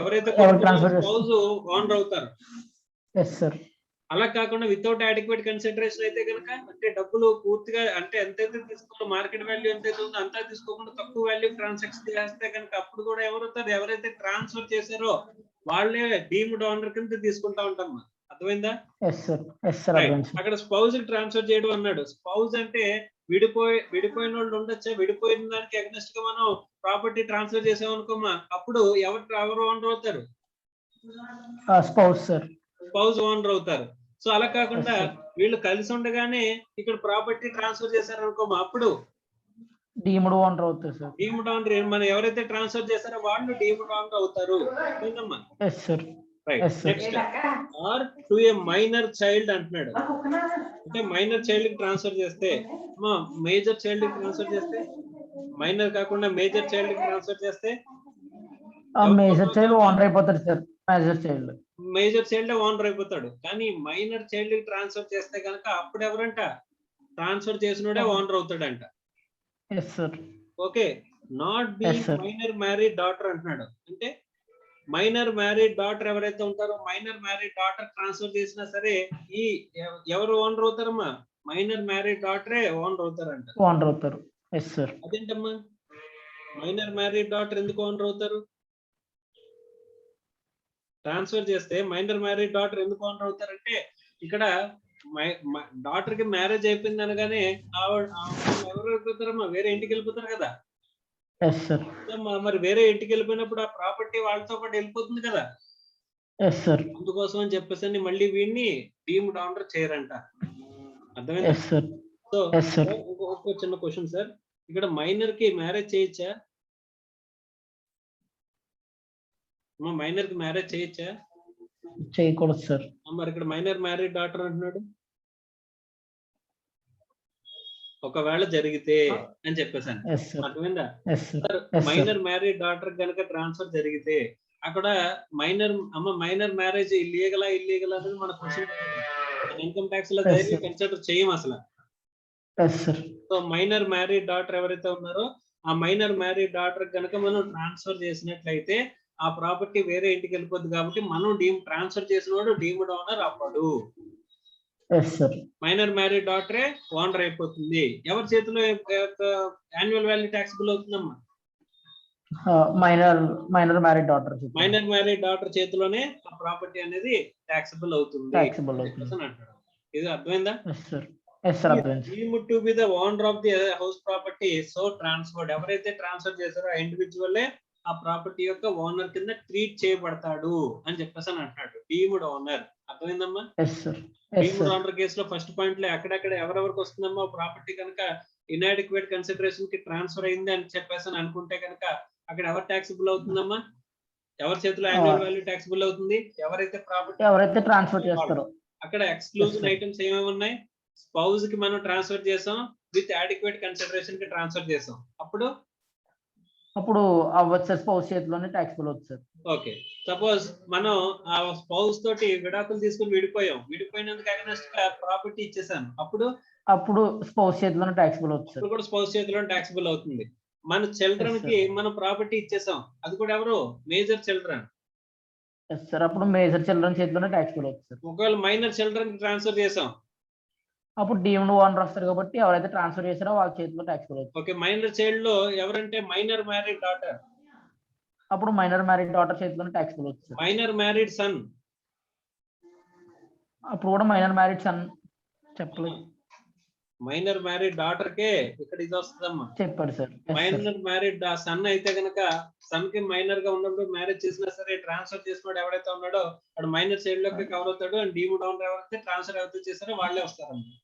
[SPEAKER 2] ఎవరైతే
[SPEAKER 1] ఎవరు ట్రాన్స్ఫర్
[SPEAKER 2] స్పౌజ్ ఓనర్ అవుతారు.
[SPEAKER 1] Yes sir.
[SPEAKER 2] అలా కాకుండా వితౌట్ అడిక్వేట్ కన్సిడరేషన్ అయితే కనుక, అంటే డబ్బులు పూర్తిగా అంటే ఎంతైతే తీసుకోవాలో మార్కెట్ వాల్యూ ఎంతైతే ఉందో అంతా తీసుకోకుండా తక్కువ వాల్యూ ట్రాన్సాక్షన్ చేస్తే కనుక అప్పుడు కూడా ఎవరవుతారు? ఎవరైతే ట్రాన్స్ఫర్ చేశారో వాళ్ళే డీమ్డ్ ఓనర్ కింద తీసుకుంటా ఉంటాం. అర్థమైందా?
[SPEAKER 1] Yes sir. Yes sir.
[SPEAKER 2] అక్కడ స్పౌజ్ ట్రాన్స్ఫర్ చేయడం అన్నాడు. స్పౌజ్ అంటే విడిపోయిన వాళ్ళు ఉండొచ్చా? విడిపోయిన దానికి అగెన్స్ట్ గా మనం ప్రాపర్టీ ట్రాన్స్ఫర్ చేసాం అనుకోమా, అప్పుడు ఎవరు ఓనర్ అవుతారు?
[SPEAKER 1] Spouse sir.
[SPEAKER 2] స్పౌజ్ ఓనర్ అవుతారు. సో అలా కాకుండా వీళ్ళు కలిసి ఉండగానే ఇక్కడ ప్రాపర్టీ ట్రాన్స్ఫర్ చేశారు అనుకోమా, అప్పుడు
[SPEAKER 1] డీమ్డ్ ఓనర్ అవుతారు సార్.
[SPEAKER 2] డీమ్డ్ ఓనర్ మనం ఎవరైతే ట్రాన్స్ఫర్ చేశారో వాళ్ళు డీమ్డ్ ఓనర్ అవుతారు.
[SPEAKER 1] Yes sir.
[SPEAKER 2] Next or to a minor child అంటున్నాడు. అంటే మైనర్ చైల్డ్ కి ట్రాన్స్ఫర్ చేస్తే, మేజర్ చైల్డ్ కి ట్రాన్స్ఫర్ చేస్తే, మైనర్ కాకుండా మేజర్ చైల్డ్ కి ట్రాన్స్ఫర్ చేస్తే
[SPEAKER 1] మేజర్ చైల్డ్ ఓనర్ అయిపోతారు సార్.
[SPEAKER 2] మేజర్ చైల్డ్ ఓనర్ అయిపోతాడు. కానీ మైనర్ చైల్డ్ కి ట్రాన్స్ఫర్ చేస్తే కనుక అప్పుడు ఎవరంట? ట్రాన్స్ఫర్ చేసినోడే ఓనర్ అవుతాడంట.
[SPEAKER 1] Yes sir.
[SPEAKER 2] Okay. Not be minor married daughter అంటున్నాడు. అంటే మైనర్ మ్యారీడ్ డాటర్ ఎవరైతే ఉంటారో, మైనర్ మ్యారీడ్ డాటర్ ట్రాన్స్ఫర్ చేసినా సరే ఈ ఎవరు ఓనర్ అవుతారమ్మా? మైనర్ మ్యారీడ్ డాటరే ఓనర్ అవుతారంట.
[SPEAKER 1] ఓనర్ అవుతారు. Yes sir.
[SPEAKER 2] అదేంటమ్మా మైనర్ మ్యారీడ్ డాటర్ ఎందుకు ఓనర్ అవుతారు? ట్రాన్స్ఫర్ చేస్తే మైనర్ మ్యారీడ్ డాటర్ ఎందుకు ఓనర్ అవుతారంటే, ఇక్కడ డాటర్ కి మ్యారేజ్ అయిపోయింది అనగానే ఎవరు వెళ్ళిపోతారమ్మా? వేరే ఇంటికి వెళ్ళిపోతారు కదా.
[SPEAKER 1] Yes sir.
[SPEAKER 2] మరి వేరే ఇంటికి వెళ్ళిపోయినప్పుడు ఆ ప్రాపర్టీ వాళ్ళతో పాటు వెళ్ళిపోతుంది కదా.
[SPEAKER 1] Yes sir.
[SPEAKER 2] అందుకోసం అని చెప్పేసి మళ్ళీ వీడిని డీమ్డ్ ఓనర్ చేయరంట. అర్థమైందా? సో ఇంకొక చిన్న క్వశ్చన్ సార్, ఇక్కడ మైనర్ కి మ్యారేజ్ చేయొచ్చా? మైనర్ కి మ్యారేజ్ చేయొచ్చా?
[SPEAKER 1] చేయకూడదు సార్.
[SPEAKER 2] మరి ఇక్కడ మైనర్ మ్యారీడ్ డాటర్ అంటున్నాడు. ఒకవేళ జరిగితే అని చెప్పేసాను. అర్థమైందా? మైనర్ మ్యారీడ్ డాటర్ కనుక ట్రాన్స్ఫర్ జరిగితే అక్కడ మైనర్ మ్యారేజ్ ఇల్లీగలా అనేది మన క్వశ్చన్. ఇన్కమ్ ట్యాక్స్ లో కన్సిడర్ చేయం అసలు. సో మైనర్ మ్యారీడ్ డాటర్ ఎవరైతే ఉన్నారో ఆ మైనర్ మ్యారీడ్ డాటర్ కనుక మనం ట్రాన్స్ఫర్ చేసినట్లయితే ఆ ప్రాపర్టీ వేరే ఇంటికి వెళ్ళిపోద్ది. కాబట్టి మనం ట్రాన్స్ఫర్ చేసిన వాడు డీమ్డ్ ఓనర్ అవ్వడు. మైనర్ మ్యారీడ్ డాటరే ఓనర్ అయిపోతుంది. ఎవరి చేతిలో యాన్యువల్ వాల్యూ ట్యాక్సిబుల్ అవుతుందమ్మా?
[SPEAKER 1] మైనర్ మ్యారీడ్
[SPEAKER 2] డాటర్ చేతిలోనే ఆ ప్రాపర్టీ అనేది ట్యాక్సిబుల్ అవుతుంది అంటాడు. ఇది అర్థమైందా? Deemed to be the owner of the house property so transferred. ఎవరైతే ట్రాన్స్ఫర్ చేశారో ఆ ఇండివిజువల్ ఆ ప్రాపర్టీ యొక్క ఓనర్ కింద ట్రీట్ చేయబడతాడు అని చెప్పేసి అని అంటున్నాడు. Deemed owner. అర్థమైందమ్మా? డీమ్డ్ ఓనర్ కేసులో ఫస్ట్ పాయింట్ లో ఎక్కడెక్కడ ఎవరెవరికి వస్తుందమ్మా ప్రాపర్టీ కనుక ఇన్అడిక్వేట్ కన్సిడరేషన్ కి ట్రాన్స్ఫర్ అయింది అని చెప్పేసి అనుకుంటే కనుక అక్కడ ఎవరు ట్యాక్సిబుల్ అవుతుందమ్మా? ఎవరి చేతిలో యాన్యువల్ వాల్యూ ట్యాక్సిబుల్ అవుతుంది? ఎవరైతే
[SPEAKER 1] ట్రాన్స్ఫర్ చేస్తారో.
[SPEAKER 2] అక్కడ ఎక్స్క్లూజివ్ ఐటమ్స్ ఏమేమి ఉన్నాయి? స్పౌజ్ కి మనం ట్రాన్స్ఫర్ చేసాం, విత్ అడిక్వేట్ కన్సిడరేషన్ కి ట్రాన్స్ఫర్ చేసాం. అప్పుడు
[SPEAKER 1] అవ్వచ్చు సార్. స్పౌజ్ చేతిలోనే ట్యాక్సిబుల్ అవుతుంది సార్.
[SPEAKER 2] ఓకే. సపోజ్ మనం ఆ స్పౌజ్ తోటి విడాకులు తీసుకుని విడిపోయినందుకు అగైనెస్ట్ గా ప్రాపర్టీ ఇచ్చేసాను.
[SPEAKER 1] అప్పుడు స్పౌజ్ చేతిలోనే ట్యాక్సిబుల్ అవుతుంది సార్.
[SPEAKER 2] కూడా స్పౌజ్ చేతిలోనే ట్యాక్సిబుల్ అవుతుంది. మన చిల్డ్రన్ కి మనం ప్రాపర్టీ ఇచ్చేసాం. అది కూడా ఎవరు? Major children.
[SPEAKER 1] సార్ అప్పుడు మేజర్ చిల్డ్రన్ చేతిలోనే ట్యాక్సిబుల్ అవుతుంది సార్.
[SPEAKER 2] ఒకవేళ మైనర్ చిల్డ్రన్ కి ట్రాన్స్ఫర్ చేసాం
[SPEAKER 1] అప్పుడు డీమ్డ్ ఓనర్ వస్తారు కాబట్టి ఎవరైతే ట్రాన్స్ఫర్ చేశారో వాళ్ళ చేతిలో ట్యాక్సిబుల్ అవుతుంది.
[SPEAKER 2] ఓకే. మైనర్ చైల్డ్ లో ఎవరంటే మైనర్ మ్యారీడ్ డాటర్.
[SPEAKER 1] అప్పుడు మైనర్ మ్యారీడ్ డాటర్ చేతిలోనే ట్యాక్సిబుల్ అవుతుంది.
[SPEAKER 2] Minor married son.
[SPEAKER 1] అప్పుడు కూడా మైనర్ మ్యారీడ్ సన్ చెప్పలేదు.
[SPEAKER 2] మైనర్ మ్యారీడ్ డాటర్ కే ఇక్కడ ఇది వస్తుందమ్మా.
[SPEAKER 1] చెప్పాడు సార్.
[SPEAKER 2] మైనర్ మ్యారీడ్ సన్ అయితే కనుక సన్ కి మైనర్ గా ఉన్నప్పుడు మ్యారేజ్ చేసినా సరే ట్రాన్స్ఫర్ చేసినప్పుడు ఎవరైతే ఉన్నాడో అక్కడ మైనర్ చైల్డ్ లోకి కవర్ అవుతాడు. అండ్ డీమ్డ్ ఓనర్ ఎవరైతే ట్రాన్స్ఫర్ ఎవరైతే చేస్తారో వాళ్ళే వస్తారమ్మా.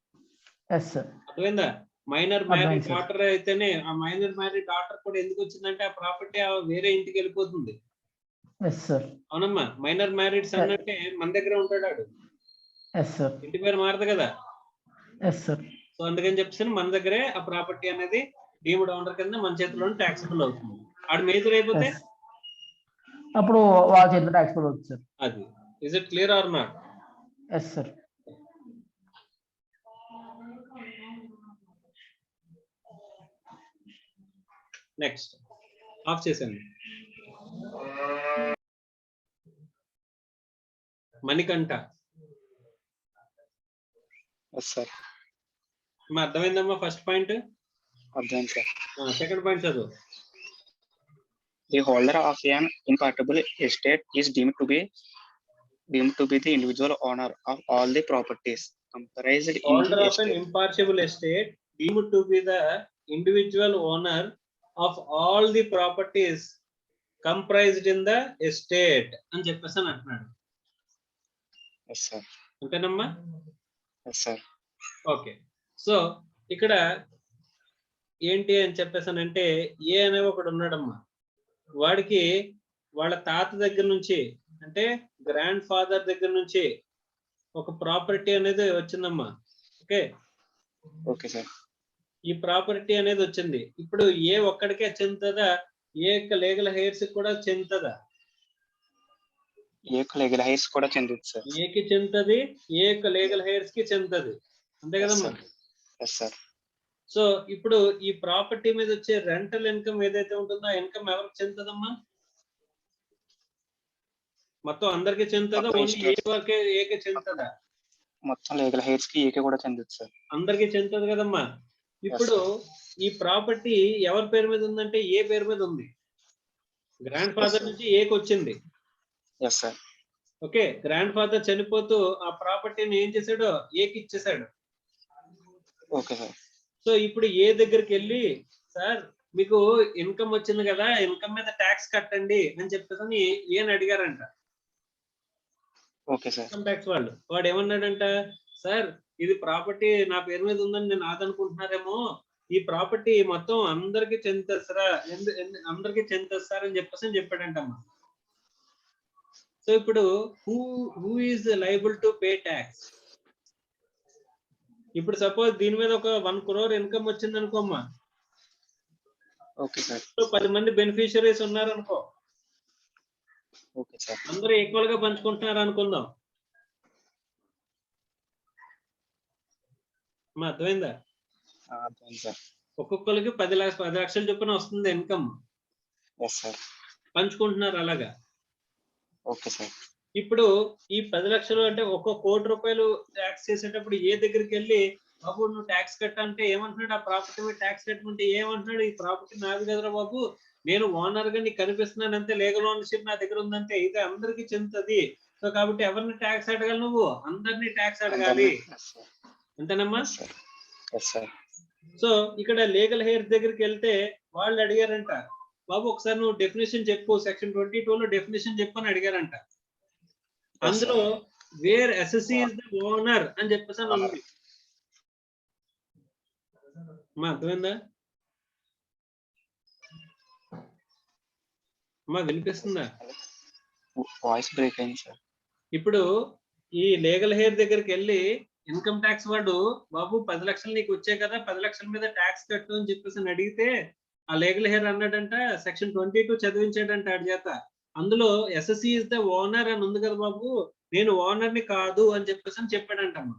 [SPEAKER 2] అర్థమైందా? మైనర్ మ్యారీడ్ డాటర్ అయితేనే ఆ మైనర్ మ్యారీడ్ డాటర్ కూడా ఎందుకు వచ్చిందంటే ఆ ప్రాపర్టీ వేరే ఇంటికి వెళ్ళిపోతుంది. అవునమ్మా. మైనర్ మ్యారీడ్ సన్ అంటే మన దగ్గర ఉంటాడు. ఇంటి పేరు మారదు కదా. సో అందుకని చెప్పేసి మన దగ్గరే ఆ ప్రాపర్టీ అనేది డీమ్డ్ ఓనర్ కింద మన చేతిలోనే ట్యాక్సిబుల్ అవుతుంది. ఆడు మేజర్ అయిపోతే
[SPEAKER 1] అప్పుడు వాళ్ళ చేతిలో ట్యాక్సిబుల్ అవుతుంది సార్.
[SPEAKER 2] అది is it clear or not?
[SPEAKER 1] Yes sir.
[SPEAKER 2] Next off చేశాను. Manikanta
[SPEAKER 6] yes sir.
[SPEAKER 2] అర్థమైందమ్మా ఫస్ట్ పాయింట్?
[SPEAKER 6] అర్థం సార్.
[SPEAKER 2] సెకండ్ పాయింట్ చదువు.
[SPEAKER 6] The holder of an impartable estate is deemed to be the individual owner of all the properties comprised in
[SPEAKER 2] Holder
[SPEAKER 6] the
[SPEAKER 2] of an
[SPEAKER 6] estate.
[SPEAKER 2] impartial estate deemed to be the individual owner of all the properties comprised in the estate అని చెప్పేసి అని అంటున్నాడు.
[SPEAKER 6] Yes sir.
[SPEAKER 2] అంతేనమ్మా?
[SPEAKER 6] Yes sir.
[SPEAKER 2] Okay. So ఇక్కడ ఏంటి అని చెప్పేసానంటే ఏ అనే ఒకడు ఉన్నాడమ్మా, వాడికి వాళ్ళ తాత దగ్గర నుంచి అంటే గ్రాండ్ ఫాదర్ దగ్గర నుంచి ఒక ప్రాపర్టీ అనేది వచ్చిందమ్మా. Okay
[SPEAKER 6] okay sir.
[SPEAKER 2] ఈ ప్రాపర్టీ అనేది వచ్చింది. ఇప్పుడు ఏ ఒక్కడికే చెందుతుందా, ఏ లీగల్ హెయిర్స్ కూడా చెందుతుందా?
[SPEAKER 6] ఏ లీగల్ హెయిర్స్ కూడా చెందుతుంది సార్.
[SPEAKER 2] ఏకి చెందుతుంది, ఏ లీగల్ హెయిర్స్ కి చెందుతుంది, అంతే కదమ్మా?
[SPEAKER 6] Yes sir.
[SPEAKER 2] సో ఇప్పుడు ఈ ప్రాపర్టీ మీద వచ్చే రెంటల్ ఇన్కమ్ ఏదైతే ఉంటుందో ఆ ఇన్కమ్ ఎవరికి చెందుతుందమ్మా? మొత్తం అందరికి చెందుతుందా, ఓన్లీ ఏ వరకే ఏకే చెందుతుందా?
[SPEAKER 6] మొత్తం లీగల్ హెయిర్స్ కి ఏకే కూడా చెందుతుంది సార్.
[SPEAKER 2] అందరికి చెందుతుంది కదమ్మా. ఇప్పుడు ఈ ప్రాపర్టీ ఎవరి పేరు మీద ఉందంటే ఏ పేరు మీద ఉంది? గ్రాండ్ ఫాదర్ నుంచి ఏకి వచ్చింది.
[SPEAKER 6] Yes sir.
[SPEAKER 2] Okay, grandfather చనిపోతూ ఆ ప్రాపర్టీని ఏం చేశాడు, ఏకి ఇచ్చేసాడు.
[SPEAKER 6] Okay sir.
[SPEAKER 2] సో ఇప్పుడు ఏ దగ్గరికి వెళ్ళి సార్ మీకు ఇన్కమ్ వచ్చింది కదా, ఇన్కమ్ మీద ట్యాక్స్ కట్టండి అని చెప్పేసి ఏని అడిగారంట.
[SPEAKER 6] Okay sir.
[SPEAKER 2] ఇన్కమ్ ట్యాక్స్ వాడు ఏమన్నాడంట, సార్ ఇది ప్రాపర్టీ నా పేరు మీద ఉందని నేను ఆదనుకుంటున్నారేమో, ఈ ప్రాపర్టీ మొత్తం అందరికి చెందుతారా, అందరికి చెందుతుంది సార్ అని చెప్పేసి చెప్పాడంటమ్మా. సో ఇప్పుడు who is liable to pay tax? ఇప్పుడు సపోజ్ దీని మీద ఒక 1 crore ఇన్కమ్ వచ్చింది అనుకోమ్మా.
[SPEAKER 6] Okay sir.
[SPEAKER 2] 10 మంది బెనిఫిషియరీస్ ఉన్నారు అనుకో.
[SPEAKER 6] Okay sir.
[SPEAKER 2] అందరూ ఈక్వల్ గా పంచుకుంటున్నారు అనుకుందాం. అర్థమైందా?
[SPEAKER 6] అర్థమైంది సార్.
[SPEAKER 2] ఒక్కొక్కరికి 10 లక్షలు చొప్పున వస్తుంది ఇన్కమ్.
[SPEAKER 6] Yes sir.
[SPEAKER 2] పంచుకుంటున్నారు అలాగా.
[SPEAKER 6] Okay sir.
[SPEAKER 2] ఇప్పుడు ఈ 10 లక్షలు అంటే 1 కోటి రూపాయలు ట్యాక్స్ చేసేటప్పుడు ఏ దగ్గరికి వెళ్ళి బాబు నువ్వు ట్యాక్స్ కట్టంటే ఏమంటున్నాడు, ఆ ప్రాపర్టీ మీద ట్యాక్స్ కట్టమంటే ఏమంటున్నాడు, ఈ ప్రాపర్టీ నాది కదరా బాబు, నేను ఓనర్ గా నీకు కనిపిస్తున్నాను అంతే, లీగల్ ఓనర్షిప్ నా దగ్గర ఉందంటే ఇది అందరికి చెందుతుంది. సో కాబట్టి ఎవరిని ట్యాక్స్ అడగాలి, నువ్వు అందరినీ ట్యాక్స్ అడగాలి. అంతేనమ్మా? సో ఇక్కడ లీగల్ హెయిర్ దగ్గరికి వెళ్తే వాళ్ళు అడిగారంట, బాబు ఒకసారి నువ్వు డెఫినేషన్ చెప్పు, సెక్షన్ 22 లో డెఫినేషన్ చెప్పు అని అడిగారంట. అందులో where assessee is the owner అని చెప్పేసి ఉంది. అర్థమైందా? వినిపిస్తుందా?
[SPEAKER 6] వాయిస్ బ్రేక్ అయింది సార్.
[SPEAKER 2] ఇప్పుడు ఈ లీగల్ హెయిర్ దగ్గరికి వెళ్ళి ఇన్కమ్ ట్యాక్స్ వాడు బాబు 10 లక్షలు నీకు వచ్చాయి కదా, 10 లక్షల మీద ట్యాక్స్ కట్టు అని చెప్పేసి అడిగితే ఆ లీగల్ హెయిర్ అన్నాడంట సెక్షన్ 22 చదివించాడంట ఆడి చేత. అందులో ఎస్ఎస్సి ఇస్ ద ఓనర్ అని ఉంది కదా బాబు, నేను ఓనర్ ని కాదు అని చెప్పేసి చెప్పాడంటమ్మా.